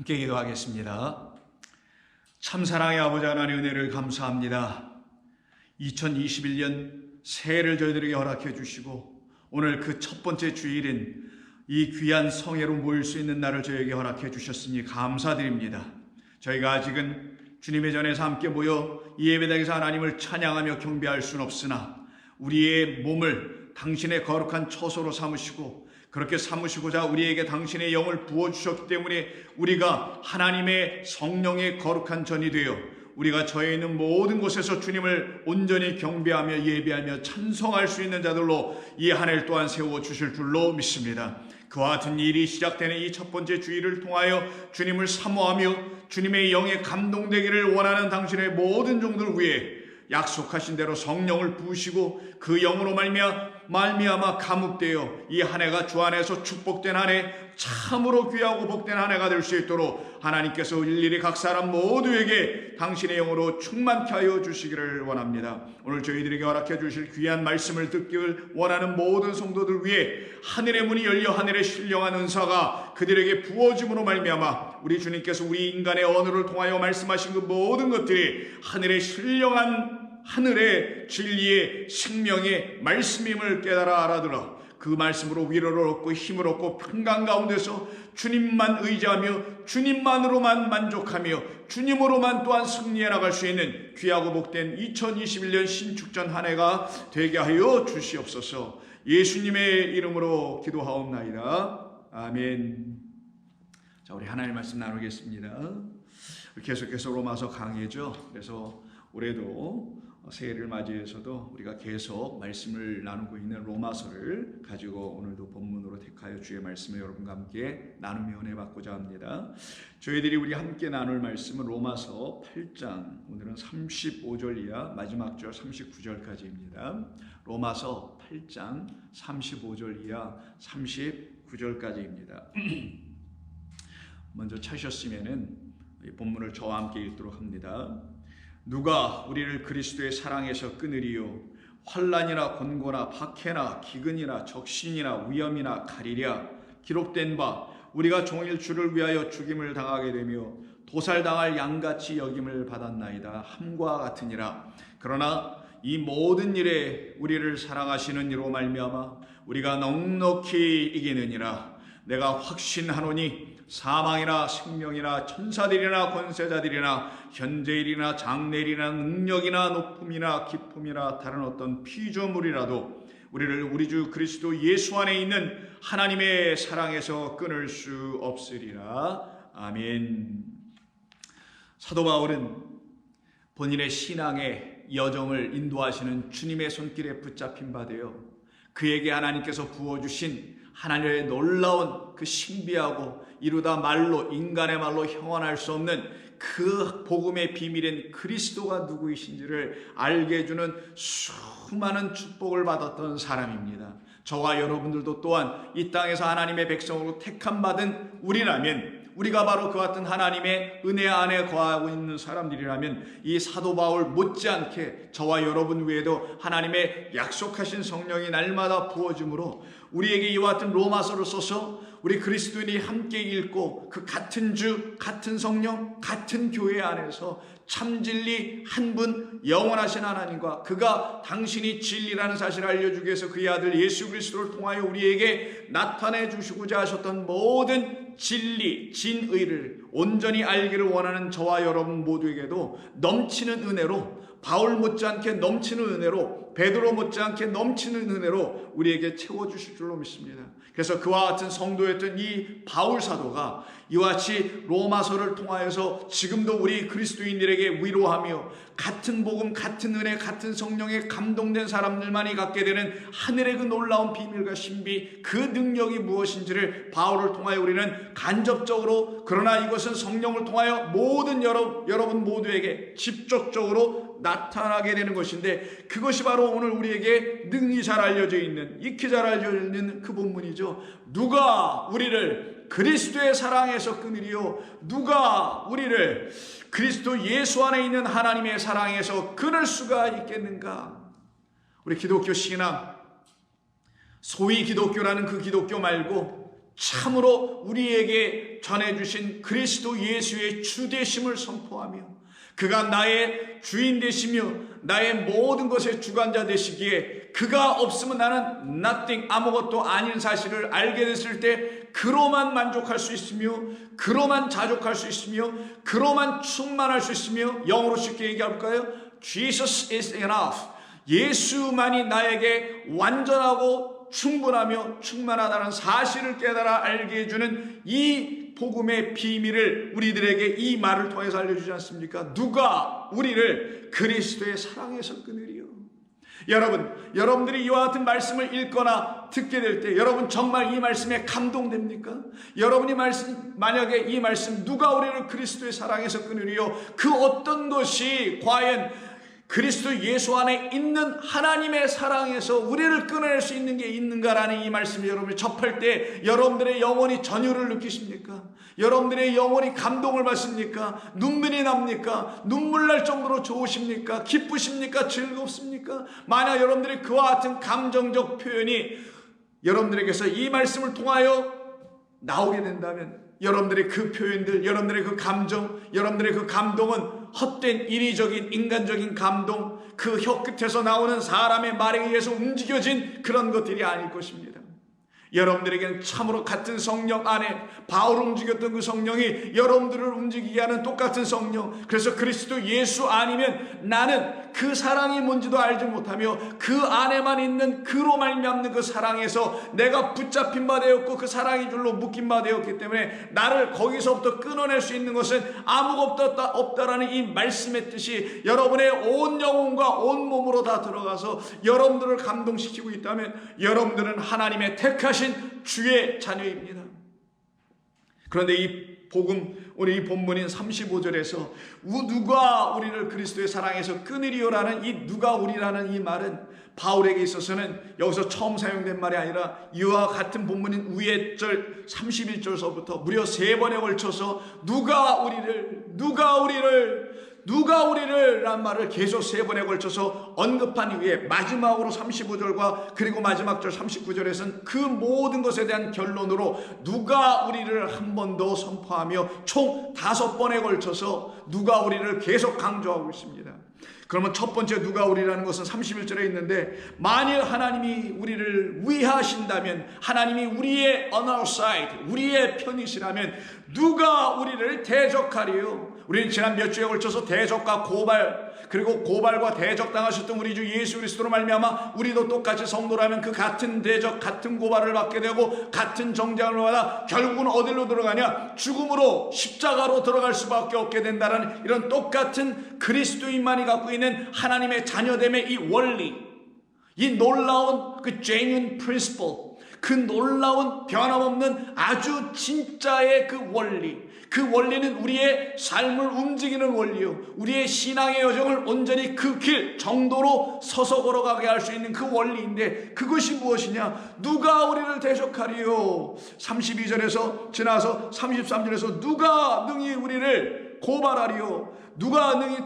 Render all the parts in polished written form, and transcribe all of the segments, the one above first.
함께 기도하겠습니다. 참사랑의 아버지 하나님의 은혜를 감사합니다. 2021년 새해를 저희들에게 허락해 주시고 오늘 그 첫 번째 주일인 이 귀한 성회로 모일 수 있는 날을 저에게 허락해 주셨으니 감사드립니다. 저희가 아직은 주님의 전에서 함께 모여 이 예배당에서 하나님을 찬양하며 경배할 수는 없으나 우리의 몸을 당신의 거룩한 처소로 삼으시고 그렇게 삼으시고자 우리에게 당신의 영을 부어주셨기 때문에 우리가 하나님의 성령의 거룩한 전이 되어 우리가 저에 있는 모든 곳에서 주님을 온전히 경배하며 예배하며 찬송할 수 있는 자들로 이 한 해 또한 세워주실 줄로 믿습니다. 그와 같은 일이 시작되는 이 첫 번째 주일을 통하여 주님을 사모하며 주님의 영에 감동되기를 원하는 당신의 모든 종들 위해 약속하신 대로 성령을 부으시고 그 영으로 말미암아 감옥되어 이 한 해가 주 안에서 축복된 한 해, 참으로 귀하고 복된 한 해가 될 수 있도록 하나님께서 일일이 각 사람 모두에게 당신의 영으로 충만케 하여 주시기를 원합니다. 오늘 저희들에게 허락해 주실 귀한 말씀을 듣기를 원하는 모든 성도들 위해 하늘의 문이 열려 하늘의 신령한 은사가 그들에게 부어짐으로 말미암아 우리 주님께서 우리 인간의 언어를 통하여 말씀하신 그 모든 것들이 하늘의 신령한 하늘의 진리의 생명의 말씀임을 깨달아 알아들어 그 말씀으로 위로를 얻고 힘을 얻고 평강 가운데서 주님만 의지하며 주님만으로만 만족하며 주님으로만 또한 승리해 나갈 수 있는 귀하고 복된 2021년 신축전 한 해가 되게 하여 주시옵소서. 예수님의 이름으로 기도하옵나이다. 아멘. 자, 우리 하나님 말씀 나누겠습니다. 계속해서 로마서 강해죠. 그래서 올해도 새해를 맞이해서도 우리가 계속 말씀을 나누고 있는 로마서를 가지고 오늘도 본문으로 택하여 주의 말씀을 여러분과 함께 나누며 은혜 받고자 합니다. 저희들이 우리 함께 나눌 말씀은 로마서 8장 오늘은 35절 이하 마지막 절 39절까지입니다. 로마서 8장 35절 이하 39절까지입니다. 먼저 찾으셨으면은 본문을 저와 함께 읽도록 합니다. 누가 우리를 그리스도의 사랑에서 끊으리요? 환난이나 곤고나 박해나 기근이나 적신이나 위험이나 가리랴. 기록된 바 우리가 종일 주를 위하여 죽임을 당하게 되며 도살당할 양같이 여김을 받았나이다. 함과 같으니라. 그러나 이 모든 일에 우리를 사랑하시는 이로 말미암아 우리가 넉넉히 이기느니라. 내가 확신하노니 사망이나 생명이나 천사들이나 권세자들이나 현재일이나 장래일이나 능력이나 높음이나 기쁨이나 다른 어떤 피조물이라도 우리를 우리 주 그리스도 예수 안에 있는 하나님의 사랑에서 끊을 수 없으리라. 아멘. 사도 바울은 본인의 신앙의 여정을 인도하시는 주님의 손길에 붙잡힌 바 되어 그에게 하나님께서 부어주신 하나님의 놀라운 그 신비하고 이루다 말로 인간의 말로 형언할 수 없는 그 복음의 비밀인 그리스도가 누구이신지를 알게 해주는 수많은 축복을 받았던 사람입니다. 저와 여러분들도 또한 이 땅에서 하나님의 백성으로 택함 받은 우리라면 우리가 바로 그 같은 하나님의 은혜 안에 거하고 있는 사람들이라면 이 사도 바울 못지않게 저와 여러분 외에도 하나님의 약속하신 성령이 날마다 부어짐으로 우리에게 이와 같은 로마서를 써서 우리 그리스도인이 함께 읽고 그 같은 주, 같은 성령, 같은 교회 안에서 참 진리 한 분 영원하신 하나님과 그가 당신이 진리라는 사실을 알려주기 위해서 그의 아들 예수 그리스도를 통하여 우리에게 나타내 주시고자 하셨던 모든 진리, 진의를 온전히 알기를 원하는 저와 여러분 모두에게도 넘치는 은혜로 바울 못지않게 넘치는 은혜로 베드로 못지않게 넘치는 은혜로 우리에게 채워주실 줄로 믿습니다. 그래서 그와 같은 성도였던 이 바울 사도가 이와 같이 로마서를 통하여서 지금도 우리 그리스도인들에게 위로하며 같은 복음, 같은 은혜, 같은 성령에 감동된 사람들만이 갖게 되는 하늘의 그 놀라운 비밀과 신비, 그 능력이 무엇인지를 바울을 통하여 우리는 간접적으로 그러나 이것은 성령을 통하여 모든 여러분 모두에게 직접적으로 나타나게 되는 것인데 그것이 바로 오늘 우리에게 능히 잘 알려져 있는 익히 잘 알려져 있는 그 본문이죠. 누가 우리를 그리스도의 사랑에서 끊으리요? 누가 우리를 그리스도 예수 안에 있는 하나님의 사랑에서 끊을 수가 있겠는가? 우리 기독교 신앙, 소위 기독교라는 그 기독교 말고 참으로 우리에게 전해주신 그리스도 예수의 주되심을 선포하며 그가 나의 주인 되시며 나의 모든 것의 주관자 되시기에 그가 없으면 나는 nothing, 아무것도 아닌 사실을 알게 됐을 때 그로만 만족할 수 있으며 그로만 자족할 수 있으며 그로만 충만할 수 있으며, 영어로 쉽게 얘기할까요? Jesus is enough. 예수만이 나에게 완전하고 충분하며 충만하다는 사실을 깨달아 알게 해주는 이 복음의 비밀을 우리들에게 이 말을 통해서 알려주지 않습니까? 누가 우리를 그리스도의 사랑에서 끊으리요? 여러분, 여러분들이 이와 같은 말씀을 읽거나 듣게 될 때 여러분 정말 이 말씀에 감동됩니까? 여러분이 만약에 이 말씀, 누가 우리를 그리스도의 사랑에서 끊으리요? 그 어떤 것이 과연 그리스도 예수 안에 있는 하나님의 사랑에서 우리를 끊어낼 수 있는 게 있는가라는 이 말씀을 여러분이 접할 때 여러분들의 영혼이 전율을 느끼십니까? 여러분들의 영혼이 감동을 받습니까? 눈물이 납니까? 눈물 날 정도로 좋으십니까? 기쁘십니까? 즐겁습니까? 만약 여러분들이 그와 같은 감정적 표현이 여러분들에게서 이 말씀을 통하여 나오게 된다면 여러분들의 그 표현들, 여러분들의 그 감정, 여러분들의 그 감동은 헛된 인위적인 인간적인 감동, 그 혀 끝에서 나오는 사람의 말에 의해서 움직여진 그런 것들이 아닐 것입니다. 여러분들에게는 참으로 같은 성령 안에 바울 움직였던 그 성령이 여러분들을 움직이게 하는 똑같은 성령, 그래서 그리스도 예수 아니면 나는 그 사랑이 뭔지도 알지 못하며 그 안에만 있는 그로 말미암는 그 사랑에서 내가 붙잡힌 바 되었고 그 사랑의 줄로 묶인 바 되었기 때문에 나를 거기서부터 끊어낼 수 있는 것은 아무것도 없다라는 이 말씀의 뜻이 여러분의 온 영혼과 온 몸으로 다 들어가서 여러분들을 감동시키고 있다면 여러분들은 하나님의 택하신 주의 자녀입니다. 그런데 이 복음, 우리 이 본문인 35절에서 누가 우리를 그리스도의 사랑에서 끊으리요라는 이 누가 우리라는 이 말은 바울에게 있어서는 여기서 처음 사용된 말이 아니라 이와 같은 본문인 위의 절 31절서부터 무려 3번에 걸쳐서 누가 우리를 란 말을 계속 3번에 걸쳐서 언급한 이후에 마지막으로 35절과 그리고 마지막 절 39절에서는 그 모든 것에 대한 결론으로 누가 우리를 한 번 더 선포하며 총 5번에 걸쳐서 누가 우리를 계속 강조하고 있습니다. 그러면 첫 번째 누가 우리라는 것은 31절에 있는데, 만일 하나님이 우리를 위하신다면, 하나님이 우리의 on our side, 우리의 편이시라면 누가 우리를 대적하리요? 우리는 지난 몇 주에 걸쳐서 대적과 고발, 그리고 고발과 대적당하셨던 우리 주 예수 그리스도로 말미암아 우리도 똑같이 성도라면 그 같은 대적, 같은 고발을 받게 되고 같은 정죄함을 받아 결국은 어디로 들어가냐? 죽음으로, 십자가로 들어갈 수밖에 없게 된다는 이런 똑같은 그리스도인만이 갖고 있는 하나님의 자녀됨의 이 원리, 이 놀라운 그 genuine principle, 그 놀라운 변함없는 아주 진짜의 그 원리, 그 원리는 우리의 삶을 움직이는 원리요, 우리의 신앙의 여정을 온전히 그 길 정도로 서서 걸어가게 할 수 있는 그 원리인데, 그것이 무엇이냐? 누가 우리를 대적하리요? 32절에서 지나서 33절에서 누가 능히 우리를 고발하리요? 누가 능히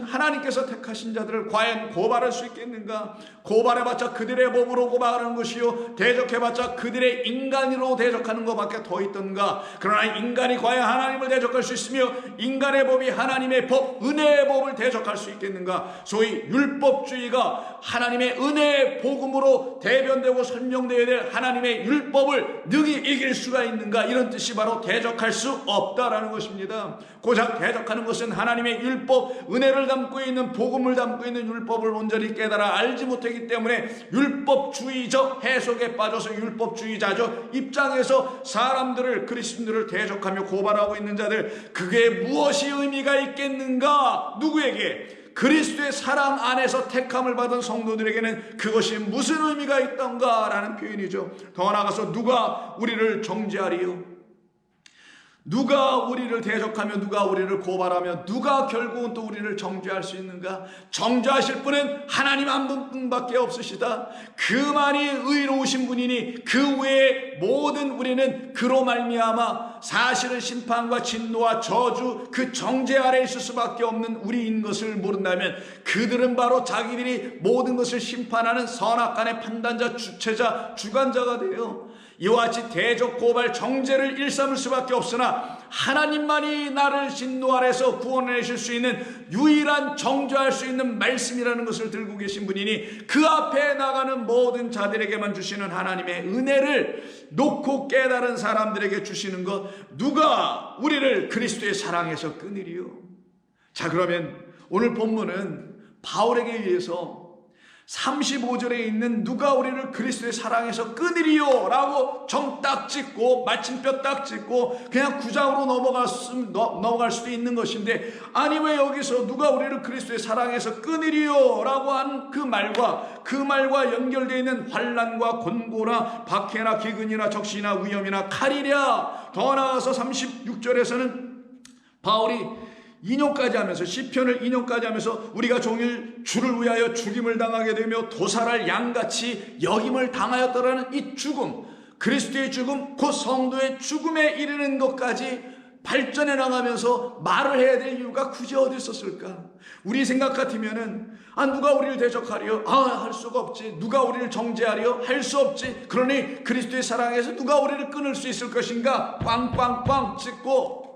하나님께서 택하신 자들을 과연 고발할 수 있겠는가? 고발해봤자 그들의 법으로 고발하는 것이요, 대적해봤자 그들의 인간으로 대적하는 것밖에 더 있던가? 그러나 인간이 과연 하나님을 대적할 수 있으며 인간의 법이 하나님의 법, 은혜의 법을 대적할 수 있겠는가? 소위 율법주의가 하나님의 은혜의 복음으로 대변되고 설명되어야 될 하나님의 율법을 능히 이길 수가 있는가? 이런 뜻이 바로 대적할 수 없다라는 것입니다. 고작 대적하는 것은 하나님의 율법, 은혜를 담고 있는 복음을 담고 있는 율법을 온전히 깨달아 알지 못하기 때문에 율법주의적 해석에 빠져서 율법주의자적 입장에서 사람들을, 그리스도인들을 대적하며 고발하고 있는 자들, 그게 무엇이 의미가 있겠는가? 누구에게? 그리스도의 사랑 안에서 택함을 받은 성도들에게는 그것이 무슨 의미가 있던가 라는 표현이죠. 더 나아가서 누가 우리를 정죄하리요? 누가 우리를 대적하며 누가 우리를 고발하며 누가 결국은 또 우리를 정죄할 수 있는가? 정죄하실 분은 하나님 한 분밖에 없으시다. 그만이 의로우신 분이니 그 외에 모든 우리는 그로 말미암아 사실은 심판과 진노와 저주, 그 정죄 아래 있을 수밖에 없는 우리인 것을 모른다면 그들은 바로 자기들이 모든 것을 심판하는 선악간의 판단자, 주체자, 주관자가 돼요. 이와 같이 대적, 고발, 정죄를 일삼을 수밖에 없으나 하나님만이 나를 진노 아래서 구원해내실 수 있는 유일한 정죄할 수 있는 말씀이라는 것을 들고 계신 분이니 그 앞에 나가는 모든 자들에게만 주시는 하나님의 은혜를 놓고 깨달은 사람들에게 주시는 것, 누가 우리를 그리스도의 사랑에서 끊으리요? 자, 그러면 오늘 본문은 바울에게 의해서 35절에 있는 누가 우리를 그리스도의 사랑에서 끊으리요? 라고 정 딱 찍고 마침표 딱 찍고 그냥 9장으로 넘어갈 수도 있는 것인데, 아니 왜 여기서 누가 우리를 그리스도의 사랑에서 끊으리요? 라고 한 그 말과 연결되어 있는 환난과 곤고나 박해나 기근이나 적시나 위험이나 칼이랴. 더 나아가서 36절에서는 바울이 인용까지 하면서, 시편을 인용까지 하면서 우리가 종일 주를 위하여 죽임을 당하게 되며 도살할 양같이 여김을 당하였더라는 이 죽음, 그리스도의 죽음, 곧 성도의 죽음에 이르는 것까지 발전해 나가면서 말을 해야 될 이유가 굳이 어디 있었을까? 우리 생각 같으면은 누가 우리를 대적하려? 할 수가 없지. 누가 우리를 정죄하려? 할 수 없지. 그러니 그리스도의 사랑에서 누가 우리를 끊을 수 있을 것인가? 빵빵빵 찍고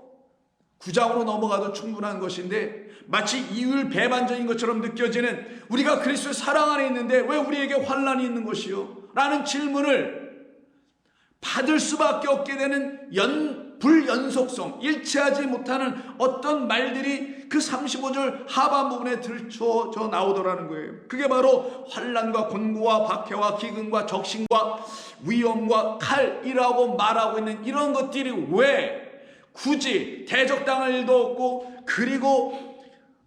9장으로 넘어가도 충분한 것인데, 마치 이율 배반적인 것처럼 느껴지는, 우리가 그리스도의 사랑 안에 있는데 왜 우리에게 환난이 있는 것이요? 라는 질문을 받을 수밖에 없게 되는 불연속성, 일치하지 못하는 어떤 말들이 그 35절 하반 부분에 들춰져 나오더라는 거예요. 그게 바로 환난과 곤고와 박해와 기근과 적신과 위험과 칼이라고 말하고 있는 이런 것들이 왜 굳이 대적당할 일도 없고, 그리고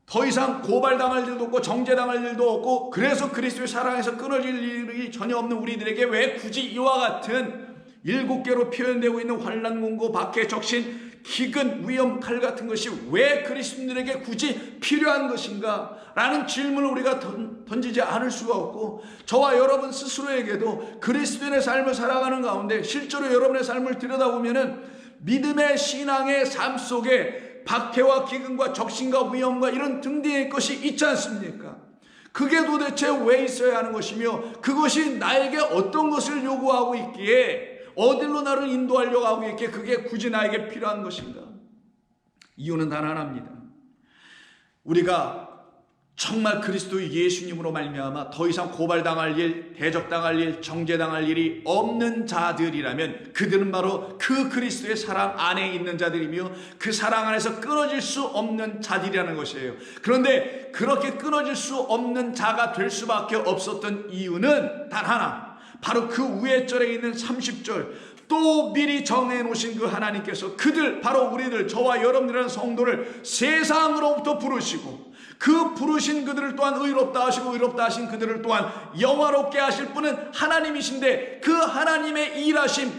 더 이상 고발당할 일도 없고, 정죄당할 일도 없고, 그래서 그리스도의 사랑에서 끊어질 일이 전혀 없는 우리들에게 왜 굳이 이와 같은 7개로 표현되고 있는 환난, 곤고, 박해, 적신, 기근, 위험, 칼 같은 것이 왜 그리스도인들에게 굳이 필요한 것인가? 라는 질문을 우리가 던지지 않을 수가 없고, 저와 여러분 스스로에게도 그리스도인의 삶을 살아가는 가운데 실제로 여러분의 삶을 들여다보면은 믿음의 신앙의 삶 속에 박해와 기근과 적신과 위험과 이런 등등의 것이 있지 않습니까? 그게 도대체 왜 있어야 하는 것이며, 그것이 나에게 어떤 것을 요구하고 있기에, 어디로 나를 인도하려고 하고 있기에 그게 굳이 나에게 필요한 것인가? 이유는 단 하나입니다. 우리가 정말 그리스도 예수님으로 말미암아 더 이상 고발당할 일, 대적당할 일, 정죄당할 일이 없는 자들이라면 그들은 바로 그 그리스도의 사랑 안에 있는 자들이며 그 사랑 안에서 끊어질 수 없는 자들이라는 것이에요. 그런데 그렇게 끊어질 수 없는 자가 될 수밖에 없었던 이유는 단 하나, 바로 그 위에 절에 있는 30절, 또 미리 정해놓으신 그 하나님께서 그들, 바로 우리들, 저와 여러분들이라는 성도를 세상으로부터 부르시고, 그 부르신 그들을 또한 의롭다 하시고 의롭다 하신 그들을 또한 영화롭게 하실 분은 하나님이신데, 그 하나님의 일하심,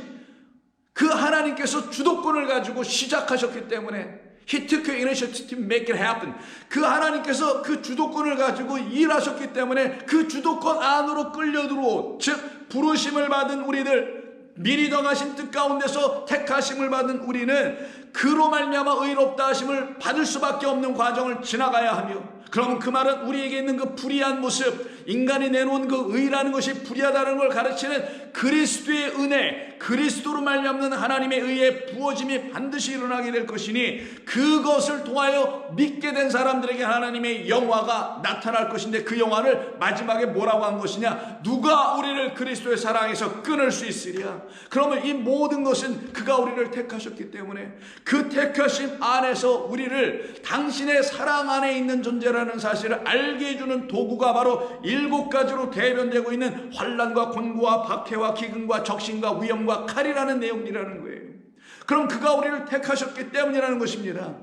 그 하나님께서 주도권을 가지고 시작하셨기 때문에, He took the initiative to make it happen. 그 하나님께서 그 주도권을 가지고 일하셨기 때문에 그 주도권 안으로 끌려 들어온, 즉 부르심을 받은 우리들, 미리 정하신 뜻 가운데서 택하심을 받은 우리는 그로 말미암아 의롭다 하심을 받을 수밖에 없는 과정을 지나가야 하며, 그럼 그 말은 우리에게 있는 그 불의한 모습, 인간이 내놓은 그 의라는 것이 불의하다는 걸 가르치는 그리스도의 은혜, 그리스도로 말미암는 하나님의 의에 부어짐이 반드시 일어나게 될 것이니, 그것을 통하여 믿게 된 사람들에게 하나님의 영화가 나타날 것인데, 그 영화를 마지막에 뭐라고 한 것이냐? 누가 우리를 그리스도의 사랑에서 끊을 수 있으랴? 그러면 이 모든 것은 그가 우리를 택하셨기 때문에, 그 택하심 안에서 우리를 당신의 사랑 안에 있는 존재라는 사실을 알게 해주는 도구가 바로 7가지로 대변되고 있는 환난과 곤고와 박해와 기근과 적신과 위험과 칼이라는 내용이라는 거예요. 그럼 그가 우리를 택하셨기 때문이라는 것입니다.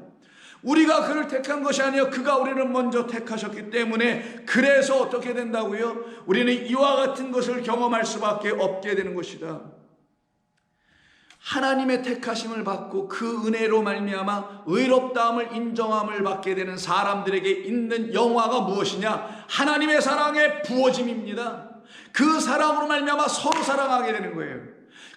우리가 그를 택한 것이 아니요, 그가 우리를 먼저 택하셨기 때문에, 그래서 어떻게 된다고요? 우리는 이와 같은 것을 경험할 수밖에 없게 되는 것이다. 하나님의 택하심을 받고 그 은혜로 말미암아 의롭다함을 인정함을 받게 되는 사람들에게 있는 영화가 무엇이냐? 하나님의 사랑의 부어짐입니다. 그 사랑으로 말미암아 서로 사랑하게 되는 거예요.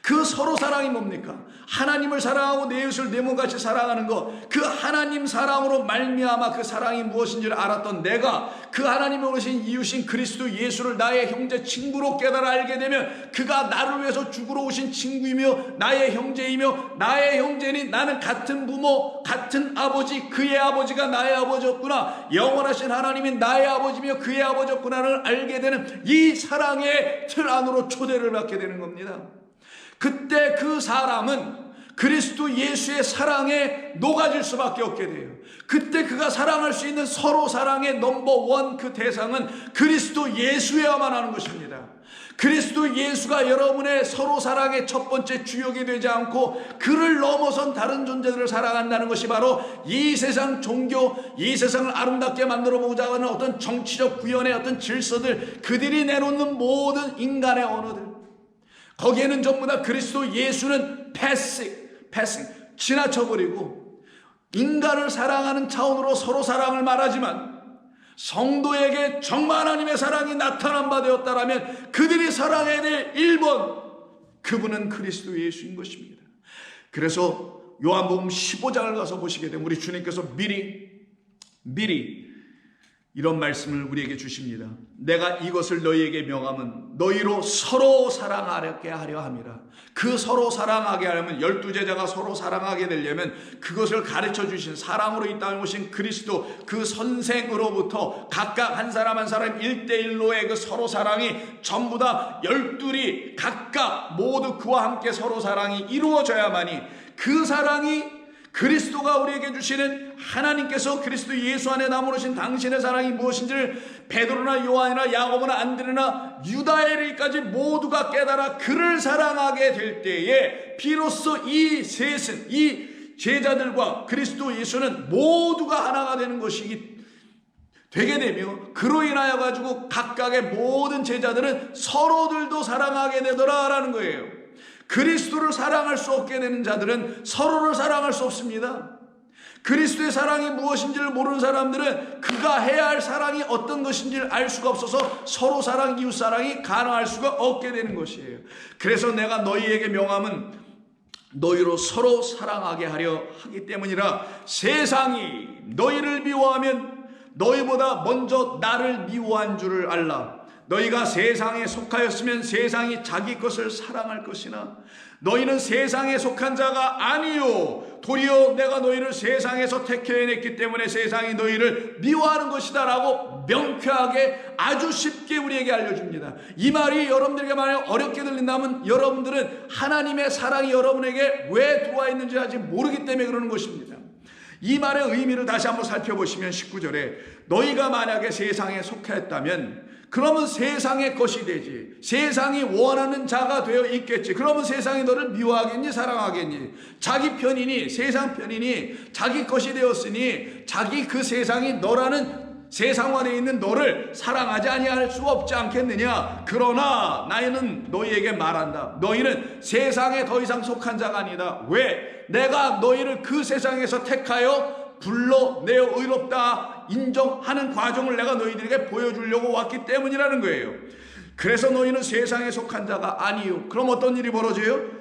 그 서로 사랑이 뭡니까? 하나님을 사랑하고 내 이웃을 내 몸같이 사랑하는 것, 그 하나님 사랑으로 말미암아 그 사랑이 무엇인지를 알았던 내가 그 하나님의 오신 이웃인 그리스도 예수를 나의 형제 친구로 깨달아 알게 되면 그가 나를 위해서 죽으러 오신 친구이며 나의 형제이며 나의 형제니 나는 같은 부모 같은 아버지, 그의 아버지가 나의 아버지였구나, 영원하신 하나님이 나의 아버지며 그의 아버지였구나를 알게 되는 이 사랑의 틀 안으로 초대를 받게 되는 겁니다. 그때 그 사람은 그리스도 예수의 사랑에 녹아질 수밖에 없게 돼요. 그때 그가 사랑할 수 있는 서로 사랑의 넘버원 그 대상은 그리스도 예수여야만 하는 것입니다. 그리스도 예수가 여러분의 서로 사랑의 첫 번째 주역이 되지 않고 그를 넘어선 다른 존재들을 사랑한다는 것이 바로 이 세상 종교, 이 세상을 아름답게 만들어 보고자 하는 어떤 정치적 구현의 어떤 질서들, 그들이 내놓는 모든 인간의 언어들, 거기에는 전부 다 그리스도 예수는 패싱 지나쳐버리고 인간을 사랑하는 차원으로 서로 사랑을 말하지만 성도에게 정말 하나님의 사랑이 나타난 바 되었다라면 그들이 사랑해야 될 1번, 그분은 그리스도 예수인 것입니다. 그래서 요한복음 15장을 가서 보시게 되면 우리 주님께서 미리 이런 말씀을 우리에게 주십니다. 내가 이것을 너희에게 명함은 너희로 서로 사랑하게 하려 함이라. 그 서로 사랑하게 하려면 12제자가 서로 사랑하게 되려면 그것을 가르쳐 주신, 사랑으로 이 땅에 오신 그리스도 그 선생으로부터 각각 한 사람 한 사람 1대1로의 그 서로 사랑이 전부 다 12이 각각 모두 그와 함께 서로 사랑이 이루어져야만이, 그 사랑이 그리스도가 우리에게 주시는, 하나님께서 그리스도 예수 안에 나무르신 당신의 사랑이 무엇인지를 베드로나 요한이나 야고보나 안드레나 유다에까지 모두가 깨달아 그를 사랑하게 될 때에 비로소 이 셋은, 이 제자들과 그리스도 예수는 모두가 하나가 되는 것이 되게 되며, 그로 인하여 가지고 각각의 모든 제자들은 서로들도 사랑하게 되더라라는 거예요. 그리스도를 사랑할 수 없게 되는 자들은 서로를 사랑할 수 없습니다. 그리스도의 사랑이 무엇인지를 모르는 사람들은 그가 해야 할 사랑이 어떤 것인지를 알 수가 없어서 서로 사랑, 이웃 사랑이 가능할 수가 없게 되는 것이에요. 그래서 내가 너희에게 명함은 너희로 서로 사랑하게 하려 하기 때문이라. 세상이 너희를 미워하면 너희보다 먼저 나를 미워한 줄을 알라. 너희가 세상에 속하였으면 세상이 자기 것을 사랑할 것이나 너희는 세상에 속한 자가 아니요 도리어 내가 너희를 세상에서 택해냈기 때문에 세상이 너희를 미워하는 것이다 라고 명쾌하게 아주 쉽게 우리에게 알려줍니다. 이 말이 여러분들에게 만약 어렵게 들린다면 여러분들은 하나님의 사랑이 여러분에게 왜 들어와 있는지 아직 모르기 때문에 그러는 것입니다. 이 말의 의미를 다시 한번 살펴보시면 19절에 너희가 만약에 세상에 속했다면 그러면 세상의 것이 되지, 세상이 원하는 자가 되어 있겠지. 그러면 세상이 너를 미워하겠니 사랑하겠니? 자기 편이니 세상 편이니 자기 것이 되었으니 자기 그 세상이 너라는 세상화되어 있는 너를 사랑하지 아니할 수 없지 않겠느냐. 그러나 나는 너희에게 말한다. 너희는 세상에 더 이상 속한 자가 아니다. 왜? 내가 너희를 그 세상에서 택하여 불러내어 의롭다 인정하는 과정을 내가 너희들에게 보여주려고 왔기 때문이라는 거예요. 그래서 너희는 세상에 속한 자가 아니요. 그럼 어떤 일이 벌어져요?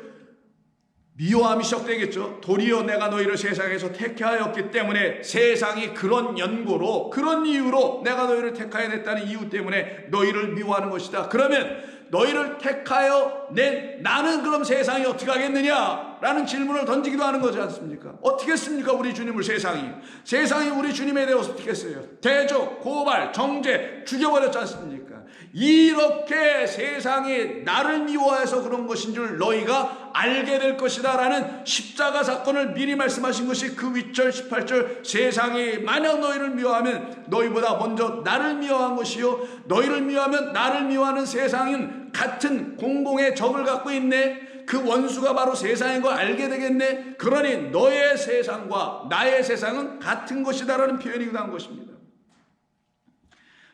미워함이 시작되겠죠. 도리어 내가 너희를 세상에서 택하였기 때문에 세상이 그런 연고로, 그런 이유로 내가 너희를 택하여 냈다는 이유 때문에 너희를 미워하는 것이다. 그러면 너희를 택하여 낸 나는 그럼 세상이 어떻게 하겠느냐 라는 질문을 던지기도 하는 거지 않습니까? 어떻게 했습니까? 우리 주님을 세상이 우리 주님에 대해서 어떻게 했어요? 대적, 고발, 정죄, 죽여버렸지 않습니까? 이렇게 세상이 나를 미워해서 그런 것인 줄 너희가 알게 될 것이다 라는 십자가 사건을 미리 말씀하신 것이 그 윗절 18절, 세상이 만약 너희를 미워하면 너희보다 먼저 나를 미워한 것이요 너희를 미워하면 나를 미워하는 세상은 같은 공공의 적을 갖고 있네. 그 원수가 바로 세상인 걸 알게 되겠네. 그러니 너의 세상과 나의 세상은 같은 것이다 라는 표현이기도 한 것입니다.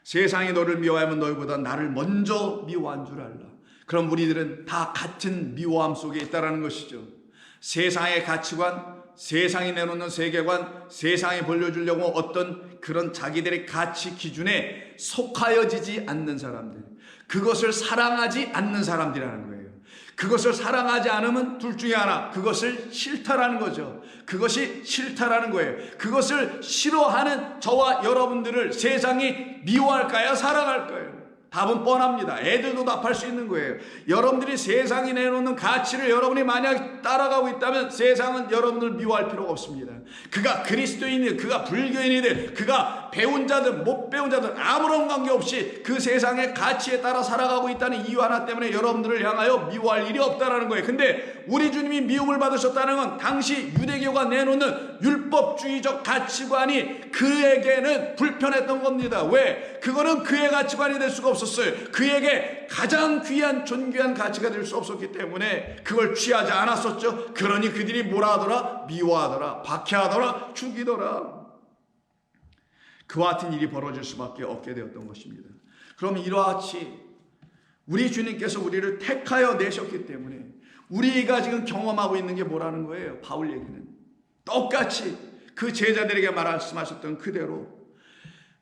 세상이 너를 미워하면 너희보다 나를 먼저 미워한 줄 알라. 그럼 우리들은 다 같은 미워함 속에 있다는 것이죠. 세상의 가치관, 세상이 내놓는 세계관, 세상이 벌려주려고 어떤 그런 자기들의 가치 기준에 속하여지지 않는 사람들, 그것을 사랑하지 않는 사람들이라는 거예요. 그것을 사랑하지 않으면 둘 중에 하나, 그것을 싫다라는 거죠. 그것이 싫다라는 거예요. 그것을 싫어하는 저와 여러분들을 세상이 미워할까요? 사랑할까요? 답은 뻔합니다. 애들도 답할 수 있는 거예요. 여러분들이 세상이 내놓는 가치를 여러분이 만약 따라가고 있다면 세상은 여러분을 미워할 필요가 없습니다. 그가 그리스도인이든 그가 불교인이든 그가 배운 자든 못 배운 자든 아무런 관계없이 그 세상의 가치에 따라 살아가고 있다는 이유 하나 때문에 여러분들을 향하여 미워할 일이 없다라는 거예요. 근데 우리 주님이 미움을 받으셨다는 건 당시 유대교가 내놓는 율법주의적 가치관이 그에게는 불편했던 겁니다. 왜? 그거는 그의 가치관이 될 수가 없었어요. 그에게 가장 귀한 존귀한 가치가 될 수 없었기 때문에 그걸 취하지 않았었죠. 그러니 그들이 뭐라 하더라? 미워하더라, 박해하더라, 죽이더라. 그와 같은 일이 벌어질 수밖에 없게 되었던 것입니다. 그럼 이러하치 우리 주님께서 우리를 택하여 내셨기 때문에 우리가 지금 경험하고 있는 게 뭐라는 거예요? 바울 얘기는 똑같이 그 제자들에게 말씀하셨던 그대로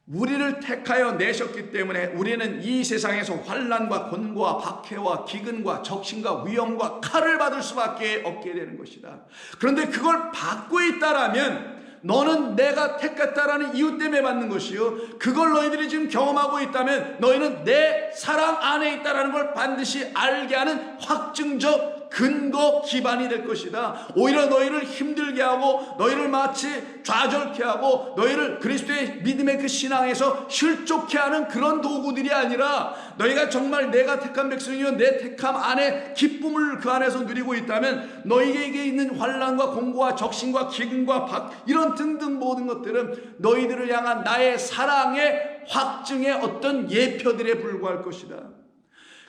우리를 택하여 내셨기 때문에 우리는 이 세상에서 환난과 곤고와 박해와 기근과 적신과 위험과 칼을 받을 수밖에 없게 되는 것이다. 그런데 그걸 받고 있다라면 너는 내가 택했다라는 이유 때문에 받는 것이요, 그걸 너희들이 지금 경험하고 있다면 너희는 내 사랑 안에 있다라는 걸 반드시 알게 하는 확증적 근거 기반이 될 것이다. 오히려 너희를 힘들게 하고 너희를 마치 좌절케 하고 너희를 그리스도의 믿음의 그 신앙에서 실족케 하는 그런 도구들이 아니라 너희가 정말 내가 택한 백성이요 내 택함 안에 기쁨을 그 안에서 누리고 있다면 너희에게 있는 환난과 공고와 적신과 기근과 이런 등등 모든 것들은 너희들을 향한 나의 사랑의 확증의 어떤 예표들에 불과할 것이다.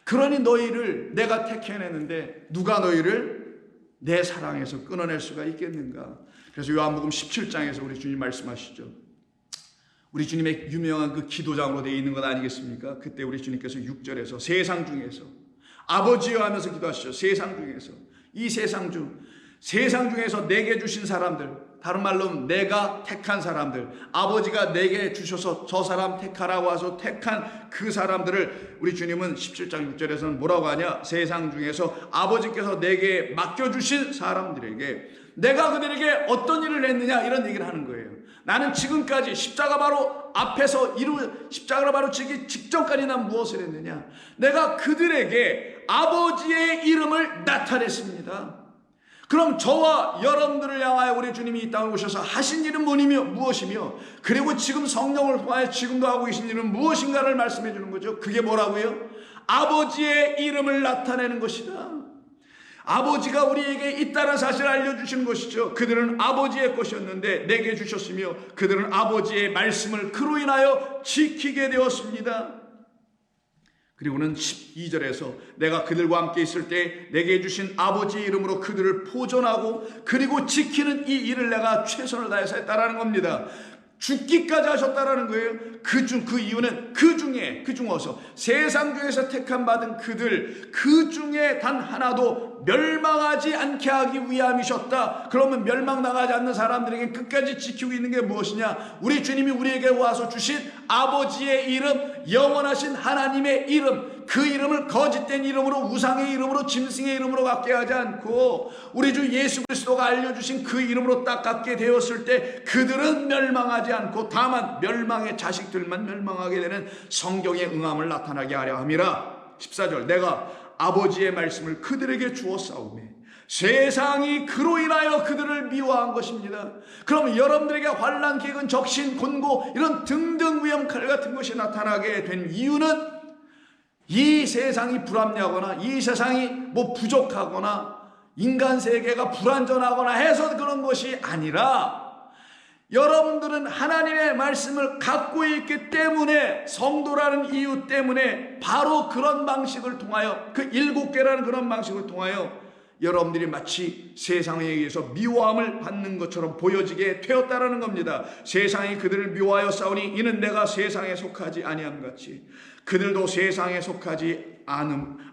그러니 너희를 내가 택해내는데 누가 너희를 내 사랑에서 끊어낼 수가 있겠는가? 그래서 요한복음 17장에서 우리 주님 말씀하시죠. 우리 주님의 유명한 그 기도장으로 되어 있는 것 아니겠습니까? 그때 우리 주님께서 6절에서 세상 중에서 아버지여 하면서 기도하시죠. 세상 중에서, 이 세상 중에서 내게 주신 사람들, 다른 말로 내가 택한 사람들, 아버지가 내게 주셔서 저 사람 택하라고 하셔서 택한 그 사람들을 우리 주님은 17장 6절에서는 뭐라고 하냐? 세상 중에서 아버지께서 내게 맡겨주신 사람들에게 내가 그들에게 어떤 일을 했느냐, 이런 얘기를 하는 거예요. 나는 지금까지 십자가 바로 앞에서 십자가로 바로 지기 직전까지 난 무엇을 했느냐? 내가 그들에게 아버지의 이름을 나타냈습니다. 그럼 저와 여러분들을 향하여 우리 주님이 이 땅에 오셔서 하신 일은 무엇이며, 그리고 지금 성령을 통하여 지금도 하고 계신 일은 무엇인가를 말씀해 주는 거죠. 그게 뭐라고요? 아버지의 이름을 나타내는 것이다. 아버지가 우리에게 있다는 사실을 알려주시는 것이죠. 그들은 아버지의 것이었는데 내게 주셨으며 그들은 아버지의 말씀을 그로 인하여 지키게 되었습니다. 그리고는 12절에서 내가 그들과 함께 있을 때 내게 주신 아버지의 이름으로 그들을 보존하고 그리고 지키는 이 일을 내가 최선을 다해서 했다라는 겁니다. 죽기까지 하셨다라는 거예요. 그 이유는 그 중에서 세상 중에서 택함 받은 그들 그 중에 단 하나도 멸망하지 않게 하기 위함이셨다. 그러면 멸망당하지 않는 사람들에게 끝까지 지키고 있는 게 무엇이냐? 우리 주님이 우리에게 와서 주신 아버지의 이름, 영원하신 하나님의 이름, 그 이름을 거짓된 이름으로, 우상의 이름으로, 짐승의 이름으로 갖게 하지 않고 우리 주 예수 그리스도가 알려주신 그 이름으로 딱 갖게 되었을 때 그들은 멸망하지 않고 다만 멸망의 자식들만 멸망하게 되는 성경의 응함을 나타나게 하려 함이라. 14절 내가 아버지의 말씀을 그들에게 주었사오매 세상이 그로 인하여 그들을 미워한 것입니다. 그럼 여러분들에게 환난, 기근, 적신, 곤고 이런 등등 위험 칼 같은 것이 나타나게 된 이유는 이 세상이 불합리하거나 이 세상이 부족하거나 인간 세계가 불완전하거나 해서 그런 것이 아니라 여러분들은 하나님의 말씀을 갖고 있기 때문에, 성도라는 이유 때문에 바로 그런 방식을 통하여, 그 7개라는 그런 방식을 통하여 여러분들이 마치 세상에 의해서 미워함을 받는 것처럼 보여지게 되었다라는 겁니다. 세상이 그들을 미워하여 싸우니 이는 내가 세상에 속하지 아니함 같이 그들도 세상에 속하지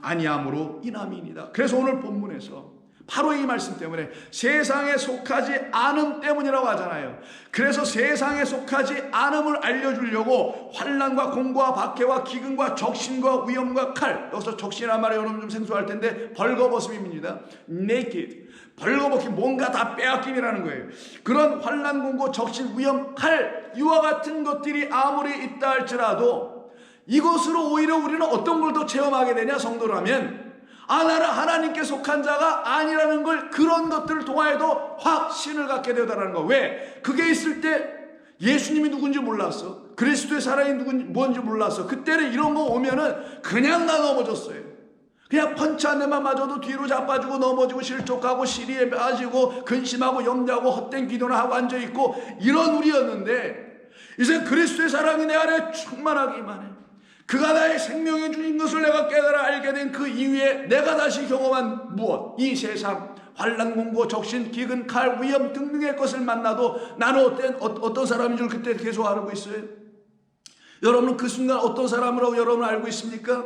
아니함으로 인함이니이다. 그래서 오늘 본문에서 바로 이 말씀 때문에 세상에 속하지 않음 때문이라고 하잖아요. 그래서 세상에 속하지 않음을 알려주려고 환난과 공고와 박해와 기근과 적신과 위험과 칼, 여기서 적신이라는 말이 여러분 좀 생소할 텐데 벌거벗음입니다. naked, 벌거벗기, 뭔가 다 빼앗김이라는 거예요. 그런 환난, 공고, 적신, 위험, 칼, 이와 같은 것들이 아무리 있다 할지라도 이것으로 오히려 우리는 어떤 걸 더 체험하게 되냐, 성도라면 나는 하나님께 속한 자가 아니라는 걸 그런 것들을 통하여도 확신을 갖게 되더라는 거. 왜? 그게 있을 때 예수님이 누군지 몰랐어. 그리스도의 사랑이 뭔지 몰랐어. 그때는 이런 거 오면은 그냥 나 넘어졌어요. 그냥 펀치 한 대만 맞아도 뒤로 자빠지고 넘어지고 실족하고 시리에 빠지고 근심하고 염려하고 헛된 기도를 하고 앉아있고 이런 우리였는데 이제 그리스도의 사랑이 내 안에 충만하기만 해. 그가 나의 생명에 주신 것을 내가 깨달아 알게 된 그 이후에 내가 다시 경험한 무엇? 이 세상 환난, 공고, 적신, 기근, 칼, 위험 등등의 것을 만나도 나는 어떤 사람인 줄 그때 계속 알고 있어요. 여러분은 그 순간 어떤 사람이라고 여러분 알고 있습니까?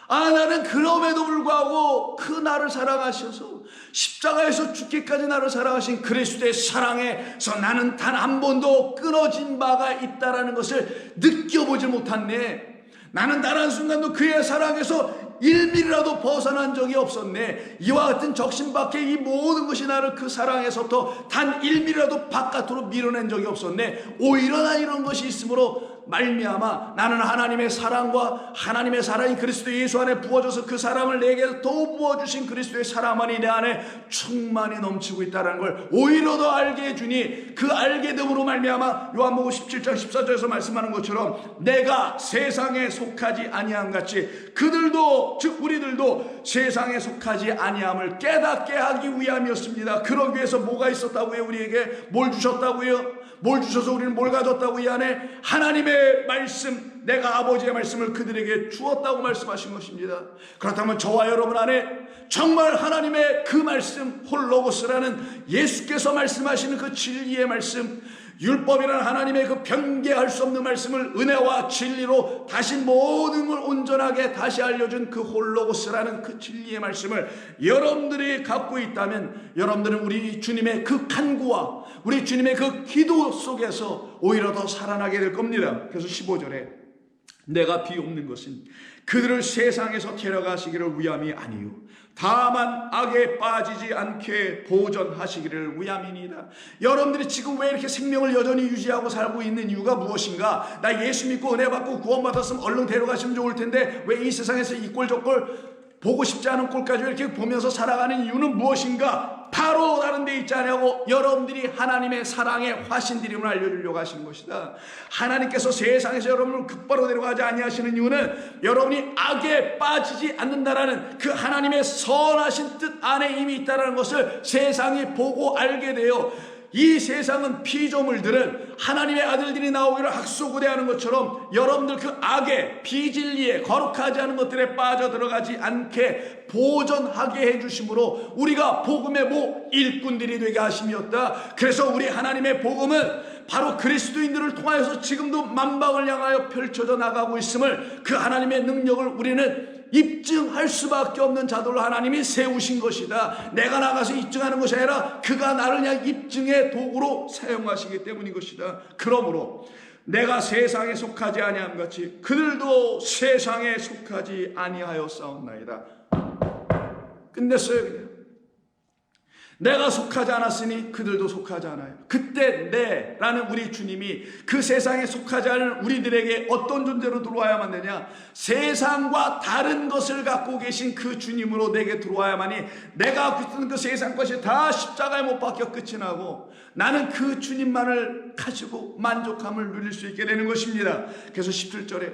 나는 그럼에도 불구하고 그 나를 사랑하셔서 십자가에서 죽기까지 나를 사랑하신 그리스도의 사랑에서 나는 단 한 번도 끊어진 바가 있다라는 것을 느껴보지 못했네. 나는 단 한순간도 그의 사랑에서 1mm라도 벗어난 적이 없었네. 이와 같은 적신 밖에 이 모든 것이 나를 그 사랑에서부터 단 1mm라도 바깥으로 밀어낸 적이 없었네. 오히려 나 이런 것이 있으므로 말미암아 나는 하나님의 사랑과 하나님의 사랑이 그리스도 예수 안에 부어져서 그 사랑을 내게 더 부어주신 그리스도의 사랑만이 내 안에 충만히 넘치고 있다는 걸 오히려 더 알게 해주니 그 알게 됨으로 말미암아 요한복음 17장 14절에서 말씀하는 것처럼 내가 세상에 속하지 아니함 같이 그들도 즉 우리들도 세상에 속하지 아니함을 깨닫게 하기 위함이었습니다. 그러기 위해서 뭐가 있었다고요? 우리에게 뭘 주셨다고요? 뭘 주셔서 우리는 뭘 가졌다고? 이 안에 하나님의 말씀, 내가 아버지의 말씀을 그들에게 주었다고 말씀하신 것입니다. 그렇다면 저와 여러분 안에 정말 하나님의 그 말씀, 홀로고스라는 예수께서 말씀하시는 그 진리의 말씀, 율법이라는 하나님의 그 변개할 수 없는 말씀을 은혜와 진리로 다시 모든 걸 온전하게 다시 알려준 그 홀로고스라는 그 진리의 말씀을 여러분들이 갖고 있다면 여러분들은 우리 주님의 그 간구와 우리 주님의 그 기도 속에서 오히려 더 살아나게 될 겁니다. 그래서 15절에 내가 비옵는 것은 그들을 세상에서 데려가시기를 위함이 아니요 다만 악에 빠지지 않게 보존하시기를 위함이니이다. 여러분들이 지금 왜 이렇게 생명을 여전히 유지하고 살고 있는 이유가 무엇인가? 나 예수 믿고 은혜 받고 구원받았으면 얼른 데려가시면 좋을 텐데 왜 이 세상에서 이 꼴 저 꼴 보고 싶지 않은 꼴까지 이렇게 보면서 살아가는 이유는 무엇인가? 바로 다른 데 있지 않냐고 여러분들이 하나님의 사랑의 화신들임을 알려주려고 하시는 것이다. 하나님께서 세상에서 여러분을 급바로 데려가지 아니하시는 이유는 여러분이 악에 빠지지 않는다라는 그 하나님의 선하신 뜻 안에 이미 있다는 것을 세상이 보고 알게 되어 이 세상은 피조물들은 하나님의 아들들이 나오기를 학수고대하는 것처럼 여러분들 그 악에 비진리에 거룩하지 않은 것들에 빠져들어가지 않게 보존하게 해주심으로 우리가 복음의 일꾼들이 되게 하심이었다. 그래서 우리 하나님의 복음은 바로 그리스도인들을 통하여서 지금도 만방을 향하여 펼쳐져 나가고 있음을 그 하나님의 능력을 우리는 입증할 수밖에 없는 자들로 하나님이 세우신 것이다. 내가 나가서 입증하는 것이 아니라 그가 나를 그냥 입증의 도구로 사용하시기 때문인 것이다. 그러므로 내가 세상에 속하지 아니함 같이 그들도 세상에 속하지 아니하여 싸웠나이다. 끝냈어요. 그냥. 내가 속하지 않았으니 그들도 속하지 않아요. 그때 내라는 우리 주님이 그 세상에 속하지 않은 우리들에게 어떤 존재로 들어와야만 되냐? 세상과 다른 것을 갖고 계신 그 주님으로 내게 들어와야만이 내가 갖고 있는 그 세상 것이 다 십자가에 못 박혀 끝이 나고 나는 그 주님만을 가지고 만족함을 누릴 수 있게 되는 것입니다. 그래서 17절에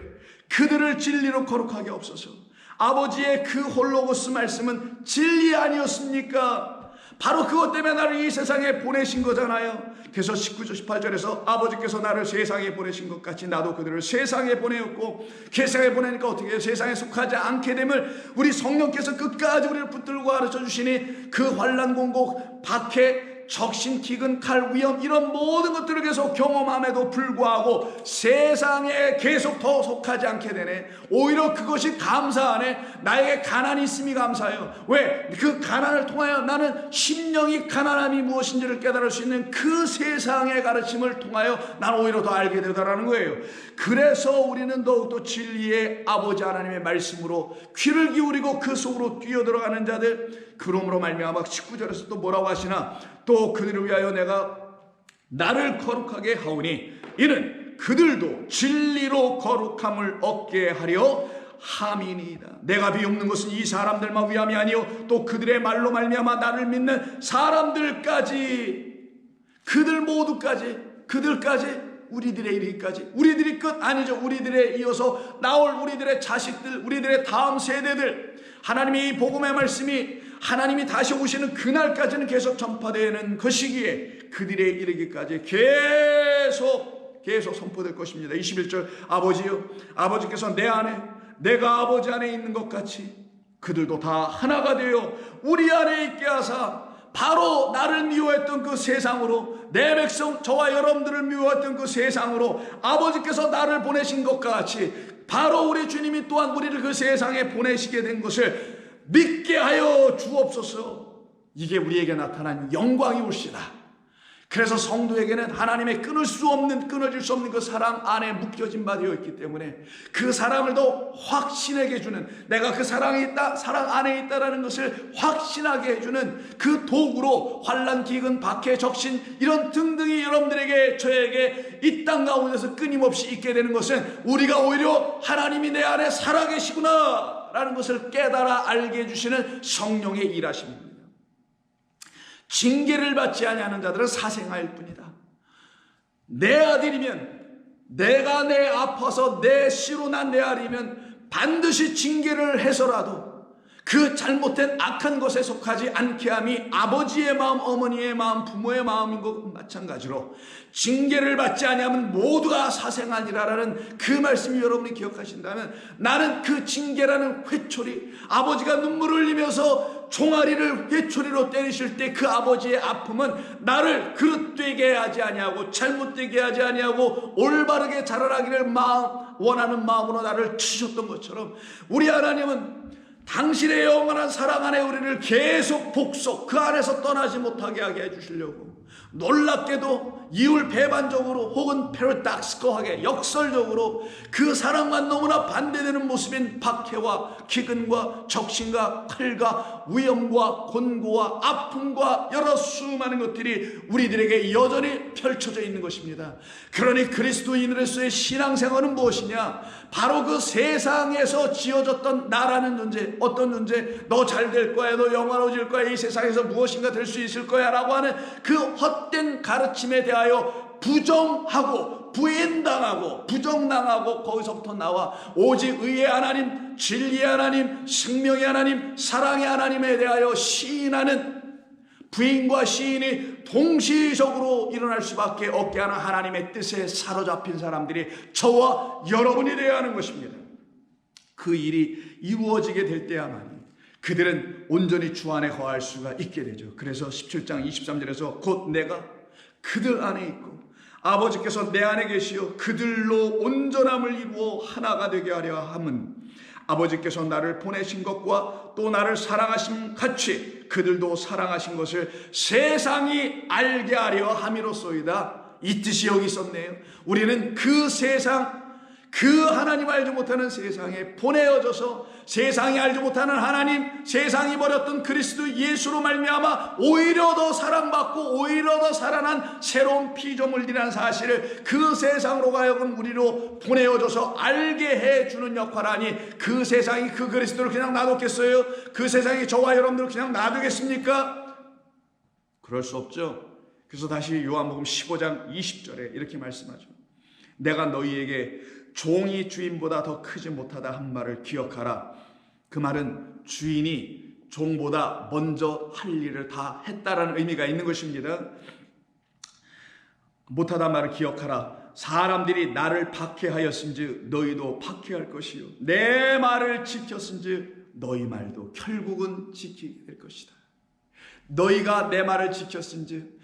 그들을 진리로 거룩하게 없어서 아버지의 그 홀로고스 말씀은 진리 아니었습니까? 바로 그것 때문에 나를 이 세상에 보내신 거잖아요. 그래서 19절 18절에서 아버지께서 나를 세상에 보내신 것 같이 나도 그들을 세상에 보내었고 세상에 보내니까 어떻게 해요? 세상에 속하지 않게 됨을 우리 성령께서 끝까지 우리를 붙들고 가르쳐 주시니 그 환난 공고 박해 적신, 기근, 칼, 위험 이런 모든 것들을 계속 경험함에도 불구하고 세상에 계속 더 속하지 않게 되네. 오히려 그것이 감사하네. 나에게 가난이 있음이 감사해요. 왜? 그 가난을 통하여 나는 심령이 가난함이 무엇인지를 깨달을 수 있는 그 세상의 가르침을 통하여 나는 오히려 더 알게 되더라는 거예요. 그래서 우리는 더욱더 진리의 아버지 하나님의 말씀으로 귀를 기울이고 그 속으로 뛰어들어가는 자들, 그러므로 말미암아 19절에서 또 뭐라고 하시나, 또 그들을 위하여 내가 나를 거룩하게 하오니 이는 그들도 진리로 거룩함을 얻게 하려 함이니이다. 내가 비옵는 것은 이 사람들만 위함이 아니요 또 그들의 말로 말미암아 나를 믿는 사람들까지, 그들 모두까지, 그들까지, 우리들의 이르기까지. 우리들이 끝 아니죠. 우리들에 이어서 나올 우리들의 자식들, 우리들의 다음 세대들, 하나님의 이 복음의 말씀이 하나님이 다시 오시는 그날까지는 계속 전파되는 것이기에 그들의 이르기까지 계속 선포될 것입니다. 21절, 아버지요, 아버지께서 내 안에, 내가 아버지 안에 있는 것 같이 그들도 다 하나가 되어 우리 안에 있게 하사, 바로 나를 미워했던 그 세상으로, 내 백성 저와 여러분들을 미워했던 그 세상으로 아버지께서 나를 보내신 것과 같이 바로 우리 주님이 또한 우리를 그 세상에 보내시게 된 것을 믿게 하여 주옵소서. 이게 우리에게 나타난 영광이 올시다. 그래서 성도에게는 하나님의 끊어질 수 없는 그 사랑 안에 묶여진 바 되어 있기 때문에 그 사랑을 더 확신하게 해주는, 내가 그 사랑이 있다, 사랑 안에 있다라는 것을 확신하게 해주는 그 도구로 환난, 기근, 박해, 적신 이런 등등이 여러분들에게, 저에게 이 땅 가운데서 끊임없이 있게 되는 것은 우리가 오히려 하나님이 내 안에 살아계시구나 라는 것을 깨달아 알게 해주시는 성령의 일하심입니다. 징계를 받지 아니하는 자들은 사생아일 뿐이다. 내 아들이면, 내가 내 아파서 내 씨로 난 내 아들이면 반드시 징계를 해서라도 그 잘못된 악한 것에 속하지 않게 함이 아버지의 마음, 어머니의 마음, 부모의 마음인 것 마찬가지로 징계를 받지 아니하면 모두가 사생아니라라는 그 말씀이 여러분이 기억하신다면, 나는 그 징계라는 회초리, 아버지가 눈물을 흘리면서 종아리를 회초리로 때리실 때 그 아버지의 아픔은 나를 그릇되게 하지 아니하고 잘못되게 하지 아니하고 올바르게 자라나기를 원하는 마음으로 나를 치셨던 것처럼, 우리 하나님은 당신의 영원한 사랑 안에 우리를 계속 복속, 그 안에서 떠나지 못하게 하게 해주시려고 놀랍게도 이율배반적으로 혹은 패러닥스커하게 역설적으로 그 사랑과 너무나 반대되는 모습인 박해와 기근과 적신과 칼과 위험과 곤고와 아픔과 여러 수많은 것들이 우리들에게 여전히 펼쳐져 있는 것입니다. 그러니 그리스도인으로서의 신앙생활은 무엇이냐? 바로 그 세상에서 지어졌던 나라는 존재, 어떤 존재, 너 잘 될 거야, 너 영화로워질 거야, 이 세상에서 무엇인가 될 수 있을 거야 라고 하는 그 헛된 가르침에 대하여 부정하고 부인당하고 부정당하고 거기서부터 나와 오직 의의 하나님, 진리의 하나님, 생명의 하나님, 사랑의 하나님에 대하여 시인하는, 부인과 시인이 동시적으로 일어날 수밖에 없게 하는 하나님의 뜻에 사로잡힌 사람들이 저와 여러분이 되어야 하는 것입니다. 그 일이 이루어지게 될 때야만이 그들은 온전히 주 안에 거할 수가 있게 되죠. 그래서 17장 23절에서 곧 내가 그들 안에 있고 아버지께서 내 안에 계시어 그들로 온전함을 이루어 하나가 되게 하려 함은 아버지께서 나를 보내신 것과 또 나를 사랑하신 같이 그들도 사랑하신 것을 세상이 알게 하려 함이로소이다. 이 뜻이 여기 있었네요. 우리는 그 세상, 그 하나님 알지 못하는 세상에 보내어져서 세상이 알지 못하는 하나님, 세상이 버렸던 그리스도 예수로 말미암아 오히려 더 사랑받고 오히려 더 살아난 새로운 피조물이라는 사실을 그 세상으로 가여금 우리로 보내어져서 알게 해주는 역할하니, 그 세상이 그 그리스도를 그냥 놔뒀겠어요? 그 세상이 저와 여러분들을 그냥 놔두겠습니까? 그럴 수 없죠. 그래서 다시 요한복음 15장 20절에 이렇게 말씀하죠. 내가 너희에게 종이 주인보다 더 크지 못하다 한 말을 기억하라. 그 말은 주인이 종보다 먼저 할 일을 다 했다라는 의미가 있는 것입니다. 못하다 말을 기억하라. 사람들이 나를 박해하였은즉 너희도 박해할 것이요 내 말을 지켰은즉 너희 말도 결국은 지키게 될 것이다. 너희가 내 말을 지켰은즉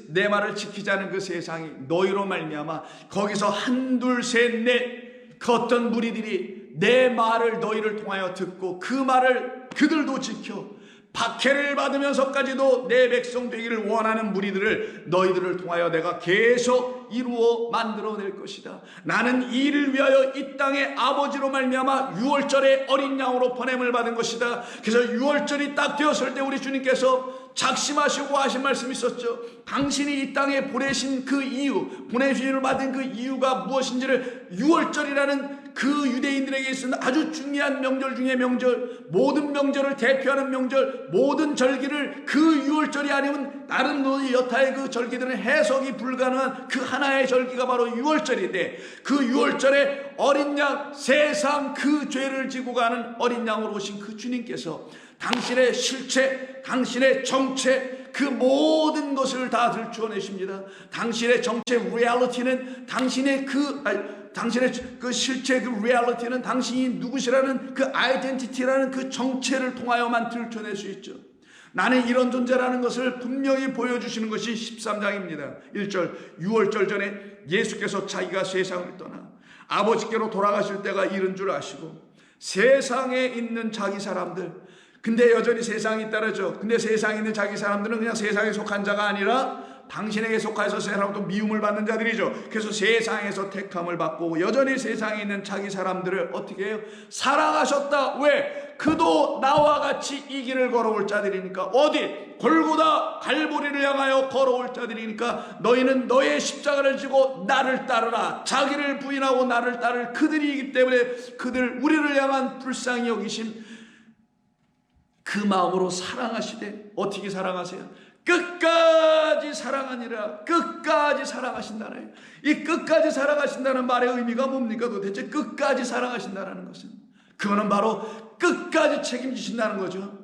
내 말을 지키지 않은 그 세상이 너희로 말미암아 거기서 한둘 셋 넷 그 어떤 무리들이 내 말을 너희를 통하여 듣고 그 말을 그들도 지켜 박해를 받으면서까지도 내 백성 되기를 원하는 무리들을 너희들을 통하여 내가 계속 이루어 만들어낼 것이다. 나는 이 일을 위하여 이 땅의 아버지로 말미암아 유월절에 어린 양으로 보냄을 받은 것이다. 그래서 유월절이 딱 되었을 때 우리 주님께서 작심하시고 하신 말씀이 있었죠. 당신이 이 땅에 보내신 그 이유, 보내심을 받은 그 이유가 무엇인지를 유월절이라는 그 유대인들에게 있어서 아주 중요한 명절 중에 명절, 모든 명절을 대표하는 명절, 모든 절기를 그 유월절이 아니면 다른 여타의 그 절기들은 해석이 불가능한 그 하나의 절기가 바로 유월절인데, 그 유월절에 어린 양, 세상 그 죄를 지고 가는 어린 양으로 오신 그 주님께서 당신의 실체, 당신의 정체, 그 모든 것을 다 들추어내십니다. 당신의 정체 리얼리티는 당신의 그 실체 그 리얼리티는 당신이 누구시라는 그 아이덴티티라는 그 정체를 통하여만 들춰낼 수 있죠. 나는 이런 존재라는 것을 분명히 보여주시는 것이 13장입니다. 1절 유월절 전에 예수께서 자기가 세상을 떠나 아버지께로 돌아가실 때가 이른 줄 아시고 세상에 있는 자기 사람들, 근데 여전히 세상이 따르죠. 근데 세상에 있는 자기 사람들은 그냥 세상에 속한 자가 아니라 당신에게 속하여서 세상으로부터 미움을 받는 자들이죠. 그래서 세상에서 택함을 받고 여전히 세상에 있는 자기 사람들을 어떻게 해요? 사랑하셨다. 왜? 그도 나와 같이 이 길을 걸어올 자들이니까. 어디? 골고다 갈보리를 향하여 걸어올 자들이니까 너희는 너의 십자가를 지고 나를 따르라. 자기를 부인하고 나를 따를 그들이기 때문에 그들 우리를 향한 불쌍히 여기신 그 마음으로 사랑하시되 어떻게 사랑하세요? 끝까지 사랑하니라. 끝까지 사랑하신다는, 이 끝까지 사랑하신다는 말의 의미가 뭡니까? 도대체 끝까지 사랑하신다는 것은 그거는 바로 끝까지 책임지신다는 거죠.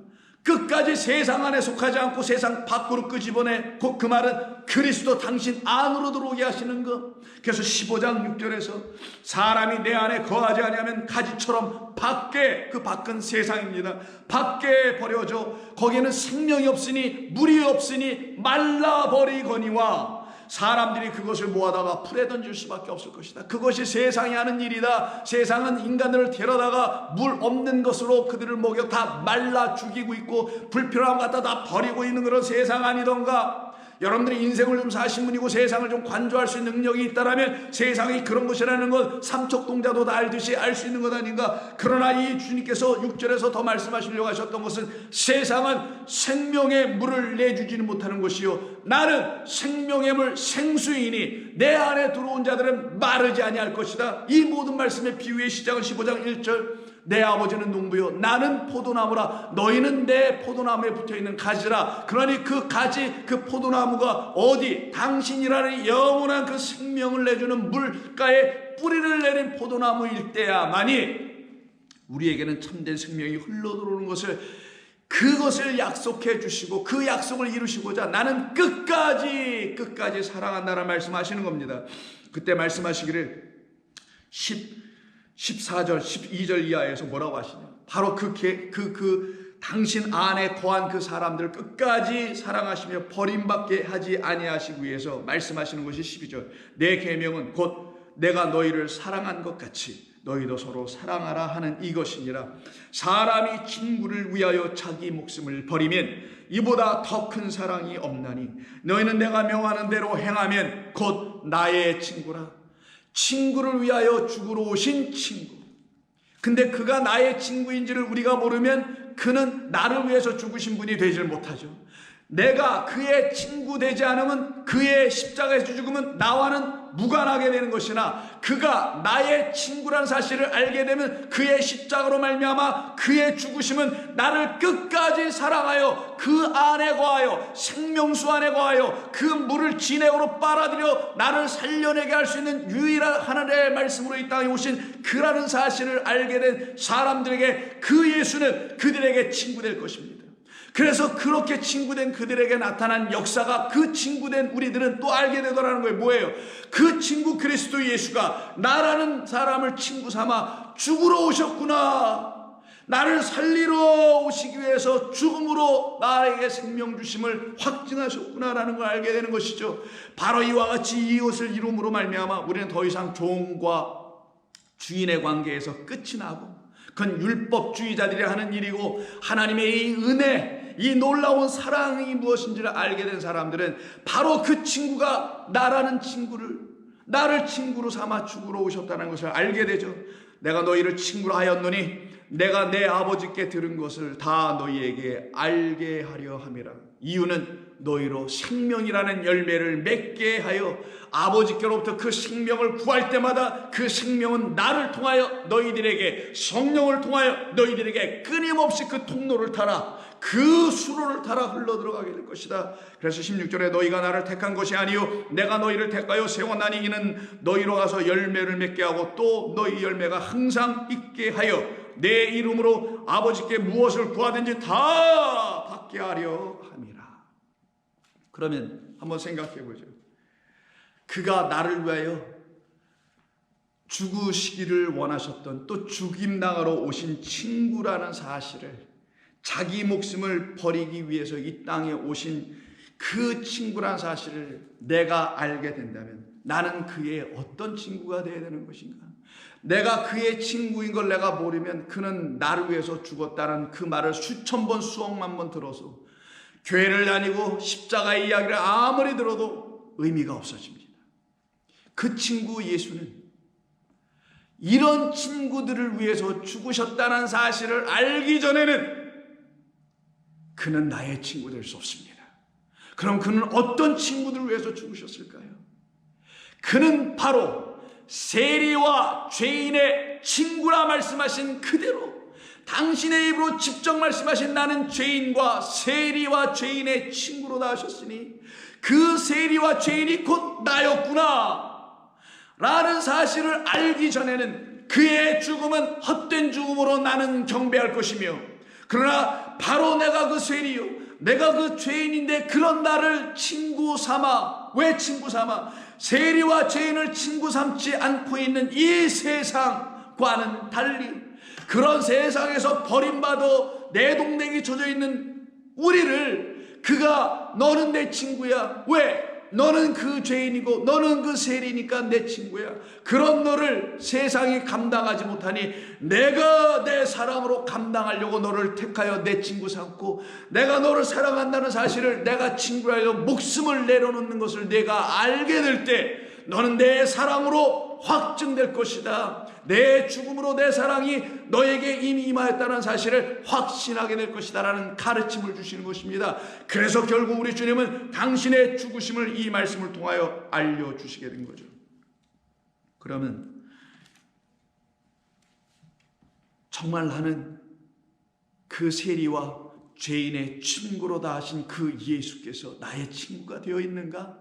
끝까지 세상 안에 속하지 않고 세상 밖으로 끄집어내, 곧 그 말은 그리스도 당신 안으로 들어오게 하시는 것. 그래서 15장 6절에서 사람이 내 안에 거하지 아니하면 가지처럼 밖에, 그 밖은 세상입니다. 밖에 버려져 거기에는 생명이 없으니 물이 없으니 말라버리거니와 사람들이 그것을 모아다가 풀에 던질 수밖에 없을 것이다. 그것이 세상이 하는 일이다. 세상은 인간들을 데려다가 물 없는 것으로 그들을 먹여 다 말라 죽이고 있고 불필요한 것 갖다 다 버리고 있는 그런 세상 아니던가. 여러분들이 인생을 좀 사신 분이고 세상을 좀 관조할 수 있는 능력이 있다라면 세상이 그런 것이라는 건 삼척동자도 다 알듯이 알 수 있는 것 아닌가. 그러나 이 주님께서 6절에서 더 말씀하시려고 하셨던 것은 세상은 생명의 물을 내주지는 못하는 것이요 나는 생명의 물 생수이니 내 안에 들어온 자들은 마르지 아니할 것이다. 이 모든 말씀의 비유의 시작은 15장 1절 내 아버지는 농부요 나는 포도나무라. 너희는 내 포도나무에 붙어있는 가지라. 그러니 그 가지, 그 포도나무가 어디? 당신이라는 영원한 그 생명을 내주는 물가에 뿌리를 내린 포도나무일 때야만이 우리에게는 참된 생명이 흘러들어오는 것을, 그것을 약속해 주시고 그 약속을 이루시고자 나는 끝까지 사랑한다는 말씀하시는 겁니다. 그때 말씀하시기를 14절 12절 이하에서 뭐라고 하시냐, 바로 당신 안에 거한 그 사람들을 끝까지 사랑하시며 버림받게 하지 아니하시기 위해서 말씀하시는 것이 12절 내 계명은 곧 내가 너희를 사랑한 것 같이 너희도 서로 사랑하라 하는 이것이니라. 사람이 친구를 위하여 자기 목숨을 버리면 이보다 더 큰 사랑이 없나니 너희는 내가 명하는 대로 행하면 곧 나의 친구라. 친구를 위하여 죽으러 오신 친구. 근데 그가 나의 친구인지를 우리가 모르면 그는 나를 위해서 죽으신 분이 되질 못하죠. 내가 그의 친구 되지 않으면 그의 십자가에서 죽으면 나와는 무관하게 되는 것이나 그가 나의 친구라는 사실을 알게 되면 그의 십자가로 말미암아 그의 죽으심은 나를 끝까지 사랑하여 그 안에 거하여 생명수 안에 거하여 그 물을 진액으로 빨아들여 나를 살려내게 할 수 있는 유일한 하나님의 말씀으로 이 땅에 오신 그라는 사실을 알게 된 사람들에게 그 예수는 그들에게 친구 될 것입니다. 그래서 그렇게 친구된 그들에게 나타난 역사가 그 친구된 우리들은 또 알게 되더라는 거예요. 뭐예요? 그 친구 그리스도 예수가 나라는 사람을 친구 삼아 죽으러 오셨구나. 나를 살리러 오시기 위해서 위해서 죽음으로 나에게 생명 주심을 확증하셨구나라는 걸 알게 되는 것이죠. 바로 이와 같이 이것을 이룸으로 말미암아 우리는 더 이상 종과 주인의 관계에서 끝이 나고, 그건 율법주의자들이 하는 일이고, 하나님의 이 은혜, 이 놀라운 사랑이 무엇인지를 알게 된 사람들은 바로 그 친구가 나라는 친구를, 나를 친구로 삼아 죽으러 오셨다는 것을 알게 되죠. 내가 너희를 친구로 하였노니 내가 내 아버지께 들은 것을 다 너희에게 알게 하려 함이라. 이유는 너희로 생명이라는 열매를 맺게 하여 아버지께로부터 그 생명을 구할 때마다 그 생명은 나를 통하여 너희들에게, 성령을 통하여 너희들에게 끊임없이 그 통로를 타라, 그 수로를 타라 흘러들어가게 될 것이다. 그래서 16절에 너희가 나를 택한 것이 아니요 내가 너희를 택하여 세워나니 이는 너희로 가서 열매를 맺게 하고 또 너희 열매가 항상 있게 하여 내 이름으로 아버지께 무엇을 구하든지 다 받게 하려 함이라. 그러면 한번 생각해 보죠. 그가 나를 위하여 죽으시기를 원하셨던, 또 죽임당하러 오신 친구라는 사실을, 자기 목숨을 버리기 위해서 이 땅에 오신 그 친구라는 사실을 내가 알게 된다면 나는 그의 어떤 친구가 되어야 되는 것인가? 내가 그의 친구인 걸 내가 모르면 그는 나를 위해서 죽었다는 그 말을 수천 번 수억만 번 들어서 교회를 다니고 십자가의 이야기를 아무리 들어도 의미가 없어집니다. 그 친구 예수는 이런 친구들을 위해서 죽으셨다는 사실을 알기 전에는 그는 나의 친구 될 수 없습니다. 그럼 그는 어떤 친구들을 위해서 죽으셨을까요? 그는 바로 세리와 죄인의 친구라 말씀하신 그대로 당신의 입으로 직접 말씀하신 나는 죄인과 세리와 죄인의 친구로다 하셨으니 그 세리와 죄인이 곧 나였구나 라는 사실을 알기 전에는 그의 죽음은 헛된 죽음으로 나는 경배할 것이며, 그러나 바로 내가 그 세리요 내가 그 죄인인데 그런 나를 친구 삼아, 왜 친구 삼아? 세리와 죄인을 친구 삼지 않고 있는 이 세상과는 달리 그런 세상에서 버림받아 내동댕이 젖어 있는 우리를 그가 너는 내 친구야. 왜? 너는 그 죄인이고 너는 그 세리니까 내 친구야. 그런 너를 세상이 감당하지 못하니 내가 내 사랑으로 감당하려고 너를 택하여 내 친구 삼고, 내가 너를 사랑한다는 사실을, 내가 친구라여 목숨을 내려놓는 것을 내가 알게 될 때 너는 내 사랑으로 확증될 것이다. 내 죽음으로 내 사랑이 너에게 이미 임하였다는 사실을 확신하게 될 것이다 라는 가르침을 주시는 것입니다. 그래서 결국 우리 주님은 당신의 죽으심을 이 말씀을 통하여 알려주시게 된 거죠. 그러면 정말 나는 그 세리와 죄인의 친구로다 하신 그 예수께서 나의 친구가 되어 있는가?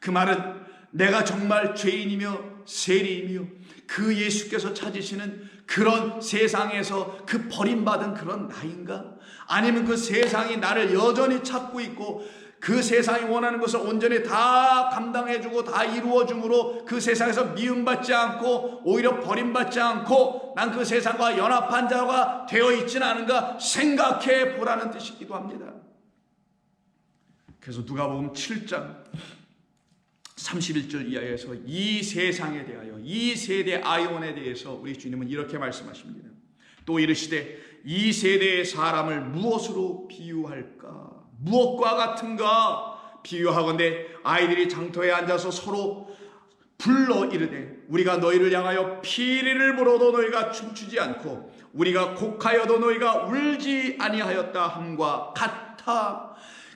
그 말은 내가 정말 죄인이며 세리이며 그 예수께서 찾으시는 그런 세상에서 그 버림받은 그런 나인가? 아니면 그 세상이 나를 여전히 찾고 있고 그 세상이 원하는 것을 온전히 다 감당해주고 다 이루어줌으로 그 세상에서 미움받지 않고 오히려 버림받지 않고 난 그 세상과 연합한 자가 되어 있지는 않은가 생각해 보라는 뜻이기도 합니다. 그래서 누가복음 7장 31절 이하에서 이 세상에 대하여, 이 세대 아이온에 대해서 우리 주님은 이렇게 말씀하십니다. 또 이르시되 이 세대의 사람을 무엇으로 비유할까? 무엇과 같은가? 비유하건대 아이들이 장터에 앉아서 서로 불러 이르되 우리가 너희를 향하여 피리를 불어도 너희가 춤추지 않고 우리가 곡하여도 너희가 울지 아니하였다 함과 같아.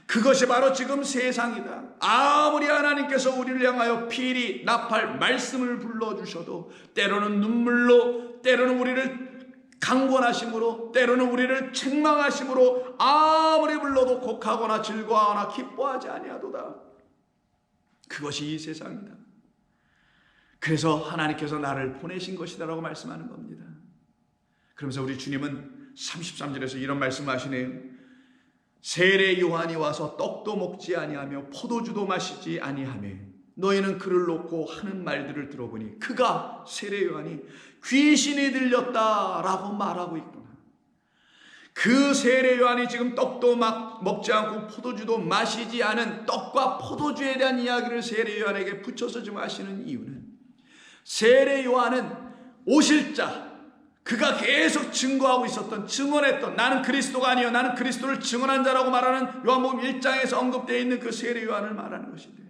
그것이 바로 지금 세상이다. 아무리 하나님께서 우리를 향하여 피리, 나팔, 말씀을 불러주셔도 때로는 눈물로, 때로는 우리를 강권하심으로, 때로는 우리를 책망하심으로 아무리 불러도 곡하거나 즐거워하거나 기뻐하지 아니하도다. 그것이 이 세상이다. 그래서 하나님께서 나를 보내신 것이다라고 말씀하는 겁니다. 그러면서 우리 주님은 33절에서 이런 말씀하시네요. 세례 요한이 와서 떡도 먹지 아니하며 포도주도 마시지 아니하며 너희는 그를 놓고 하는 말들을 들어보니 그가, 세례 요한이 귀신이 들렸다라고 말하고 있구나. 그 세례 요한이 지금 떡도 막 먹지 않고 포도주도 마시지 않은 떡과 포도주에 대한 이야기를 세례 요한에게 붙여서 지금 하시는 이유는, 세례 요한은 오실 자, 그가 계속 증거하고 있었던, 증언했던, 나는 그리스도가 아니요 나는 그리스도를 증언한 자라고 말하는 요한복음 1장에서 언급되어 있는 그 세례 요한을 말하는 것인데,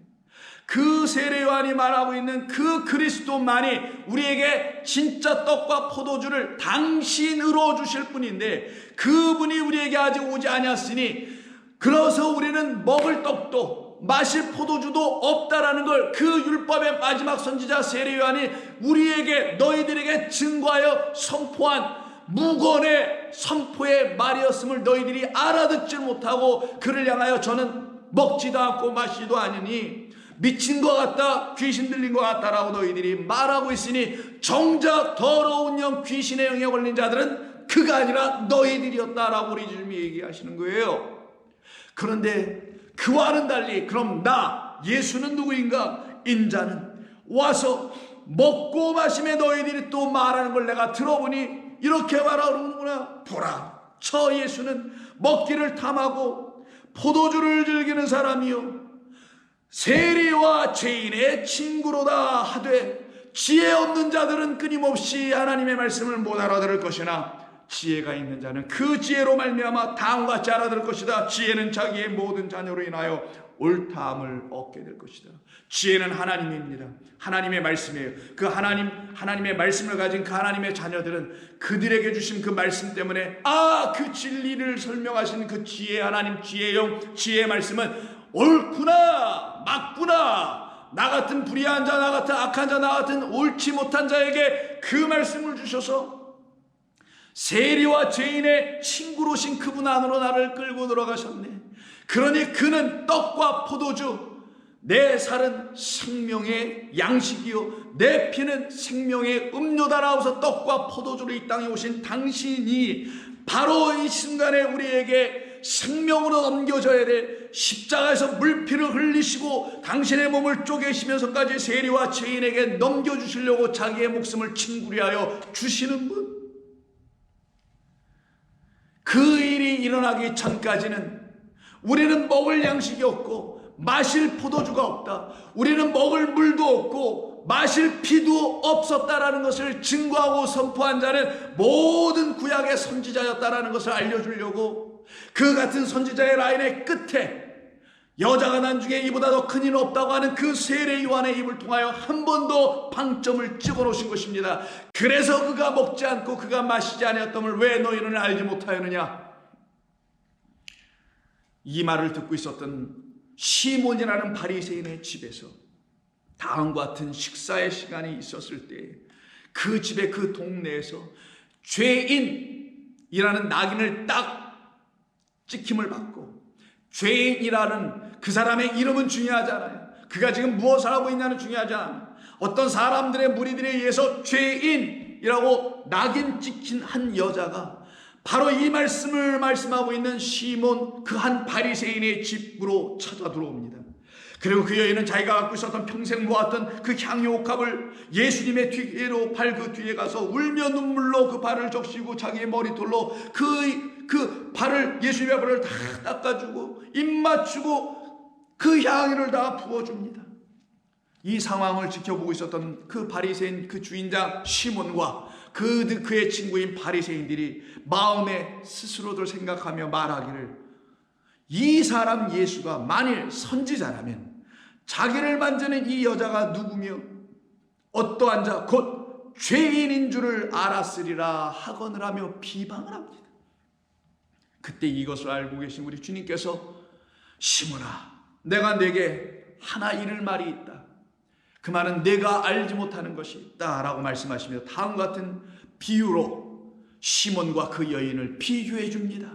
그 세례 요한이 말하고 있는 그 그리스도만이 우리에게 진짜 떡과 포도주를 당신으로 주실 분인데, 그분이 우리에게 아직 오지 아니하시니 그래서 우리는 먹을 떡도 마실 포도주도 없다라는 걸 그 율법의 마지막 선지자 세례 요한이 우리에게, 너희들에게 증거하여 선포한 무건의 선포의 말이었음을 너희들이 알아듣지 못하고 그를 향하여 저는 먹지도 않고 마시지도 않으니 미친 것 같다, 귀신 들린 것 같다라고 너희들이 말하고 있으니 정작 더러운 영, 귀신의 영에 걸린 자들은 그가 아니라 너희들이었다라고 우리 주님이 얘기하시는 거예요. 그런데 그와는 달리, 그럼 나 예수는 누구인가? 인자는 와서 먹고 마심에 너희들이 또 말하는 걸 내가 들어보니 이렇게 말하는구나. 보라, 저 예수는 먹기를 탐하고 포도주를 즐기는 사람이요 세리와 죄인의 친구로다 하되, 지혜 없는 자들은 끊임없이 하나님의 말씀을 못 알아들을 것이나 지혜가 있는 자는 그 지혜로 말미암아 다음과 같이 알아들을 것이다. 지혜는 자기의 모든 자녀로 인하여 옳다함을 얻게 될 것이다. 지혜는 하나님입니다. 하나님의 말씀이에요. 그 하나님의 말씀을 가진 그 하나님의 자녀들은 그들에게 주신 그 말씀 때문에, 그 진리를 설명하신 그 지혜, 하나님 지혜의 영, 지혜의 말씀은 옳구나, 맞구나, 나 같은 불의한 자, 나 같은 악한 자, 나 같은 옳지 못한 자에게 그 말씀을 주셔서 세리와 죄인의 친구로신 그분 안으로 나를 끌고 들어가셨네. 그러니 그는 떡과 포도주, 내 살은 생명의 양식이요 내 피는 생명의 음료다라고서 떡과 포도주를 이 땅에 오신 당신이 바로 이 순간에 우리에게 생명으로 넘겨져야 될, 십자가에서 물피를 흘리시고 당신의 몸을 쪼개시면서까지 세리와 죄인에게 넘겨주시려고 자기의 목숨을 친구리하여 주시는 분, 그 일이 일어나기 전까지는 우리는 먹을 양식이 없고 마실 포도주가 없다, 우리는 먹을 물도 없고 마실 피도 없었다라는 것을 증거하고 선포한 자는 모든 구약의 선지자였다라는 것을 알려주려고, 그 같은 선지자의 라인의 끝에 여자가 난 중에 이보다 더 큰 이는 없다고 하는 그 세례 요한의 입을 통하여 한 번 더 방점을 찍어 놓으신 것입니다. 그래서 그가 먹지 않고 그가 마시지 아니하였음을 왜 너희는 알지 못하였느냐? 이 말을 듣고 있었던 시몬이라는 바리새인의 집에서 다음과 같은 식사의 시간이 있었을 때, 그 집의 그 동네에서 죄인이라는 낙인을 딱 찍힘을 받고, 죄인이라는 그 사람의 이름은 중요하지 않아요. 그가 지금 무엇을 하고 있냐는 중요하지 않아요. 어떤 사람들의 무리들에 의해서 죄인이라고 낙인 찍힌 한 여자가 바로 이 말씀을 말씀하고 있는 시몬, 그 한 바리새인의 집으로 찾아 들어옵니다. 그리고 그 여인은 자기가 갖고 있었던 평생 모았던 그 향유옥합을 예수님의 뒤로, 발 그 뒤에 가서 울며 눈물로 그 발을 적시고 자기의 머리털로 그 발을, 예수님의 발을 다 닦아주고 입 맞추고 그 향유를 다 부어줍니다. 이 상황을 지켜보고 있었던 그 바리새인, 그 주인장 시몬과 그의 친구인 바리새인들이 마음에 스스로들 생각하며 말하기를, 이 사람 예수가 만일 선지자라면 자기를 만지는 이 여자가 누구며 어떠한 자 곧 죄인인 줄을 알았으리라 하거늘 하며 비방을 합니다. 그때 이것을 알고 계신 우리 주님께서, 시몬아, 내가 네게 하나 이를 말이 있다. 그 말은 내가 알지 못하는 것이 있다 라고 말씀하시며 다음과 같은 비유로 시몬과 그 여인을 비교해 줍니다.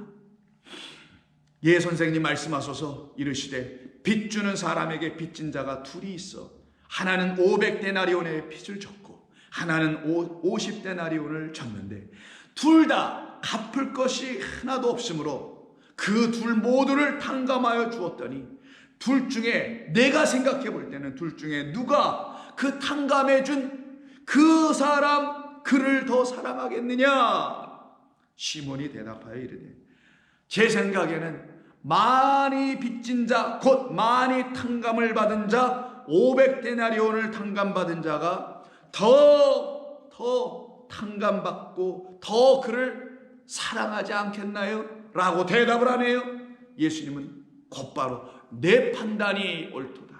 예, 선생님 말씀하소서. 이르시되, 빚 주는 사람에게 빚진 자가 둘이 있어 하나는 500데나리온의 빚을 졌고 하나는 50데나리온을 졌는데 둘 다 갚을 것이 하나도 없으므로 그 둘 모두를 탕감하여 주었더니, 둘 중에 내가 생각해 볼 때는 둘 중에 누가 그 탕감해 준 그 사람 그를 더 사랑하겠느냐? 시몬이 대답하여 이르되, 제 생각에는 많이 빚진 자, 곧 많이 탕감을 받은 자, 500데나리온을 탕감받은 자가 더 탕감받고 더 그를 사랑하지 않겠나요? 라고 대답을 하네요. 예수님은 곧바로 내 판단이 옳도다.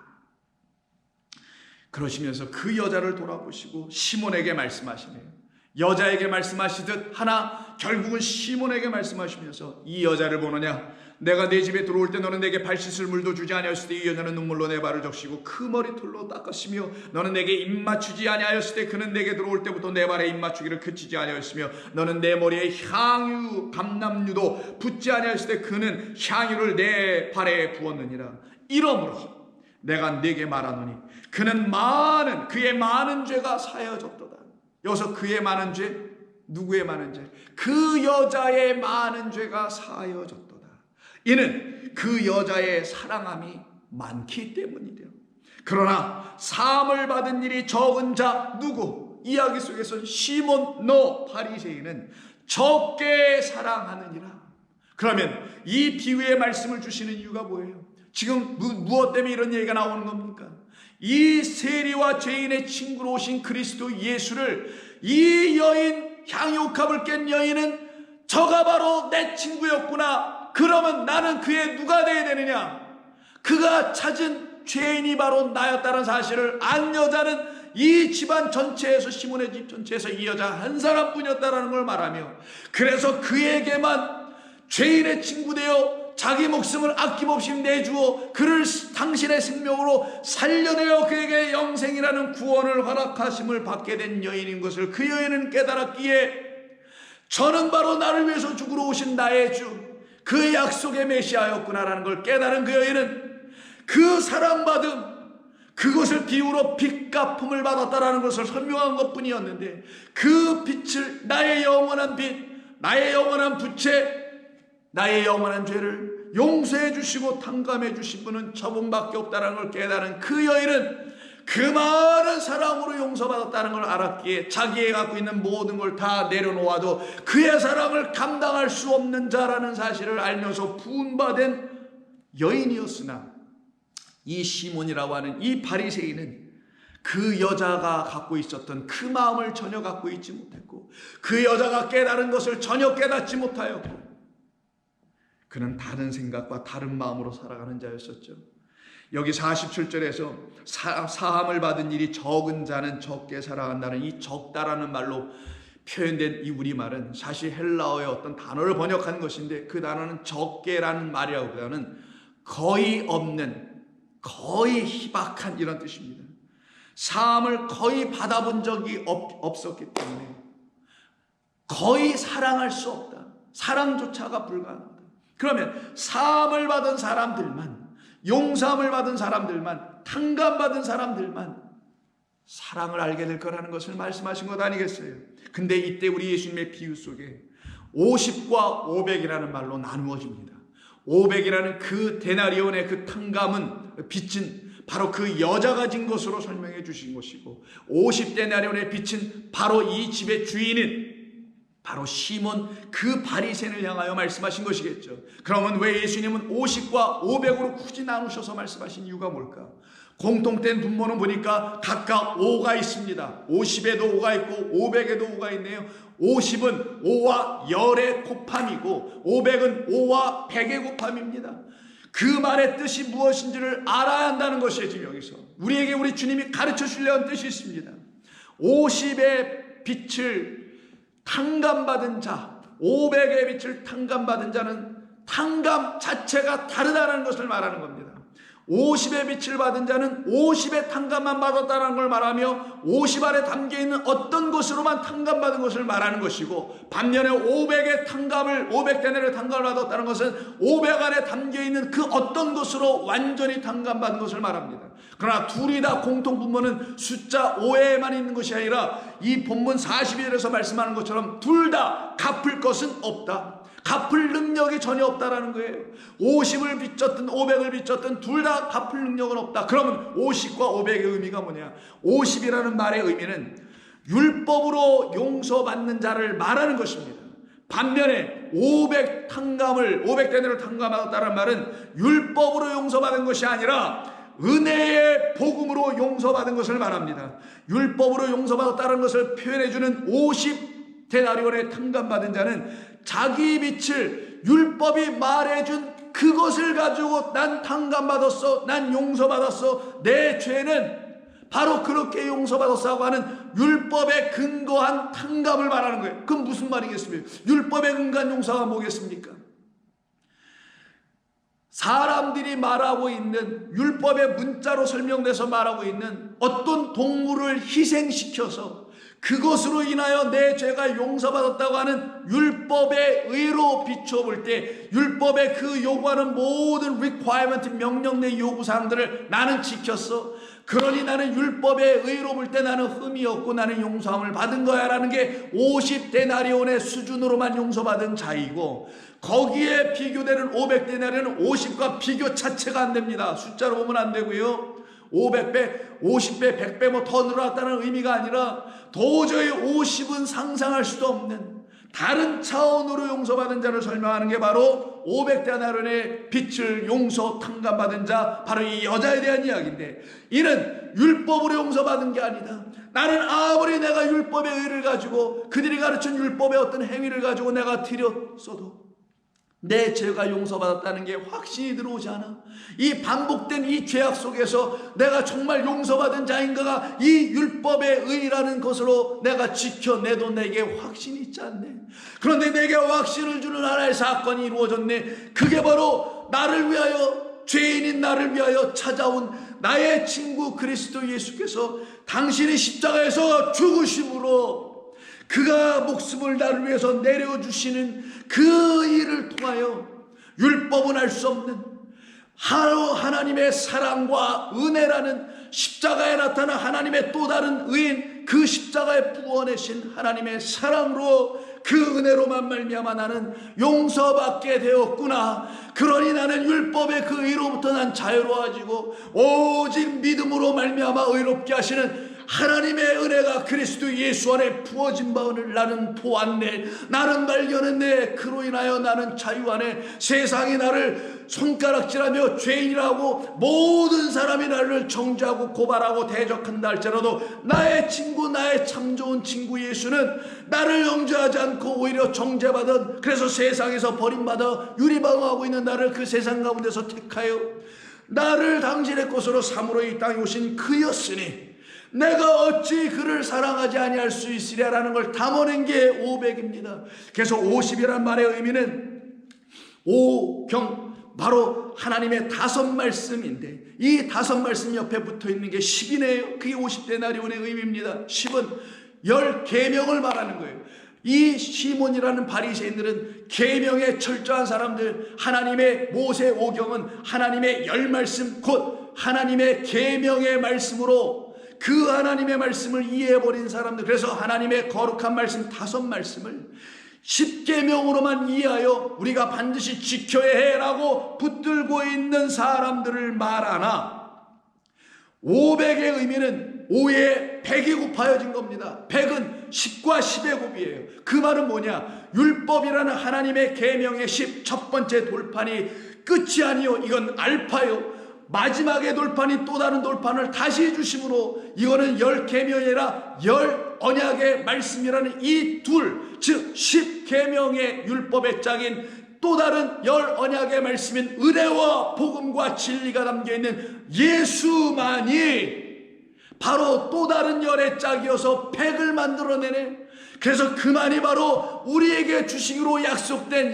그러시면서 그 여자를 돌아보시고 시몬에게 말씀하시네요. 여자에게 말씀하시듯 하나 결국은 시몬에게 말씀하시면서 이 여자를 보느냐? 내가 내 집에 들어올 때 너는 내게 발 씻을 물도 주지 아니하였을 때 이 여자는 눈물로 내 발을 적시고 그 머리털로 닦았으며 너는 내게 입 맞추지 아니하였을 때 그는 내게 들어올 때부터 내 발에 입 맞추기를 그치지 아니하였으며 너는 내 머리에 향유 감람유도 붓지 아니하였을 때 그는 향유를 내 발에 부었느니라. 이러므로 내가 네게 말하노니 그의 많은 죄가 사여졌도다. 여기서 그의 많은 죄, 누구의 많은 죄? 그 여자의 많은 죄가 사여졌도다. 이는 그 여자의 사랑함이 많기 때문이래요. 그러나 사함을 받은 일이 적은 자 누구? 이야기 속에서 시몬 너 바리새인은 적게 사랑하느니라. 그러면 이 비유의 말씀을 주시는 이유가 뭐예요? 지금 무엇 때문에 이런 얘기가 나오는 겁니까? 이 세리와 죄인의 친구로 오신 그리스도 예수를 이 여인, 향유값을 깬 여인은 저가 바로 내 친구였구나. 그러면 나는 그의 누가 되어야 되느냐? 그가 찾은 죄인이 바로 나였다는 사실을 안 여자는 이 집안 전체에서, 시몬의 집 전체에서 이 여자 한 사람뿐이었다는 걸 말하며, 그래서 그에게만 죄인의 친구 되어 자기 목숨을 아낌없이 내주어 그를 당신의 생명으로 살려내어 그에게 영생이라는 구원을 허락하심을 받게 된 여인인 것을 그 여인은 깨달았기에 저는 바로 나를 위해서 죽으러 오신 나의 주, 그 약속의 메시아였구나라는 걸 깨달은 그 여인은 그 사랑받음, 그것을 비유로 빚갚음을 받았다라는 것을 설명한 것뿐이었는데, 그 빛을, 나의 영원한 빛, 나의 영원한 부채, 나의 영원한 죄를 용서해 주시고 탕감해 주신 분은 저분밖에 없다는 걸 깨달은 그 여인은 그 많은 사랑으로 용서받았다는 걸 알았기에 자기가 갖고 있는 모든 걸 다 내려놓아도 그의 사랑을 감당할 수 없는 자라는 사실을 알면서 부은바된 여인이었으나, 이 시몬이라고 하는 이 바리새인은 그 여자가 갖고 있었던 그 마음을 전혀 갖고 있지 못했고, 그 여자가 깨달은 것을 전혀 깨닫지 못하였고, 그는 다른 생각과 다른 마음으로 살아가는 자였었죠. 여기 47절에서 사함을 받은 일이 적은 자는 적게 사랑한다는 이 적다라는 말로 표현된 이 우리말은 사실 헬라어의 어떤 단어를 번역한 것인데, 그 단어는 적게라는 말이라기보다는 거의 없는, 거의 희박한 이런 뜻입니다. 사함을 거의 받아본 적이 없었기 때문에 거의 사랑할 수 없다. 사랑조차가 불가능하다. 그러면 사함을 받은 사람들만, 용서함을 받은 사람들만, 탕감받은 사람들만 사랑을 알게 될 거라는 것을 말씀하신 것 아니겠어요? 근데 이때 우리 예수님의 비유 속에 50과 500이라는 말로 나누어집니다. 500이라는 그 데나리온의 그 탕감은, 빚은 바로 그 여자가 진 것으로 설명해 주신 것이고, 50데나리온의 빚은 바로 이 집의 주인인 바로 시몬 그 바리새인을 향하여 말씀하신 것이겠죠. 그러면 왜 예수님은 50과 500으로 굳이 나누셔서 말씀하신 이유가 뭘까? 공통된 분모는 보니까 각각 5가 있습니다. 50에도 5가 있고 500에도 5가 있네요. 50은 5와 열의 곱함이고 500은 5와 100의 곱함입니다. 그 말의 뜻이 무엇인지를 알아야 한다는 것이에요. 지금 여기서 우리에게 우리 주님이 가르쳐 주려는 뜻이 있습니다. 50의 빛을 탕감받은 자, 500의 빛을 탕감받은 자는 탕감 자체가 다르다는 것을 말하는 겁니다. 50의 빛을 받은 자는 50의 탕감만 받았다는 걸 말하며 50 안에 담겨있는 어떤 것으로만 탕감받은 것을 말하는 것이고, 반면에 500의 탕감을, 500데나리온의 탕감을 받았다는 것은 500 안에 담겨있는 그 어떤 것으로 완전히 탕감받은 것을 말합니다. 그러나 둘이 다 공통 분모는 숫자 5에만 있는 것이 아니라 이 본문 42절에서 말씀하는 것처럼 둘 다 갚을 것은 없다. 갚을 능력이 전혀 없다라는 거예요. 50을 빚졌든 500을 빚졌든 둘 다 갚을 능력은 없다. 그러면 50과 500의 의미가 뭐냐? 50이라는 말의 의미는 율법으로 용서받는 자를 말하는 것입니다. 반면에 500데나리온을 탕감하였다는 말은 율법으로 용서받은 것이 아니라 은혜의 복음으로 용서받은 것을 말합니다. 율법으로 용서받았다는 것을 표현해주는 50데나리온의 탕감받은 자는 자기 빛을 율법이 말해준 그것을 가지고 난 탕감받았어, 난 용서받았어, 내 죄는 바로 그렇게 용서받았다고 하는 율법에 근거한 탕감을 말하는 거예요. 그건 무슨 말이겠습니까? 율법에 근거한 용서가 뭐겠습니까? 사람들이 말하고 있는, 율법의 문자로 설명돼서 말하고 있는 어떤 동물을 희생시켜서 그것으로 인하여 내 죄가 용서받았다고 하는 율법의 의로 비춰볼 때, 율법의 그 요구하는 모든 requirement, 명령 내 요구사항들을 나는 지켰어, 그러니 나는 율법의 의로 볼 때 나는 흠이 없고 나는 용서함을 받은 거야 라는 게 50데나리온의 수준으로만 용서받은 자이고, 거기에 비교되는 500데나리온은 50과 비교 자체가 안 됩니다. 숫자로 보면 안 되고요. 500배, 50배, 100배 뭐 더 늘어났다는 의미가 아니라 도저히 50은 상상할 수도 없는 다른 차원으로 용서받은 자를 설명하는 게 바로 500데나리온의 빛을 용서 탕감받은 자, 바로 이 여자에 대한 이야기인데, 이는 율법으로 용서받은 게 아니다. 나는 아무리 내가 율법의 의를 가지고 그들이 가르친 율법의 어떤 행위를 가지고 내가 드렸어도 내 죄가 용서받았다는 게 확신이 들어오지 않아. 이 반복된 이 죄악 속에서 내가 정말 용서받은 자인가가 이 율법의 의라는 것으로 내가 지켜내도 내게 확신이 있지 않네. 그런데 내게 확신을 주는 하나의 사건이 이루어졌네. 그게 바로 나를 위하여, 죄인인 나를 위하여 찾아온 나의 친구 그리스도 예수께서 당신이 십자가에서 죽으심으로 그가 목숨을 나를 위해서 내려주시는 그 일을 통하여 율법은 알 수 없는 하나님의 사랑과 은혜라는, 십자가에 나타난 하나님의 또 다른 의인, 그 십자가에 부어내신 하나님의 사랑으로, 그 은혜로만 말미암아 나는 용서받게 되었구나. 그러니 나는 율법의 그 의로부터 난 자유로워지고 오직 믿음으로 말미암아 의롭게 하시는 하나님의 은혜가 그리스도 예수 안에 부어진 바를 나는 보았네. 나는 발견했네. 그로 인하여 나는 자유 안에, 세상이 나를 손가락질하며 죄인이라고 모든 사람이 나를 정죄하고 고발하고 대적한다 할지라도 나의 친구, 나의 참 좋은 친구 예수는 나를 정죄하지 않고 오히려 정죄받은, 그래서 세상에서 버림받아 유리방어하고 있는 나를 그 세상 가운데서 택하여 나를 당신의 것으로 삼으로 이 땅에 오신 그였으니 내가 어찌 그를 사랑하지 아니할 수 있으랴라는 걸 담아낸 게 500입니다. 그래서 50이란 말의 의미는 바로 하나님의 5 말씀인데, 이 5 말씀 옆에 붙어 있는 게 10이네요. 그게 50데나리온의 의미입니다. 10은 10 계명을 말하는 거예요. 이 시몬이라는 바리새인들은 계명에 철저한 사람들, 하나님의 모세 오경은 하나님의 10 말씀, 곧 하나님의 계명의 말씀으로 그 하나님의 말씀을 이해해버린 사람들, 그래서 하나님의 거룩한 말씀 5 말씀을 10계명으로만 이해하여 우리가 반드시 지켜야 해라고 붙들고 있는 사람들을 말하나, 500의 의미는 5에 100이 곱하여진 겁니다. 100은 10과 10의 곱이에요. 그 말은 뭐냐? 율법이라는 하나님의 계명의 10, 첫 번째 돌판이 끝이 아니요, 이건 알파요. 마지막의 돌판이 또 다른 돌판을 다시 해주심으로, 이거는 10계명이라 10 언약의 말씀이라는 이 둘, 즉 10계명의 율법의 짝인 또 다른 10 언약의 말씀인 은혜와 복음과 진리가 담겨있는 예수만이 바로 또 다른 10의 짝이어서 100을 만들어내네. 그래서 그만이 바로 우리에게 주시기로 약속된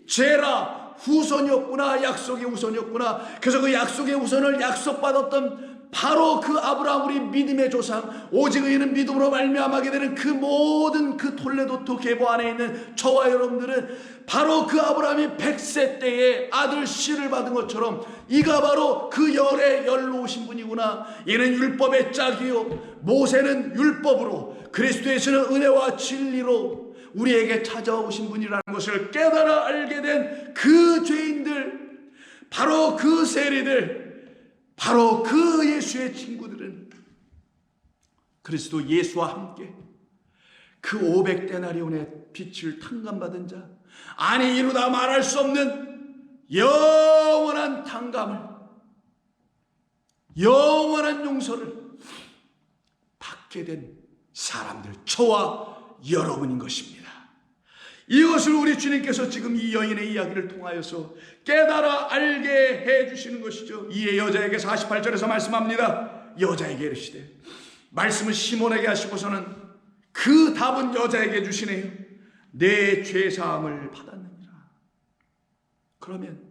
죄라 후손이었구나, 약속의 후손이었구나. 그래서 그 약속의 후손을 약속받았던 바로 그 아브라함, 우리 믿음의 조상, 오직 의인은 믿음으로 말미암게 되는 그 모든 그 톨레도토 계보 안에 있는 저와 여러분들은 바로 그 아브라함이 100세 때에 아들 씨를 받은 것처럼 이가 바로 그 열의 열로 오신 분이구나. 이는 율법의 짝이요, 모세는 율법으로, 그리스도에서는 은혜와 진리로 우리에게 찾아오신 분이라는 것을 깨달아 알게 된 그 죄인들, 바로 그 세리들, 바로 그 예수의 친구들은 그리스도 예수와 함께 그 500데나리온의 빛을 탕감받은 자, 아니 이루다 말할 수 없는 영원한 탕감을, 영원한 용서를 받게 된 사람들, 저와 여러분인 것입니다. 이것을 우리 주님께서 지금 이 여인의 이야기를 통하여서 깨달아 알게 해주시는 것이죠. 이에 여자에게 48절에서 말씀합니다. 여자에게 이르시되, 말씀을 시몬에게 하시고서는 그 답은 여자에게 주시네요. 내 죄사함을 받았느니라. 그러면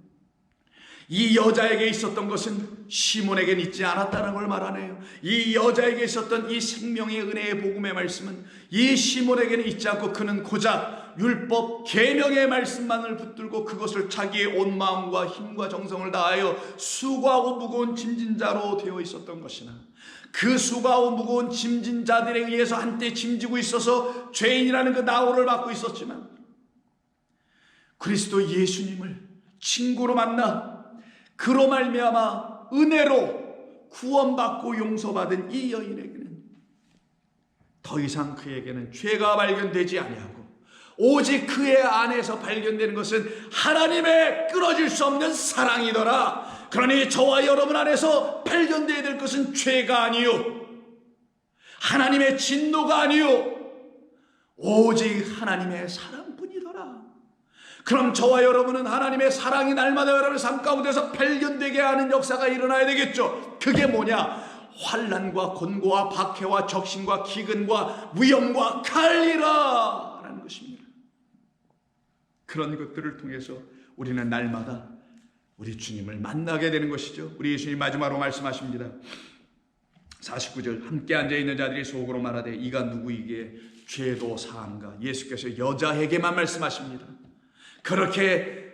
이 여자에게 있었던 것은 시몬에게는 있지 않았다는 걸 말하네요. 이 여자에게 있었던 이 생명의 은혜의 복음의 말씀은 이 시몬에게는 있지 않고, 그는 고작 율법 계명의 말씀만을 붙들고 그것을 자기의 온 마음과 힘과 정성을 다하여 수고하고 무거운 짐진 자로 되어 있었던 것이나, 그 수고하고 무거운 짐진 자들에 의해서 한때 짐지고 있어서 죄인이라는 그 나홀을 받고 있었지만, 그리스도 예수님을 친구로 만나 그로 말미암아 은혜로 구원받고 용서받은 이 여인에게는 더 이상 그에게는 죄가 발견되지 아니하고, 오직 그의 안에서 발견되는 것은 하나님의 끊어질 수 없는 사랑이더라. 그러니 저와 여러분 안에서 발견되어야 될 것은 죄가 아니요, 하나님의 진노가 아니요, 오직 하나님의 사랑뿐이더라. 그럼 저와 여러분은 하나님의 사랑이 날마다 여러분의 삶 가운데서 발견되게 하는 역사가 일어나야 되겠죠. 그게 뭐냐? 환난과 곤고와 박해와 적신과 기근과 위험과 칼이라 라는 것입니다. 그런 것들을 통해서 우리는 날마다 우리 주님을 만나게 되는 것이죠. 우리 예수님 마지막으로 말씀하십니다. 49절, 함께 앉아있는 자들이 속으로 말하되 이가 누구이기에 죄도 사한가. 예수께서 여자에게만 말씀하십니다. 그렇게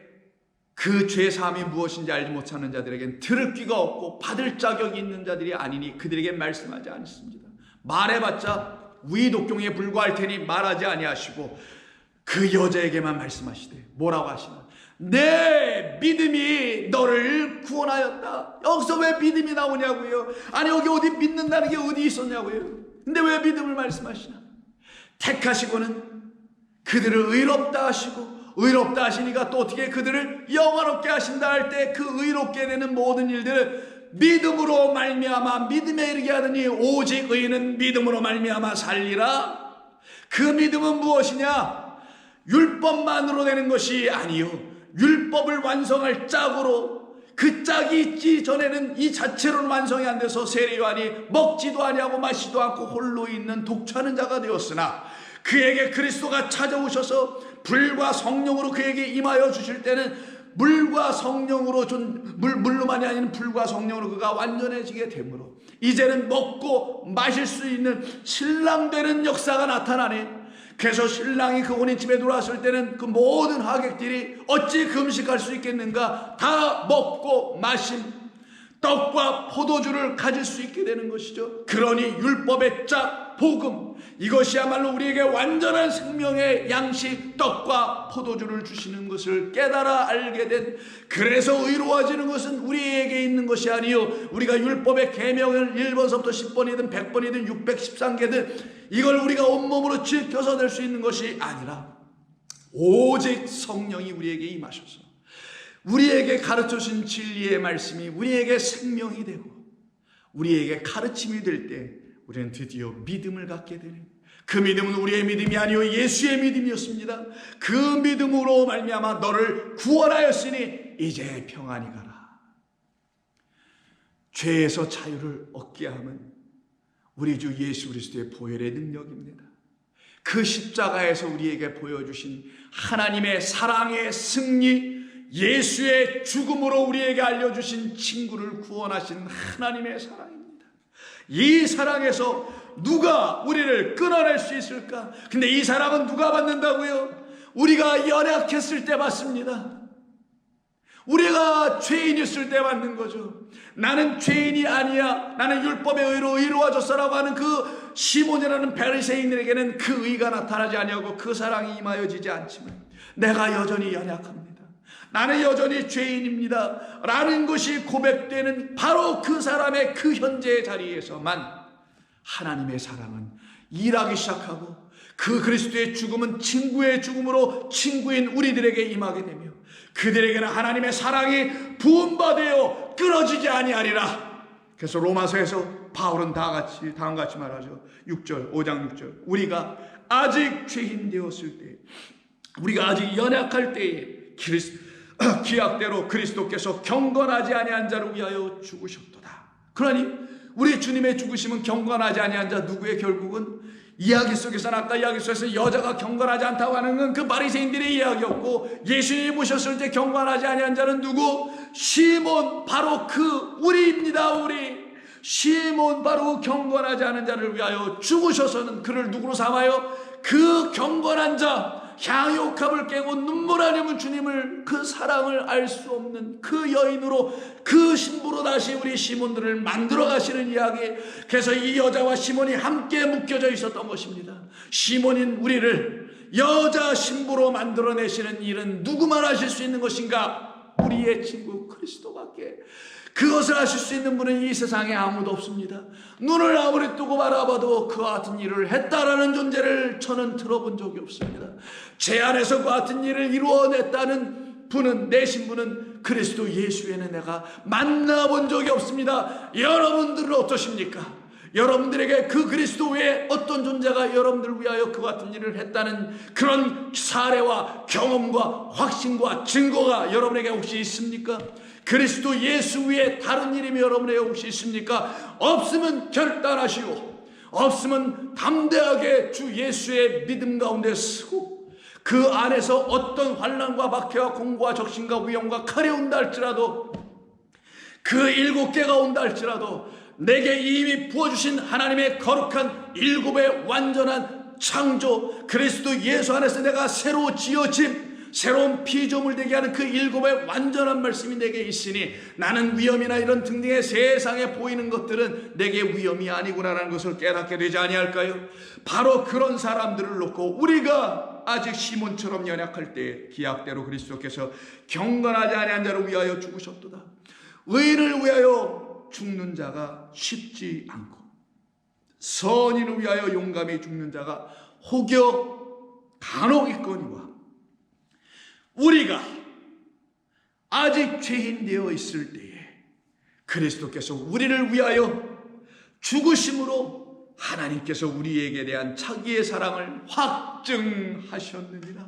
그 죄사함이 무엇인지 알지 못하는 자들에겐 들을 귀가 없고 받을 자격이 있는 자들이 아니니 그들에게 말씀하지 않습니다. 말해봤자 위독경에 불과할 테니 말하지 아니하시고, 그 여자에게만 말씀하시되 뭐라고 하시나? 내 믿음이 너를 구원하였다. 여기서 왜 믿음이 나오냐고요? 아니 여기 어디 믿는다는 게 어디 있었냐고요? 근데 왜 믿음을 말씀하시나? 택하시고는 그들을 의롭다 하시고, 의롭다 하시니까 또 어떻게 그들을 영화롭게 하신다 할 때 그 의롭게 되는 모든 일들을 믿음으로 말미암아 믿음에 이르게 하더니 오직 의인은 믿음으로 말미암아 살리라. 그 믿음은 무엇이냐? 율법만으로 되는 것이 아니요, 율법을 완성할 짝으로, 그 짝이 있기 전에는 이 자체로는 완성이 안 돼서 세례요한이 먹지도 아니하고 마시지도 않고 홀로 있는 독차는 자가 되었으나, 그에게 그리스도가 찾아오셔서 불과 성령으로 그에게 임하여 주실 때는 물과 성령으로, 물로만이 아닌 불과 성령으로 그가 완전해지게 되므로 이제는 먹고 마실 수 있는 신랑 되는 역사가 나타나네. 그래서 신랑이 그 혼인집에 들어왔을 때는 그 모든 하객들이 어찌 금식할 수 있겠는가? 다 먹고 마신 떡과 포도주를 가질 수 있게 되는 것이죠. 그러니 율법의 짝, 복음, 이것이야말로 우리에게 완전한 생명의 양식, 떡과 포도주를 주시는 것을 깨달아 알게 된, 그래서 의로워지는 것은 우리에게 있는 것이 아니요, 우리가 율법의 계명을 1번서부터 10번이든 100번이든 613개든 이걸 우리가 온몸으로 지켜서 될 수 있는 것이 아니라 오직 성령이 우리에게 임하셔서 우리에게 가르쳐주신 진리의 말씀이 우리에게 생명이 되고 우리에게 가르침이 될 때 우리는 드디어 믿음을 갖게 되는, 그 믿음은 우리의 믿음이 아니요 예수의 믿음이었습니다. 그 믿음으로 말미암아 너를 구원하였으니 이제 평안히 가라. 죄에서 자유를 얻게 함은 우리 주 예수 그리스도의 보혈의 능력입니다. 그 십자가에서 우리에게 보여주신 하나님의 사랑의 승리, 예수의 죽음으로 우리에게 알려주신 친구를 구원하신 하나님의 사랑입니다. 이 사랑에서 누가 우리를 끊어낼 수 있을까? 근데 이 사랑은 누가 받는다고요? 우리가 연약했을 때 받습니다. 우리가 죄인이었을 때 받는 거죠. 나는 죄인이 아니야, 나는 율법의 의로 의로워졌어라고 하는 그 시몬이라는 바리새인들에게는 그 의가 나타나지 아니하고 그 사랑이 임하여지지 않지만, 내가 여전히 연약합니다, 나는 여전히 죄인입니다 라는 것이 고백되는 바로 그 사람의 그 현재의 자리에서만 하나님의 사랑은 일하기 시작하고, 그 그리스도의 죽음은 친구의 죽음으로 친구인 우리들에게 임하게 되며 그들에게는 하나님의 사랑이 부음받아 끊어지지 아니하리라. 그래서 로마서에서 바울은 다음같이 말하죠. 5장 6절. 우리가 아직 죄인 되었을 때, 우리가 아직 연약할 때에 기약대로 그리스도께서 경건하지 아니한 자를 위하여 죽으셨도다. 그러니 우리 주님의 죽으심은 경건하지 아니한 자 누구의 결국은 이야기 속에서는 아까 이야기 속에서 여자가 경건하지 않다고 하는 건 그 바리새인들의 이야기였고, 예수님이 보셨을 때 경건하지 아니한 자는 누구? 시몬, 바로 그 우리입니다. 우리 시몬, 바로 경건하지 않은 자를 위하여 죽으셔서는 그를 누구로 삼아요? 그 경건한 자, 향유옥합을 깨고 눈물 아니면 주님을, 그 사랑을 알 수 없는 그 여인으로, 그 신부로 다시 우리 시몬들을 만들어 가시는 이야기. 그래서 이 여자와 시몬이 함께 묶여져 있었던 것입니다. 시몬인 우리를 여자 신부로 만들어내시는 일은 누구만 하실 수 있는 것인가? 우리의 친구 그리스도밖에. 그것을 하실 수 있는 분은 이 세상에 아무도 없습니다. 눈을 아무리 뜨고 바라봐도 그와 같은 일을 했다라는 존재를 저는 들어본 적이 없습니다. 제 안에서 그와 같은 일을 이루어냈다는 분은, 내신 분은 그리스도 예수 외에는 내가 만나본 적이 없습니다. 여러분들은 어떠십니까? 여러분들에게 그 그리스도 외에 어떤 존재가 여러분들을 위하여 그 같은 일을 했다는 그런 사례와 경험과 확신과 증거가 여러분에게 혹시 있습니까? 그리스도 예수 외에 다른 이름이 여러분에게 혹시 있습니까? 없으면 결단하시고, 없으면 담대하게 주 예수의 믿음 가운데 서고, 그 안에서 어떤 환난과 박해와 공고와 적신과 위험과 칼이 온다 할지라도, 그 7개가 온다 할지라도 내게 이미 부어주신 하나님의 거룩한 7의 완전한 창조, 그리스도 예수 안에서 내가 새로 지어짐, 새로운 피조물 되게 하는 그 7의 완전한 말씀이 내게 있으니 나는 위험이나 이런 등등의 세상에 보이는 것들은 내게 위험이 아니구나라는 것을 깨닫게 되지 아니할까요? 바로 그런 사람들을 놓고 우리가 아직 시몬처럼 연약할 때 기약대로 그리스도께서 경건하지 아니한 자를 위하여 죽으셨도다. 의인을 위하여 죽는 자가 쉽지 않고 선인을 위하여 용감히 죽는 자가 혹여 간혹 있거니와, 우리가 아직 죄인 되어 있을 때에 그리스도께서 우리를 위하여 죽으심으로 하나님께서 우리에게 대한 자기의 사랑을 확증하셨느니라.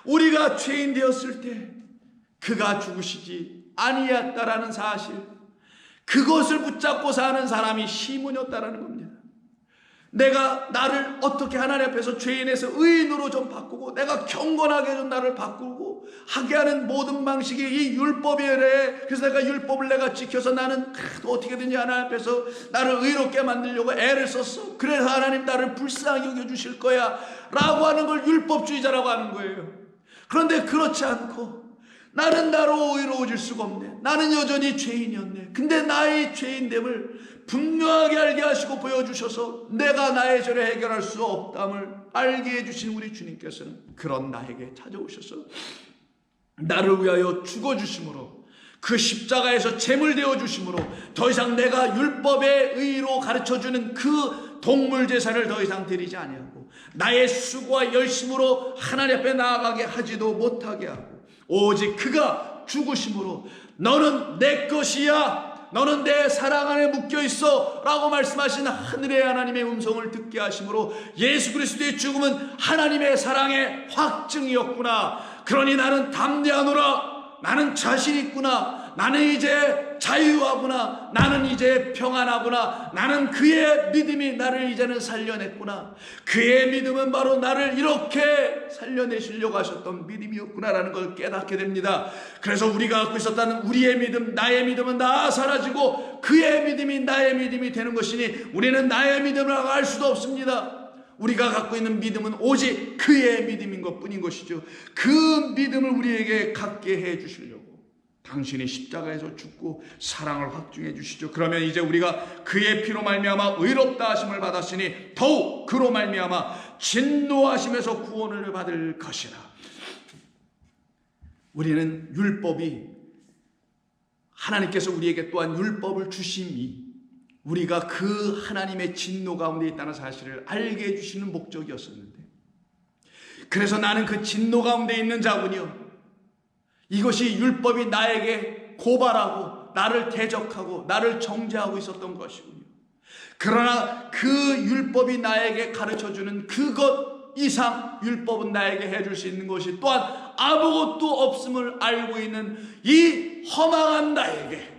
우리가 죄인 되었을 때 그가 죽으시지 아니했다라는 사실, 그것을 붙잡고 사는 사람이 시몬이었다라는 겁니다. 내가 나를 어떻게 하나님 앞에서 죄인에서 의인으로 좀 바꾸고, 내가 경건하게 좀 나를 바꾸고 하게 하는 모든 방식이 이 율법이래. 그래서 내가 율법을 내가 지켜서 나는 어떻게든지 하나님 앞에서 나를 의롭게 만들려고 애를 썼어. 그래서 하나님 나를 불쌍히 여겨주실 거야 라고 하는 걸 율법주의자라고 하는 거예요. 그런데 그렇지 않고 나는 나로 의로워질 수가 없네. 나는 여전히 죄인이었네. 근데 나의 죄인됨을 분명하게 알게 하시고 보여주셔서 내가 나의 죄를 해결할 수 없담을 알게 해주신 우리 주님께서는 그런 나에게 찾아오셔서 나를 위하여 죽어주심으로, 그 십자가에서 제물 되어주심으로 더 이상 내가 율법의 의로 가르쳐주는 그 동물 제사를 더 이상 드리지 아니하고 나의 수고와 열심으로 하나님 앞에 나아가게 하지도 못하게 하고, 오직 그가 죽으심으로 너는 내 것이야, 너는 내 사랑 안에 묶여있어 라고 말씀하신 하늘의 하나님의 음성을 듣게 하심으로 예수 그리스도의 죽음은 하나님의 사랑의 확증이었구나. 그러니 나는 담대하노라. 나는 자신 있구나. 나는 이제 자유하구나. 나는 이제 평안하구나. 나는 그의 믿음이 나를 이제는 살려냈구나. 그의 믿음은 바로 나를 이렇게 살려내시려고 하셨던 믿음이었구나라는 걸 깨닫게 됩니다. 그래서 우리가 갖고 있었다는 우리의 믿음, 나의 믿음은 다 사라지고 그의 믿음이 나의 믿음이 되는 것이니 우리는 나의 믿음이라고 할 수도 없습니다. 우리가 갖고 있는 믿음은 오직 그의 믿음인 것뿐인 것이죠. 그 믿음을 우리에게 갖게 해 주시려고 당신이 십자가에서 죽고 사랑을 확증해 주시죠. 그러면 이제 우리가 그의 피로 말미암아 의롭다 하심을 받았으니 더욱 그로 말미암아 진노하심에서 구원을 받을 것이라. 우리는 율법이, 하나님께서 우리에게 또한 율법을 주심이 우리가 그 하나님의 진노 가운데 있다는 사실을 알게 해주시는 목적이었었는데, 그래서 나는 그 진노 가운데 있는 자군요, 이것이 율법이 나에게 고발하고 나를 대적하고 나를 정죄하고 있었던 것이군요. 그러나 그 율법이 나에게 가르쳐주는 그것 이상 율법은 나에게 해줄 수 있는 것이 또한 아무것도 없음을 알고 있는 이 허망한 나에게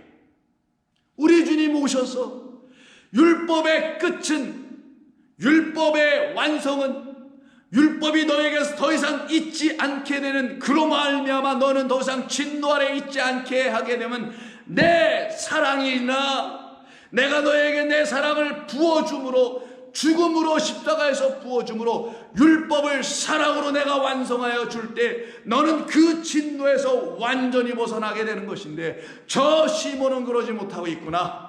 우리 주님 오셔서 율법의 끝은, 율법의 완성은, 율법이 너에게서 더 이상 있지 않게 되는, 그로 말미암아 너는 더 이상 진노 아래 있지 않게 하게 되면 내 사랑이나 내가 너에게 내 사랑을 부어줌으로, 죽음으로 십자가에서 부어줌으로 율법을 사랑으로 내가 완성하여 줄 때 너는 그 진노에서 완전히 벗어나게 되는 것인데, 저 시몬은 그러지 못하고 있구나.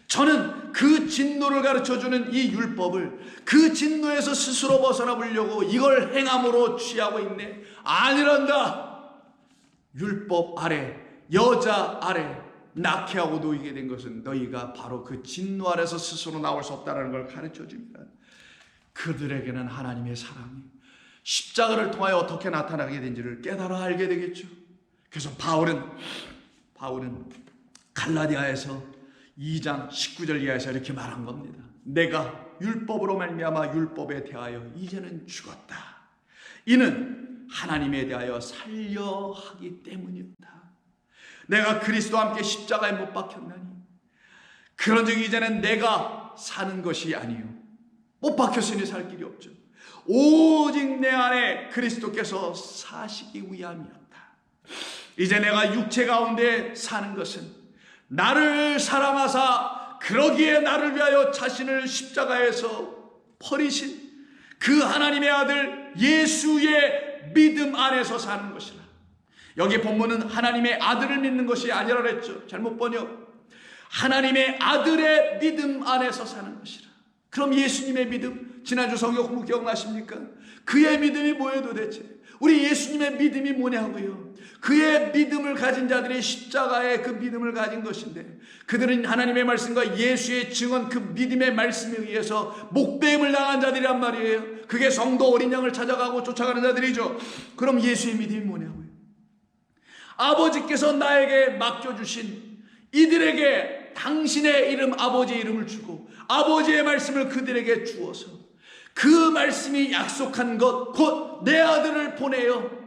저는 그 진노를 가르쳐주는 이 율법을, 그 진노에서 스스로 벗어나 보려고 이걸 행함으로 취하고 있네. 아니란다. 율법 아래, 여자 아래 낙해하고 놓이게 된 것은 너희가 바로 그 진노 아래서 스스로 나올 수 없다는 걸 가르쳐줍니다. 그들에게는 하나님의 사랑이 십자가를 통하여 어떻게 나타나게 된지를 깨달아 알게 되겠죠. 그래서 바울은 갈라디아에서 2장 19절 이하에서 이렇게 말한 겁니다. 내가 율법으로 말미암아 율법에 대하여 이제는 죽었다. 이는 하나님에 대하여 살려 하기 때문이었다. 내가 그리스도와 함께 십자가에 못 박혔나니 그런즉 이제는 내가 사는 것이 아니요, 못 박혔으니 살 길이 없죠, 오직 내 안에 그리스도께서 사시기 위함이었다. 이제 내가 육체 가운데 사는 것은 나를 사랑하사 그러기에 나를 위하여 자신을 십자가에서 버리신 그 하나님의 아들 예수의 믿음 안에서 사는 것이라. 여기 본문은 하나님의 아들을 믿는 것이 아니라 그랬죠. 잘못 번역. 하나님의 아들의 믿음 안에서 사는 것이라. 그럼 예수님의 믿음, 지난주 성경 공부 기억나십니까? 그의 믿음이 뭐예요 도대체? 우리 예수님의 믿음이 뭐냐고요? 그의 믿음을 가진 자들이 십자가의 그 믿음을 가진 것인데, 그들은 하나님의 말씀과 예수의 증언, 그 믿음의 말씀에 의해서 목배임을 당한 자들이란 말이에요. 그게 성도 어린 양을 찾아가고 쫓아가는 자들이죠. 그럼 예수의 믿음이 뭐냐고요? 아버지께서 나에게 맡겨주신 이들에게 당신의 이름, 아버지의 이름을 주고 아버지의 말씀을 그들에게 주어서 그 말씀이 약속한 것, 곧 내 아들을 보내어,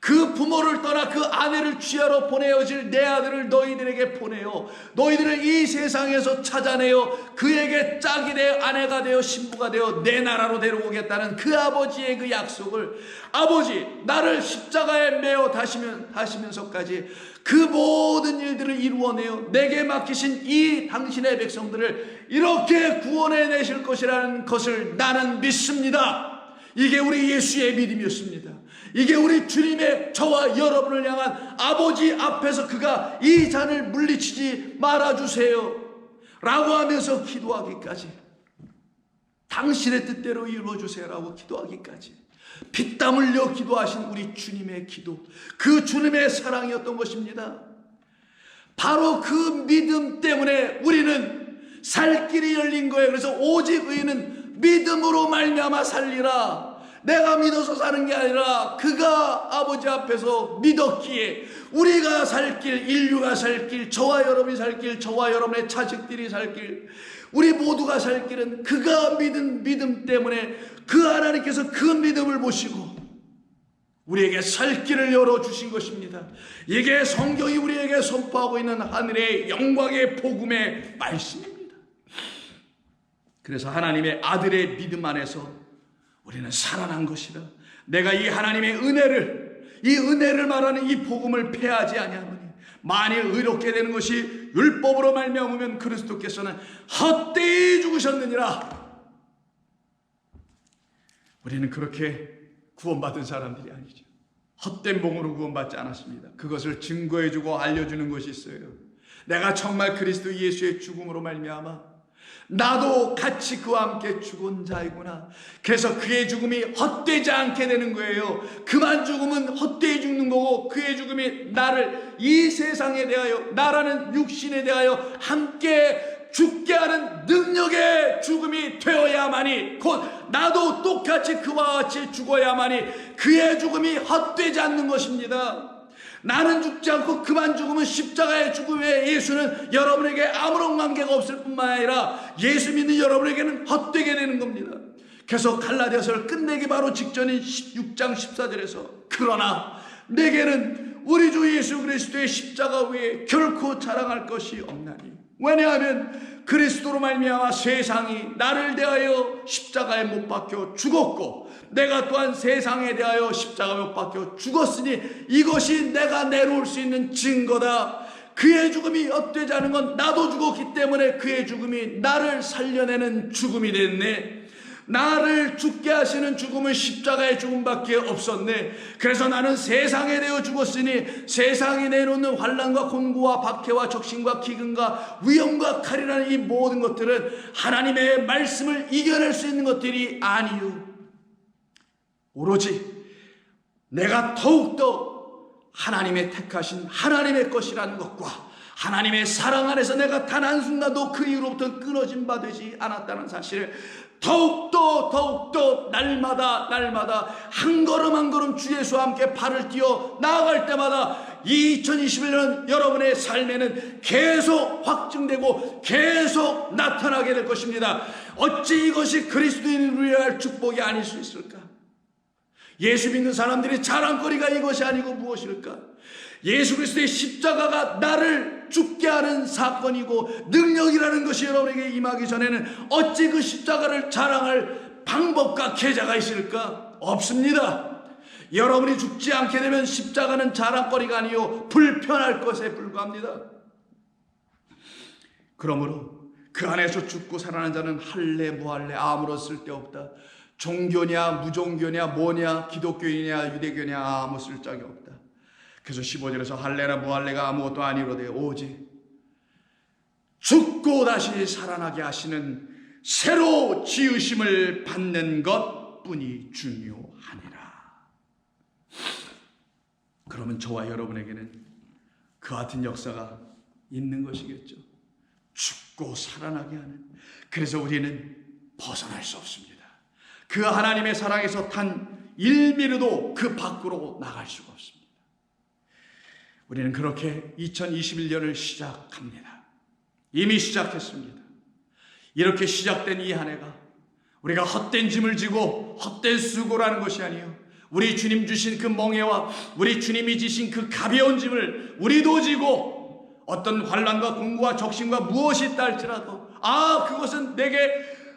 그 부모를 떠나 그 아내를 취하러 보내어질 내 아들을 너희들에게 보내어 너희들을 이 세상에서 찾아내어 그에게 짝이 되어 아내가 되어 신부가 되어 내 나라로 데려오겠다는 그 아버지의 그 약속을, 아버지 나를 십자가에 매어 다시면서까지 그 모든 일들을 이루어내어 내게 맡기신 이 당신의 백성들을 이렇게 구원해 내실 것이라는 것을 나는 믿습니다. 이게 우리 예수의 믿음이었습니다. 이게 우리 주님의 저와 여러분을 향한 아버지 앞에서 그가 이 잔을 물리치지 말아주세요 라고 하면서 기도하기까지, 당신의 뜻대로 이루어주세요 라고 기도하기까지 피땀 흘려 기도하신 우리 주님의 기도, 그 주님의 사랑이었던 것입니다. 바로 그 믿음 때문에 우리는 살 길이 열린 거예요. 그래서 오직 의인은 믿음으로 말미암아 살리라. 내가 믿어서 사는 게 아니라 그가 아버지 앞에서 믿었기에 우리가 살 길, 인류가 살 길, 저와 여러분이 살 길, 저와 여러분의 자식들이 살 길, 우리 모두가 살 길은 그가 믿은 믿음 때문에 그 하나님께서 그 믿음을 보시고 우리에게 살 길을 열어주신 것입니다. 이게 성경이 우리에게 선포하고 있는 하늘의 영광의 복음의 말씀입니다. 그래서 하나님의 아들의 믿음 안에서 우리는 살아난 것이라. 내가 이 하나님의 은혜를 말하는 이 복음을 폐하지 아니하노니 만일 의롭게 되는 것이 율법으로 말미암으면 그리스도께서는 헛되이 죽으셨느니라. 우리는 그렇게 구원받은 사람들이 아니죠. 헛된 봉으로 구원받지 않았습니다. 그것을 증거해주고 알려주는 것이 있어요. 내가 정말 그리스도 예수의 죽음으로 말미암아 나도 같이 그와 함께 죽은 자이구나. 그래서 그의 죽음이 헛되지 않게 되는 거예요. 그만 죽으면 헛되이 죽는 거고, 그의 죽음이 나를 이 세상에 대하여, 나라는 육신에 대하여 함께 죽게 하는 능력의 죽음이 되어야만이, 곧 나도 똑같이 그와 같이 죽어야만이 그의 죽음이 헛되지 않는 것입니다. 나는 죽지 않고 그만 죽으면 십자가의 죽음에 예수는 여러분에게 아무런 관계가 없을 뿐만 아니라 예수 믿는 여러분에게는 헛되게 되는 겁니다. 그래서 갈라디아서를 끝내기 바로 직전인 16장 14절에서 그러나 내게는 우리 주 예수 그리스도의 십자가 외에 결코 자랑할 것이 없나니, 왜냐하면 그리스도로 말미암아 세상이 나를 대하여 십자가에 못 박혀 죽었고 내가 또한 세상에 대하여 십자가에 못 박혀 죽었으니 이것이 내가 내놓을 수 있는 증거다. 그의 죽음이 헛되지 않은 건 나도 죽었기 때문에 그의 죽음이 나를 살려내는 죽음이 됐네. 나를 죽게 하시는 죽음은 십자가의 죽음밖에 없었네. 그래서 나는 세상에 대하여 죽었으니 세상이 내놓는 환난과 곤고와 박해와 적신과 기근과 위험과 칼이라는 이 모든 것들은 하나님의 말씀을 이겨낼 수 있는 것들이 아니요, 오로지 내가 더욱더 하나님의 택하신 하나님의 것이라는 것과 하나님의 사랑 안에서 내가 단 한순간도 그 이후로부터 끊어진 바 되지 않았다는 사실을 더욱더 날마다 한 걸음 한 걸음 주 예수와 함께 발을 띄어 나아갈 때마다 2021년 여러분의 삶에는 계속 확증되고 계속 나타나게 될 것입니다. 어찌 이것이 그리스도인을 위할 축복이 아닐 수 있을까? 예수 믿는 사람들이 자랑거리가 이것이 아니고 무엇일까? 예수 그리스도의 십자가가 나를 죽게 하는 사건이고 능력이라는 것이 여러분에게 임하기 전에는 어찌 그 십자가를 자랑할 방법과 계자가 있을까? 없습니다. 여러분이 죽지 않게 되면 십자가는 자랑거리가 아니요 불편할 것에 불과합니다. 그러므로 그 안에서 죽고 살아난 자는 할례 무할례 아무런 쓸데없다. 종교냐 무종교냐 뭐냐 기독교이냐 유대교냐 아무 쓸데가 없다. 그래서 15절에서 할례나 무할례가 아무것도 아니로되 오직 죽고 다시 살아나게 하시는 새로 지으심을 받는 것뿐이 중요하니라. 그러면 저와 여러분에게는 그 같은 역사가 있는 것이겠죠. 죽고 살아나게 하는. 그래서 우리는 벗어날 수 없습니다. 그 하나님의 사랑에서 단 1미리도 그 밖으로 나갈 수가 없습니다. 우리는 그렇게 2021년을 시작합니다. 이미 시작했습니다. 이렇게 시작된 이 한 해가 우리가 헛된 짐을 지고 헛된 수고라는 것이 아니에요. 우리 주님 주신 그 멍에와 우리 주님이 지신 그 가벼운 짐을 우리도 지고 어떤 환난과 공고와 적신과 무엇이 있다 할지라도 그것은 내게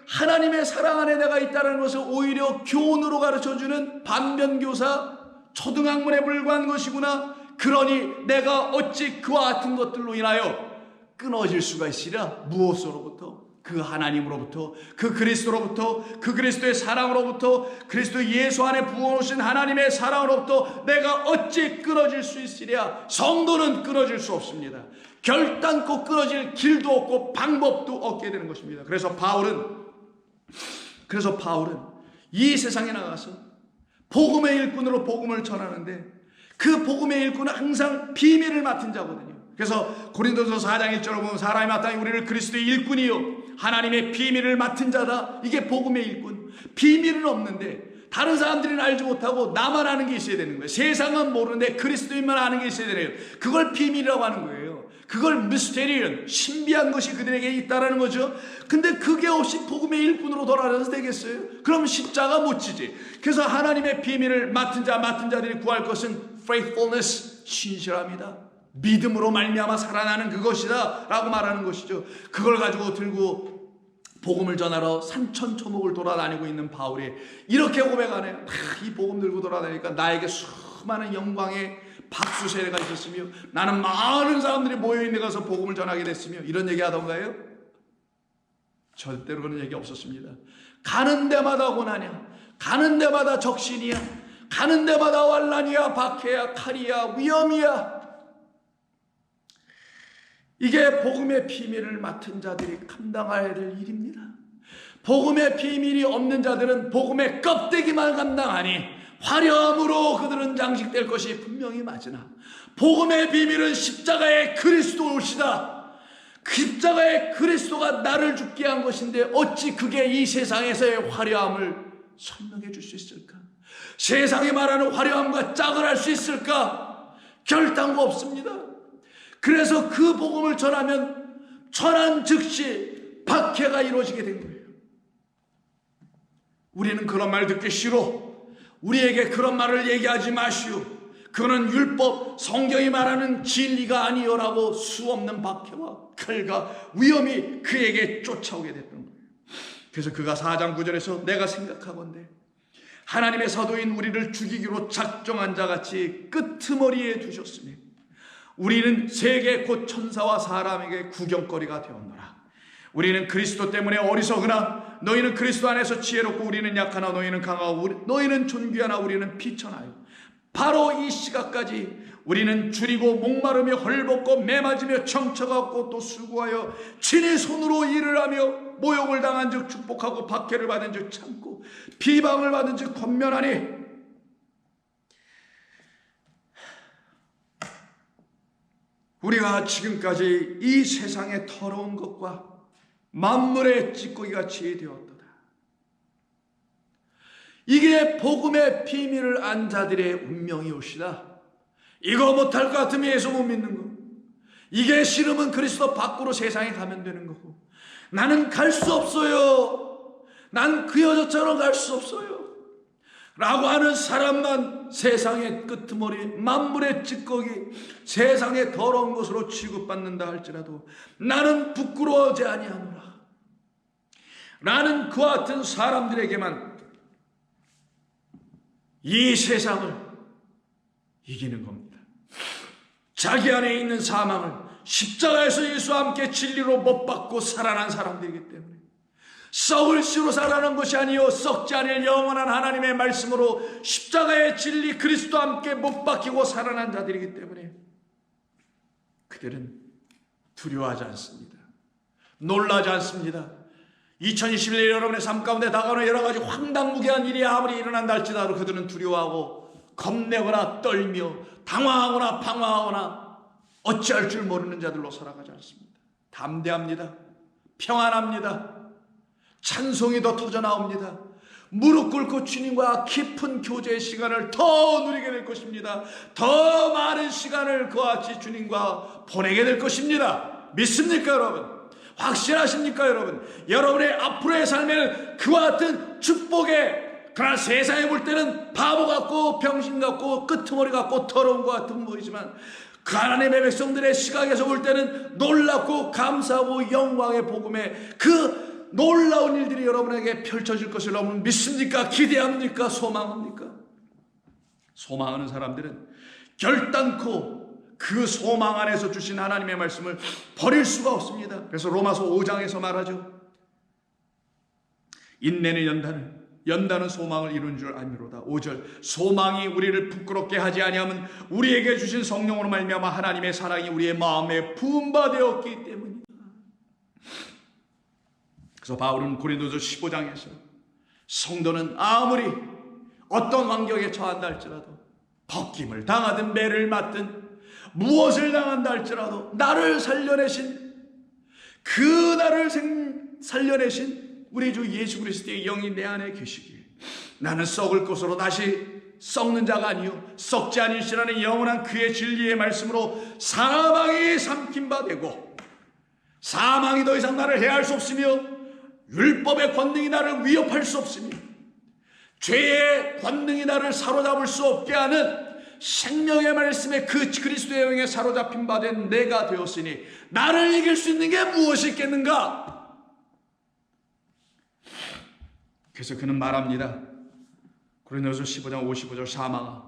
하나님의 사랑 안에 내가 있다는 것을 오히려 교훈으로 가르쳐주는 반면교사 초등학문에 불과한 것이구나. 그러니 내가 어찌 그와 같은 것들로 인하여 끊어질 수가 있으랴? 무엇으로부터? 그 하나님으로부터, 그 그리스도로부터, 그 그리스도의 사랑으로부터, 그리스도 예수 안에 부어놓으신 하나님의 사랑으로부터 내가 어찌 끊어질 수 있으랴? 성도는 끊어질 수 없습니다. 결단코 끊어질 길도 없고 방법도 없게 되는 것입니다. 그래서 바울은 이 세상에 나가서 복음의 일꾼으로 복음을 전하는데 그 복음의 일꾼은 항상 비밀을 맡은 자거든요. 그래서 고린도서 4장 1절을 보면 사람이 마땅히 우리를 그리스도의 일꾼이요 하나님의 비밀을 맡은 자다. 이게 복음의 일꾼. 비밀은 없는데 다른 사람들은 알지 못하고 나만 아는 게 있어야 되는 거예요. 세상은 모르는데 그리스도인만 아는 게 있어야 되는 거예요. 그걸 비밀이라고 하는 거예요. 그걸 미스테리언, 신비한 것이 그들에게 있다라는 거죠. 근데 그게 없이 복음의 일꾼으로 돌아가서 되겠어요? 그럼 십자가 못 지지. 그래서 하나님의 비밀을 맡은 자들이 구할 것은 faithfulness, 신실합니다. 믿음으로 말미암아 살아나는 그것이다 라고 말하는 것이죠. 그걸 가지고 들고 복음을 전하러 산천초목을 돌아다니고 있는 바울이 이렇게 고백하네요. 이 복음 들고 돌아다니니까 나에게 수많은 영광의 박수 세례가 있었으며 나는 많은 사람들이 모여있는 데 가서 복음을 전하게 됐으며 이런 얘기 하던가요? 절대로 그런 얘기 없었습니다. 가는 데마다 고난이야. 가는 데마다 적신이야. 가는 데마다 환난이야, 박해야, 칼이야, 위험이야. 이게 복음의 비밀을 맡은 자들이 감당해야 될 일입니다. 복음의 비밀이 없는 자들은 복음의 껍데기만 감당하니 화려함으로 그들은 장식될 것이 분명히 맞으나 복음의 비밀은 십자가의 그리스도시다. 십자가의 그리스도가 나를 죽게 한 것인데 어찌 그게 이 세상에서의 화려함을 설명해 줄 수 있을까? 세상이 말하는 화려함과 짝을 할 수 있을까? 결단코 없습니다. 그래서 그 복음을 전하면 전한 즉시 박해가 이루어지게 된 거예요. 우리는 그런 말 듣기 싫어. 우리에게 그런 말을 얘기하지 마시오. 그거는 율법, 성경이 말하는 진리가 아니요라고 수없는 박해와 칼과 위험이 그에게 쫓아오게 됐던 거예요. 그래서 그가 4장 9절에서 내가 생각하건대 하나님의 사도인 우리를 죽이기로 작정한 자같이 끄트머리에 두셨으니 우리는 세계 곧 천사와 사람에게 구경거리가 되었노라. 우리는 그리스도 때문에 어리석으나 너희는 그리스도 안에서 지혜롭고 우리는 약하나 너희는 강하고 너희는 존귀하나 우리는 비천하여 바로 이 시각까지 우리는 줄이고 목마르며 헐벗고 매맞으며 청처갖고 또 수고하여 친히 손으로 일을 하며 모욕을 당한 즉 축복하고 박해를 받은 즉 참고 비방을 받은 즉 권면하니 우리가 지금까지 이 세상의 더러운 것과 만물의 찌꺼기같이 되었도다. 이게 복음의 비밀을 안 자들의 운명이옵시다. 이거 못할 것 같으면 예수 못 믿는 거. 이게 싫으면 그리스도 밖으로 세상에 가면 되는 거고. 나는 갈 수 없어요. 난 그 여자처럼 갈 수 없어요. 라고 하는 사람만 세상의 끄트머리, 만물의 찌꺼기, 세상의 더러운 것으로 취급받는다 할지라도 나는 부끄러워하지 아니하노라. 나는 그와 같은 사람들에게만 이 세상을 이기는 겁니다. 자기 안에 있는 사망을 십자가에서 예수와 함께 진리로 못 받고 살아난 사람들이기 때문에 썩을 씨로 살아난 것이 아니요 썩지 않을 영원한 하나님의 말씀으로 십자가의 진리 그리스도와 함께 못 박히고 살아난 자들이기 때문에 그들은 두려워하지 않습니다. 놀라지 않습니다. 2021년 여러분의 삶 가운데 다가오는 여러 가지 황당무계한 일이 아무리 일어난다 할지라도 그들은 두려워하고 겁내거나 떨며 당황하거나 방황하거나 어찌할 줄 모르는 자들로 살아가지 않습니다. 담대합니다. 평안합니다. 찬송이 더 터져나옵니다. 무릎 꿇고 주님과 깊은 교제의 시간을 더 누리게 될 것입니다. 더 많은 시간을 그와 같이 주님과 보내게 될 것입니다. 믿습니까 여러분? 확신하십니까 여러분? 여러분의 앞으로의 삶에는 그와 같은 축복에, 그러나 세상에 볼 때는 바보 같고 병신 같고 끄트머리 같고 더러운 것 같은 보이지만 그 하나님의 백성들의 시각에서 볼 때는 놀랍고 감사하고 영광의 복음에 그 놀라운 일들이 여러분에게 펼쳐질 것을 여러분 믿습니까? 기대합니까? 소망합니까? 소망하는 사람들은 결단코 그 소망 안에서 주신 하나님의 말씀을 버릴 수가 없습니다. 그래서 로마서 5장에서 말하죠. 인내는 연단은 소망을 이룬 줄 알미로다. 5절 소망이 우리를 부끄럽게 하지 아니하면 우리에게 주신 성령으로 말미암아 하나님의 사랑이 우리의 마음에 부음바되었기 때문이다. 그래서 바울은 고린도서 15장에서 성도는 아무리 어떤 환경에 처한다 할지라도 벗김을 당하든 매를 맞든 무엇을 당한다 할지라도 나를 살려내신 그 나를 살려내신 우리 주 예수 그리스도의 영이 내 안에 계시기에 나는 썩을 것으로 다시 썩는 자가 아니요 썩지 아니시라는 영원한 그의 진리의 말씀으로 사망이 삼킨 바 되고 사망이 더 이상 나를 해할 수 없으며 율법의 권능이 나를 위협할 수 없으며 죄의 권능이 나를 사로잡을 수 없게 하는 생명의 말씀에 그 그리스도의 영에 사로잡힌 바 된 내가 되었으니 나를 이길 수 있는 게 무엇이 있겠는가? 그래서 그는 말합니다. 고린도서 15장 55절 사망아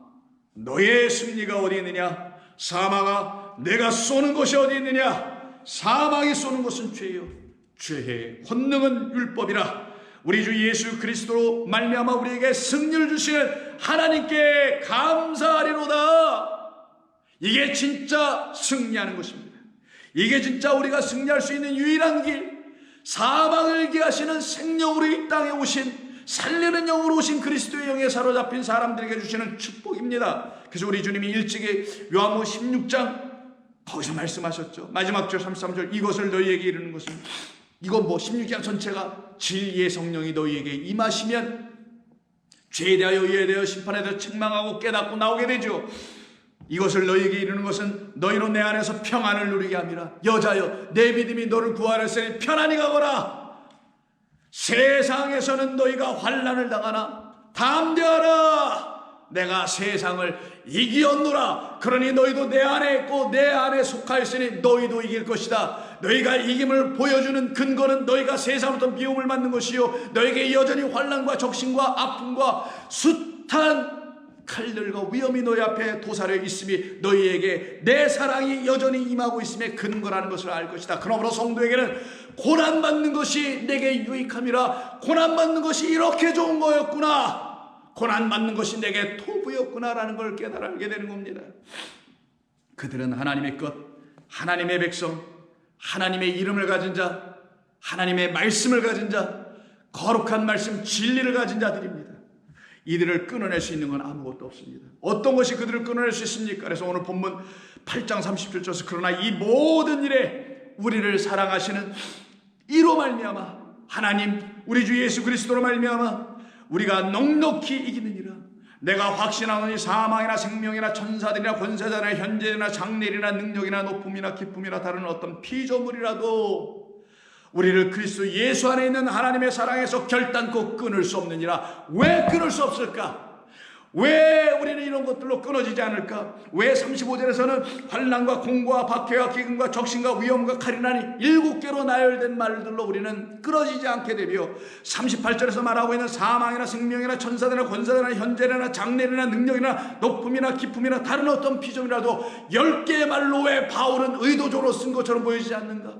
너의 승리가 어디 있느냐? 사망아 내가 쏘는 것이 어디 있느냐? 사망이 쏘는 것은 죄요 죄의 권능은 율법이라. 우리 주 예수 그리스도로 말미암아 우리에게 승리를 주시는 하나님께 감사하리로다. 이게 진짜 승리하는 것입니다. 이게 진짜 우리가 승리할 수 있는 유일한 길, 사망을 이기하시는 생명으로 이 땅에 오신 살리는 영으로 오신 그리스도의 영에 사로잡힌 사람들에게 주시는 축복입니다. 그래서 우리 주님이 일찍이 요한복음 16장 거기서 말씀하셨죠. 마지막 절 33절, 이것을 너희에게 이르는 것은, 이건 뭐 16장 전체가 진리의 성령이 너희에게 임하시면 죄에 대하여 의에 대하여 심판에 대하여 책망하고 깨닫고 나오게 되죠. 이것을 너희에게 이르는 것은 너희로 내 안에서 평안을 누리게 함이라. 여자여, 내 믿음이 너를 구하였으니 편안히 가거라. 세상에서는 너희가 환난을 당하나 담대하라. 내가 세상을 이기었노라. 그러니 너희도 내 안에 있고 내 안에 속하였으니 너희도 이길 것이다. 너희가 이김을 보여주는 근거는 너희가 세상부터 미움을 받는 것이요, 너희에게 여전히 환난과 적신과 아픔과 숱한 칼들과 위험이 너희 앞에 도사려 있음이 너희에게 내 사랑이 여전히 임하고 있음에 근거라는 것을 알 것이다. 그러므로 성도에게는 고난받는 것이 내게 유익함이라. 고난받는 것이 이렇게 좋은 거였구나, 고난받는 것이 내게 토부였구나라는 걸 깨달게 되는 겁니다. 그들은 하나님의 것, 하나님의 백성, 하나님의 이름을 가진 자, 하나님의 말씀을 가진 자, 거룩한 말씀 진리를 가진 자들입니다. 이들을 끊어낼 수 있는 건 아무것도 없습니다. 어떤 것이 그들을 끊어낼 수 있습니까? 그래서 오늘 본문 8장 37절에서 그러나 이 모든 일에 우리를 사랑하시는 이로 말미암아, 하나님 우리 주 예수 그리스도로 말미암아 우리가 넉넉히 이기느니라. 내가 확신하노니 사망이나 생명이나 천사들이나 권세자나 현재나 장래이나 능력이나 높음이나 기쁨이나 다른 어떤 피조물이라도 우리를 그리스도 예수 안에 있는 하나님의 사랑에서 결단코 끊을 수 없느니라. 왜 끊을 수 없을까? 왜 우리는 이런 것들로 끊어지지 않을까? 왜 35절에서는 환난과 공고와 박해와 기근과 적신과 위험과 칼이라니 7개로 나열된 말들로 우리는 끊어지지 않게 되며, 38절에서 말하고 있는 사망이나 생명이나 천사들이나 권사들이나 현재나 장래나 능력이나 높음이나 기쁨이나 다른 어떤 피조물이라도 10개의 말로 왜 바울은 의도적으로 쓴 것처럼 보이지 않는가?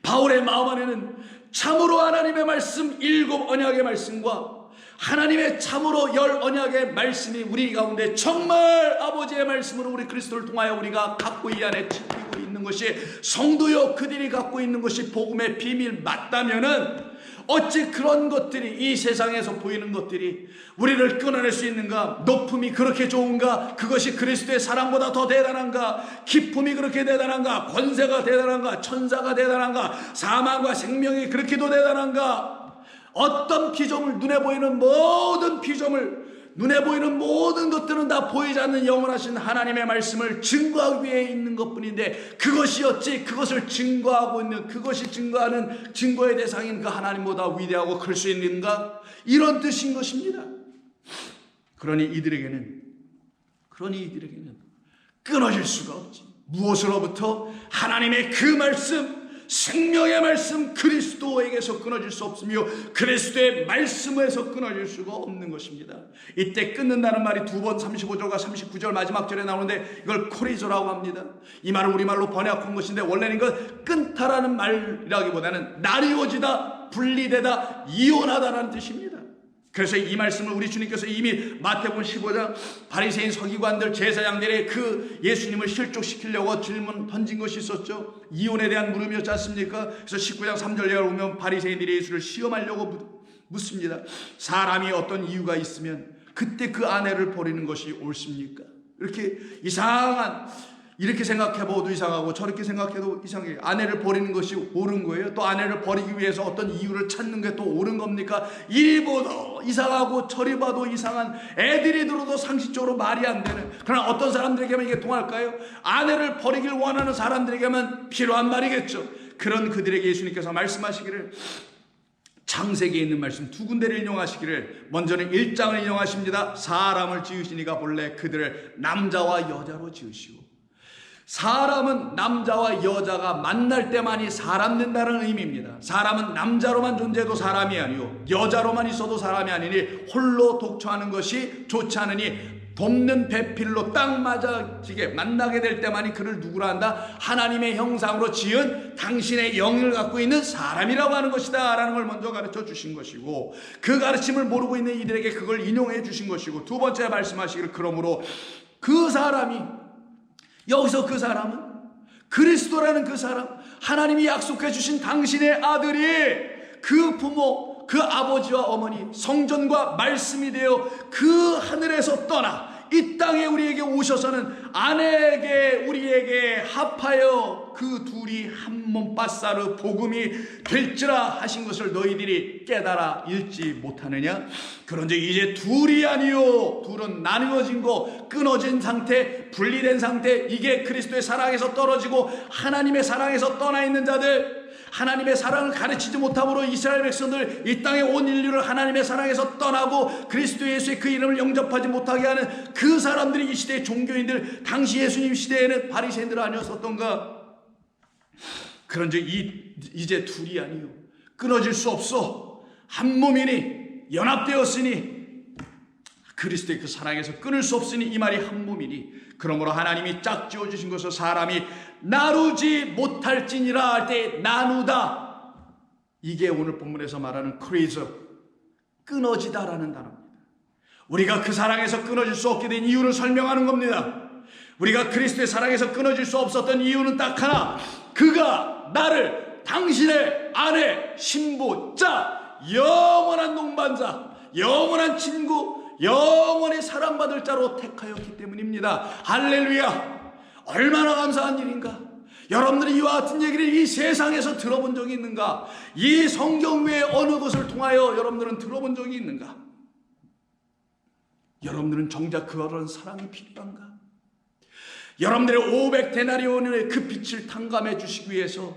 바울의 마음 안에는 참으로 하나님의 말씀 7 언약의 말씀과 하나님의 참으로 10 언약의 말씀이 우리 가운데 정말 아버지의 말씀으로 우리 그리스도를 통하여 우리가 갖고 이 안에 지키고 있는 것이, 성도여 그들이 갖고 있는 것이 복음의 비밀 맞다면은 어찌 그런 것들이, 이 세상에서 보이는 것들이 우리를 끊어낼 수 있는가? 높음이 그렇게 좋은가? 그것이 그리스도의 사랑보다 더 대단한가? 기쁨이 그렇게 대단한가? 권세가 대단한가? 천사가 대단한가? 사망과 생명이 그렇게도 대단한가? 어떤 피조물, 눈에 보이는 모든 피조물, 눈에 보이는 모든 것들은 다 보이지 않는 영원하신 하나님의 말씀을 증거하기 위해 있는 것뿐인데, 그것이 어찌 그것을 증거하고 있는, 그것이 증거하는 증거의 대상인 그 하나님보다 위대하고 클 수 있는가? 이런 뜻인 것입니다. 그러니 이들에게는 끊어질 수가 없지. 무엇으로부터? 하나님의 그 말씀, 생명의 말씀 그리스도에게서 끊어질 수 없으며 그리스도의 말씀에서 끊어질 수가 없는 것입니다. 이때 끊는다는 말이 2번 35절과 39절 마지막 절에 나오는데 이걸 코리조라고 합니다. 이 말을 우리말로 번역한 것인데 원래는 이걸 끊다라는 말이라기보다는 나뉘어지다, 분리되다, 이혼하다라는 뜻입니다. 그래서 이 말씀을 우리 주님께서 이미 마태복음 15장 바리새인 서기관들 제사장들의 그 예수님을 실족시키려고 질문 던진 것이 있었죠. 이혼에 대한 물음이었지 않습니까? 그래서 19장 3절에 오면 바리새인들이 예수를 시험하려고 묻습니다. 사람이 어떤 이유가 있으면 그때 그 아내를 버리는 것이 옳습니까? 이렇게 이렇게 생각해봐도 이상하고 저렇게 생각해도 이상해요. 아내를 버리는 것이 옳은 거예요? 또 아내를 버리기 위해서 어떤 이유를 찾는 게 또 옳은 겁니까? 이리 봐도 이상하고 저리 봐도 이상한, 애들이 들어도 상식적으로 말이 안 되는, 그러나 어떤 사람들에게만 이게 통할까요? 아내를 버리길 원하는 사람들에게만 필요한 말이겠죠. 그런 그들에게 예수님께서 말씀하시기를, 창세기에 있는 말씀 2군데를 인용하시기를, 먼저는 1장을 인용하십니다. 사람을 지으시니가 본래 그들을 남자와 여자로 지으시고, 사람은 남자와 여자가 만날 때만이 사람 된다는 의미입니다. 사람은 남자로만 존재해도 사람이 아니요 여자로만 있어도 사람이 아니니 홀로 독처하는 것이 좋지 않으니 돕는 배필로 딱 맞아지게 만나게 될 때만이 그를 누구라 한다? 하나님의 형상으로 지은 당신의 영을 갖고 있는 사람이라고 하는 것이다 라는 걸 먼저 가르쳐 주신 것이고, 그 가르침을 모르고 있는 이들에게 그걸 인용해 주신 것이고, 두 번째 말씀하시기를, 그러므로 그 사람이, 여기서 그 사람은 그리스도라는 그 사람, 하나님이 약속해 주신 당신의 아들이 그 부모, 그 아버지와 어머니, 성전과 말씀이 되어 그 하늘에서 떠나 이 땅에 우리에게 오셔서는 아내에게 우리에게 합하여 그 둘이 한 몸 바사르 복음이 될지라 하신 것을 너희들이 깨달아 읽지 못하느냐? 그런즉 이제 둘이 아니요 둘은 나누어진 거 끊어진 상태, 분리된 상태, 이게 그리스도의 사랑에서 떨어지고 하나님의 사랑에서 떠나 있는 자들, 하나님의 사랑을 가르치지 못함으로 이스라엘 백성들, 이 땅의 온 인류를 하나님의 사랑에서 떠나고 그리스도 예수의 그 이름을 영접하지 못하게 하는 그 사람들이 이 시대의 종교인들, 당시 예수님 시대에는 바리새인들 아니었었던가? 그런즉 이제 둘이 아니요 끊어질 수 없어, 한 몸이니 연합되었으니 그리스도의 그 사랑에서 끊을 수 없으니, 이 말이 한 몸이니, 그러므로 하나님이 짝지어 주신 것을 사람이 나누지 못할지니라 할 때 나누다, 이게 오늘 본문에서 말하는 크레이저, 끊어지다라는 단어입니다. 우리가 그 사랑에서 끊어질 수 없게 된 이유를 설명하는 겁니다. 우리가 그리스도의 사랑에서 끊어질 수 없었던 이유는 딱 하나, 그가 나를 당신의 아내, 신부, 짜, 영원한 동반자, 영원한 친구, 영원히 사랑받을 자로 택하였기 때문입니다. 할렐루야! 얼마나 감사한 일인가? 여러분들이 이와 같은 얘기를 이 세상에서 들어본 적이 있는가? 이 성경 외에 어느 것을 통하여 여러분들은 들어본 적이 있는가? 여러분들은 정작 그런 사랑이 필요한가? 여러분들의 500데나리온의 그 빛을 탕감해 주시기 위해서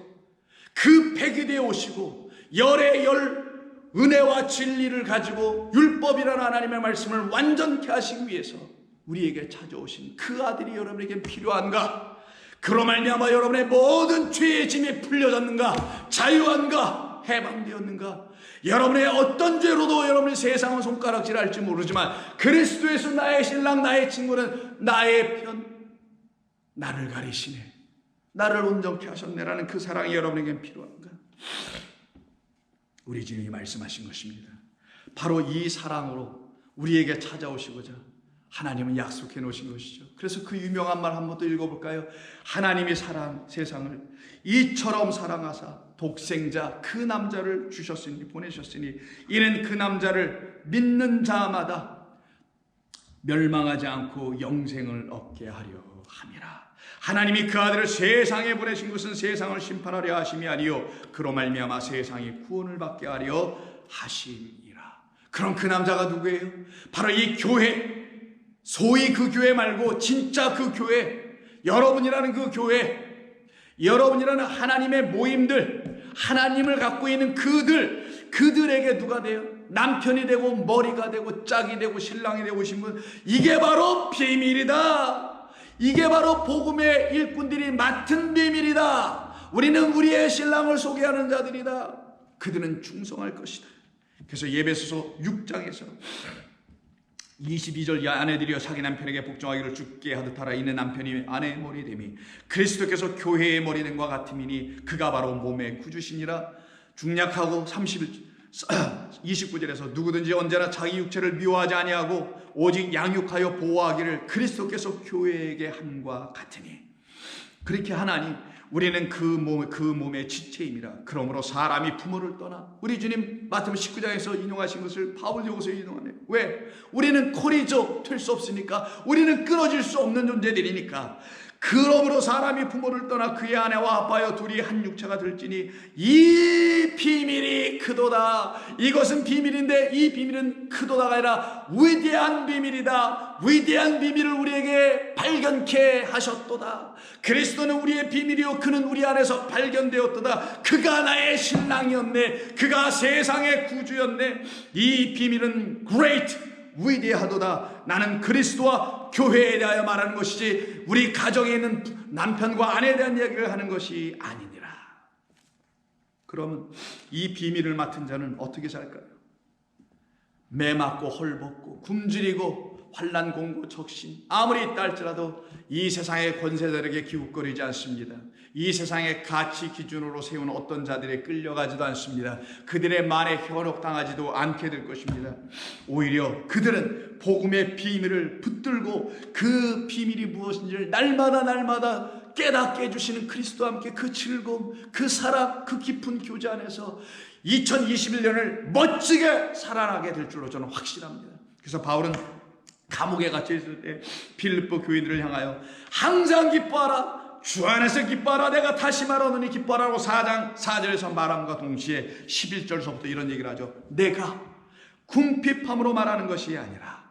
그 폐기되어 오시고 열의 열 은혜와 진리를 가지고 율법이라는 하나님의 말씀을 완전케 하시기 위해서 우리에게 찾아오신 그 아들이 여러분에게 필요한가? 그로 말미암아 여러분의 모든 죄의 짐이 풀려졌는가? 자유한가? 해방되었는가? 여러분의 어떤 죄로도 여러분의 세상은 손가락질할지 모르지만 그리스도에서 나의 신랑, 나의 친구는 나의 편, 나를 가리시네, 나를 온전케 하셨네라는 그 사랑이 여러분에게 필요한가? 우리 주님이 말씀하신 것입니다. 바로 이 사랑으로 우리에게 찾아오시고자 하나님은 약속해 놓으신 것이죠. 그래서 그 유명한 말 한 번 더 읽어볼까요? 하나님이 세상을 이처럼 사랑하사 독생자 그 남자를 주셨으니, 보내셨으니 이는 그 남자를 믿는 자마다 멸망하지 않고 영생을 얻게 하려 함이라. 하나님이 그 아들을 세상에 보내신 것은 세상을 심판하려 하심이 아니요 그로 말미암아 세상이 구원을 받게 하려 하심이라. 그럼 그 남자가 누구예요? 바로 이 교회, 소위 그 교회 말고 진짜 그 교회, 여러분이라는 그 교회, 여러분이라는 하나님의 모임들, 하나님을 갖고 있는 그들에게 누가 돼요? 남편이 되고 머리가 되고 짝이 되고 신랑이 되고 신부, 이게 바로 비밀이다. 이게 바로 복음의 일꾼들이 맡은 비밀이다. 우리는 우리의 신랑을 소개하는 자들이다. 그들은 충성할 것이다. 그래서 에베소서 6장에서 22절, 아내들이여 자기 남편에게 복종하기를 주께 하듯 하라. 이는 남편이 아내의 머리 됨이 그리스도께서 교회의 머리 됨과 같음이니 그가 바로 몸의 구주시니라. 중약하고 29절에서 누구든지 언제나 자기 육체를 미워하지 아니하고 오직 양육하여 보호하기를 그리스도께서 교회에게 함과 같으니, 그렇게 하나니 우리는 그 몸의 지체임이라. 그러므로 사람이 부모를 떠나, 우리 주님 마태복음 19장에서 인용하신 것을 바울 여기서 인용하네요. 왜? 우리는 코리조 될 수 없으니까, 우리는 끊어질 수 없는 존재들이니까. 그러므로 사람이 부모를 떠나 그의 아내와 아빠여 둘이 한 육체가 될지니 이 비밀이 크도다. 이것은 비밀인데 이 비밀은 크도다가 아니라 위대한 비밀이다. 위대한 비밀을 우리에게 발견케 하셨도다. 그리스도는 우리의 비밀이요 그는 우리 안에서 발견되었도다. 그가 나의 신랑이었네. 그가 세상의 구주였네. 이 비밀은 great, 위대하도다. 나는 그리스도와 교회에 대하여 말하는 것이지 우리 가정에 있는 남편과 아내에 대한 이야기를 하는 것이 아니니라. 그러면 이 비밀을 맡은 자는 어떻게 살까요? 매 맞고 헐벗고 굶주리고 환난 공고 적신 아무리 있다 할지라도 이 세상의 권세자들에게 기웃거리지 않습니다. 이 세상의 가치 기준으로 세운 어떤 자들에 끌려가지도 않습니다. 그들의 말에 현혹당하지도 않게 될 것입니다. 오히려 그들은 복음의 비밀을 붙들고 그 비밀이 무엇인지를 날마다 깨닫게 해주시는 그리스도와 함께 그 즐거움, 그 사랑, 그 깊은 교제 안에서 2021년을 멋지게 살아나게 될 줄로 저는 확실합니다. 그래서 바울은 감옥에 갇혀 있을 때 빌립보 교인들을 향하여 항상 기뻐하라, 주 안에서 기뻐하라, 내가 다시 말하노니 기뻐하라고 4장 4절에서 말함과 동시에 11절서부터 이런 얘기를 하죠. 내가 궁핍함으로 말하는 것이 아니라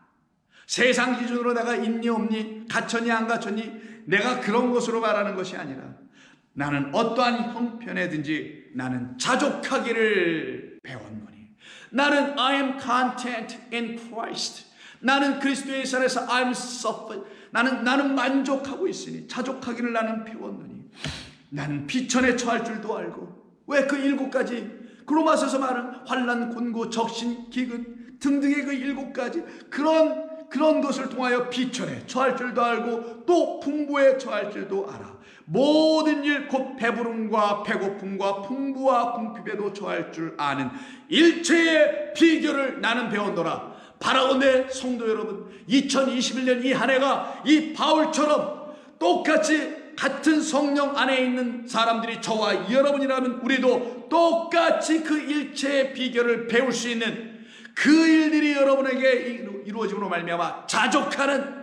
세상 기준으로 내가 있니 없니, 갇혔니 안 갇혔니, 내가 그런 것으로 말하는 것이 아니라 나는 어떠한 형편에든지 나는 자족하기를 배웠노니, 나는 I am content in Christ, 나는 그리스도의 안에서 I'm suffered, 나는 만족하고 있으니 자족하기를 나는 배웠노니, 나는 비천에 처할 줄도 알고. 왜 그 7가지 로마서에서 말하는 환난, 곤고, 적신, 기근 등등의 그 7가지 그런 것을 통하여 비천에 처할 줄도 알고 또 풍부에 처할 줄도 알아. 모든 일 곧 배부름과 배고픔과 풍부와 궁핍에도 처할 줄 아는 일체의 비결을 나는 배웠노라. 바라오네 성도 여러분, 2021년 이 한 해가 이 바울처럼 똑같이 같은 성령 안에 있는 사람들이 저와 여러분이라면 우리도 똑같이 그 일체의 비결을 배울 수 있는 그 일들이 여러분에게 이루어짐으로 말미암아 자족하는,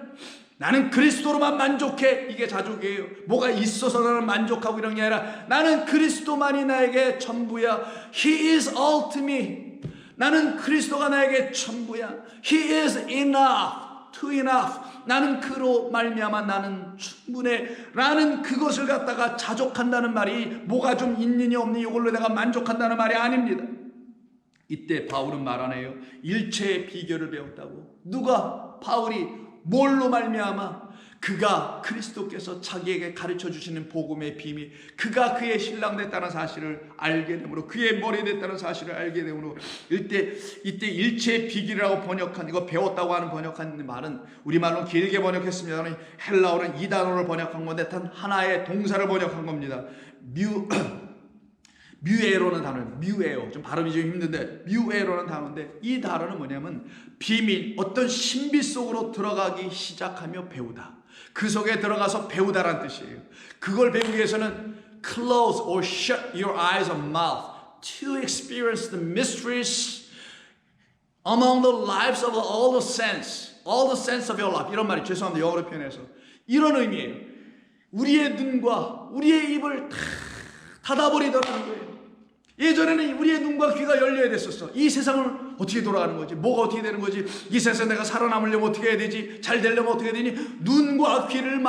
나는 그리스도로만 만족해, 이게 자족이에요. 뭐가 있어서 나는 만족하고 이런 게 아니라 나는 그리스도만이 나에게 전부야. He is all to me. 나는 그리스도가 나에게 전부야. He is enough, too enough. 나는 그로 말미암아 나는 충분해 라는 그것을 갖다가 자족한다는 말이 뭐가 좀 있느니 없니 이걸로 내가 만족한다는 말이 아닙니다. 이때 바울은 말하네요. 일체의 비결을 배웠다고. 누가? 바울이. 뭘로 말미암아? 그가 그리스도께서 자기에게 가르쳐 주시는 복음의 비밀, 그가 그의 신랑 됐다는 사실을 알게 되므로, 그의 머리 됐다는 사실을 알게 되므로, 이때 일체의 비결이라고 번역한, 이거 배웠다고 하는 번역한 말은 우리말로 길게 번역했습니다만 헬라어는 이 단어를 번역한 건데 단 하나의 동사를 번역한 겁니다. 뮤에로는 단어예요. 뮤에오. 좀 발음이 좀 힘든데 뮤에로는 단어인데 이 단어는 뭐냐면 비밀, 어떤 신비 속으로 들어가기 시작하며 배우다. 그 속에 들어가서 배우다라는 뜻이에요. 그걸 배우기 위해서는 close or shut your eyes and mouth to experience the mysteries among the lives of all the sense of your life. 이런 말이 죄송합니다. 영어로 표현해서 이런 의미예요. 우리의 눈과 우리의 입을 다 닫아버리더라는 거예요. 예전에는 우리의 눈과 귀가 열려야 됐었어. 이 세상을 어떻게 돌아가는 거지? 뭐가 어떻게 되는 거지? 이 세상에 내가 살아남으려면 어떻게 해야 되지? 잘 되려면 어떻게 해야 되니? 눈과 귀를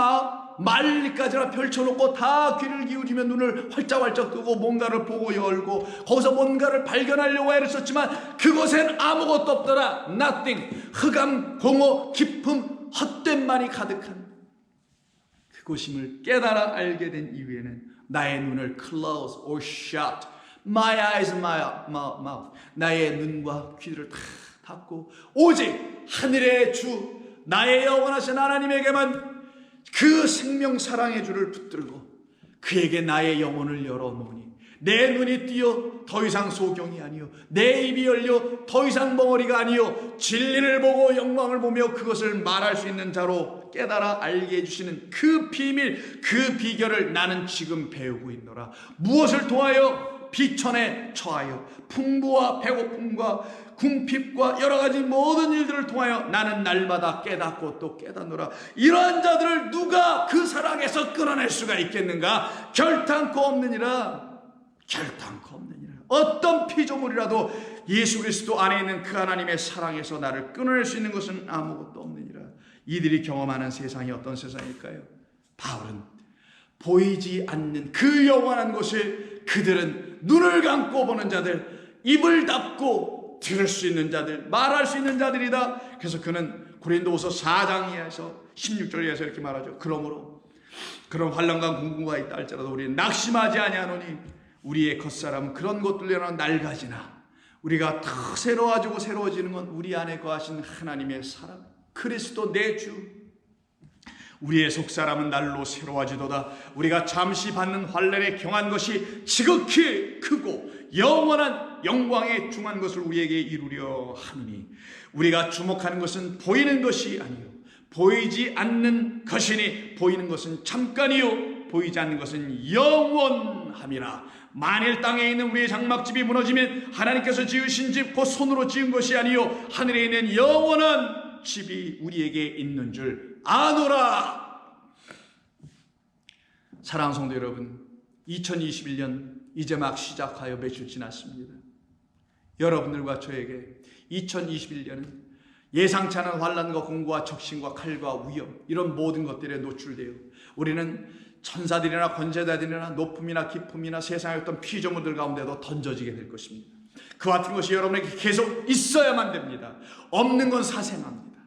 말리까지나 펼쳐놓고 다 귀를 기울이면 눈을 활짝활짝 뜨고 뭔가를 보고 열고 거기서 뭔가를 발견하려고 애썼지만 그곳엔 아무것도 없더라. Nothing. 흑암, 공허, 깊음, 헛됨만이 가득한 그곳임을 깨달아 알게 된 이후에는 나의 눈을 close or shut, my eyes, my mouth, 나의 눈과 귀를 다 닫고 오직 하늘의 주, 나의 영원하신 하나님에게만 그 생명 사랑의 주를 붙들고 그에게 나의 영혼을 열어놓으니 내 눈이 띄어 더 이상 소경이 아니요, 내 입이 열려 더 이상 벙어리가 아니요, 진리를 보고 영광을 보며 그것을 말할 수 있는 자로 깨달아 알게 해주시는 그 비밀, 그 비결을 나는 지금 배우고 있노라. 무엇을 통하여? 비천에 처하여 풍부와 배고픔과 궁핍과 여러 가지 모든 일들을 통하여 나는 날마다 깨닫고 또 깨닫노라. 이러한 자들을 누가 그 사랑에서 끊어낼 수가 있겠는가? 결탄코 없느니라. 결탄코 없느니라. 어떤 피조물이라도 예수 그리스도 안에 있는 그 하나님의 사랑에서 나를 끊어낼 수 있는 것은 아무것도 없느니라. 이들이 경험하는 세상이 어떤 세상일까요? 바울은 보이지 않는 그 영원한 곳을 그들은 눈을 감고 보는 자들, 입을 닫고 들을 수 있는 자들, 말할 수 있는 자들이다. 그래서 그는 고린도후서 4장 이하에서 16절에서 이렇게 말하죠. 그러므로 그런 환난과 공고가 있다 할지라도 우리는 낙심하지 아니하노니 우리의 겉사람은 그런 것들로 낡아지나 우리가 더 새로워지는 건 우리 안에 거하신 하나님의 사랑, 그리스도 내 주. 우리의 속사람은 날로 새로워지도다. 우리가 잠시 받는 환난에 경한 것이 지극히 크고 영원한 영광에 중한 것을 우리에게 이루려 하느니 우리가 주목하는 것은 보이는 것이 아니요 보이지 않는 것이니 보이는 것은 잠깐이요 보이지 않는 것은 영원함이라. 만일 땅에 있는 우리의 장막집이 무너지면 하나님께서 지으신 집 곧 손으로 지은 것이 아니요 하늘에 있는 영원한 집이 우리에게 있는 줄 아노라. 사랑하는 성도 여러분, 2021년 이제 막 시작하여 며칠 지났습니다. 여러분들과 저에게 2021년은 예상치 않은 환난과 공고와 적신과 칼과 위험, 이런 모든 것들에 노출되어 우리는 천사들이나 권세자들이나 높음이나 기품이나 세상의 어떤 피조물들 가운데도 던져지게 될 것입니다. 그 같은 것이 여러분에게 계속 있어야만 됩니다. 없는 건 사생합니다.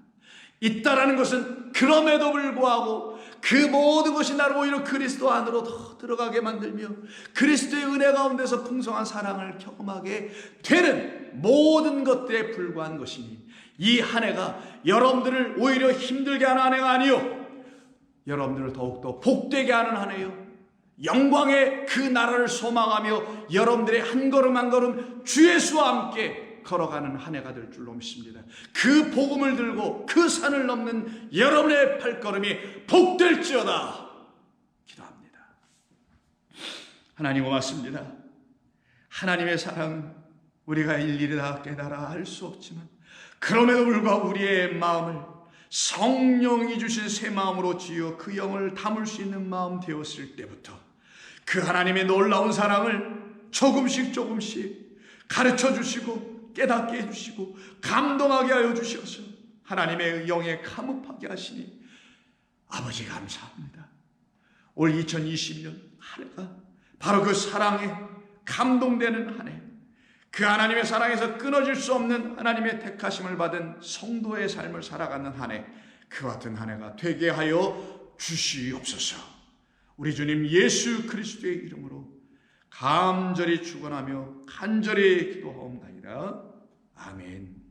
있다라는 것은 그럼에도 불구하고 그 모든 것이 나를 오히려 그리스도 안으로 더 들어가게 만들며 그리스도의 은혜 가운데서 풍성한 사랑을 경험하게 되는 모든 것들에 불과한 것이니, 이 한 해가 여러분들을 오히려 힘들게 하는 한 해가 아니요, 여러분들을 더욱더 복되게 하는 한 해요, 영광의 그 나라를 소망하며 여러분들의 한 걸음 한 걸음 주 예수와 함께 걸어가는 한 해가 될 줄로 믿습니다. 그 복음을 들고 그 산을 넘는 여러분의 발걸음이 복될지어다 기도합니다. 하나님 고맙습니다. 하나님의 사랑은 우리가 일일이 다 깨달아 알 수 없지만 그럼에도 불구하고 우리의 마음을 성령이 주신 새 마음으로 지어 그 영을 담을 수 있는 마음 되었을 때부터 그 하나님의 놀라운 사랑을 조금씩 가르쳐 주시고 깨닫게 해주시고 감동하게 하여 주셔서 하나님의 영에 감업하게 하시니 아버지 감사합니다. 올 2020년 한 해가 바로 그 사랑에 감동되는 한 해, 그 하나님의 사랑에서 끊어질 수 없는 하나님의 택하심을 받은 성도의 삶을 살아가는 한 해, 그 같은 한 해가 되게 하여 주시옵소서. 우리 주님 예수 그리스도의 이름으로 간절히 축원하며 간절히 기도하옵나이다. 아멘.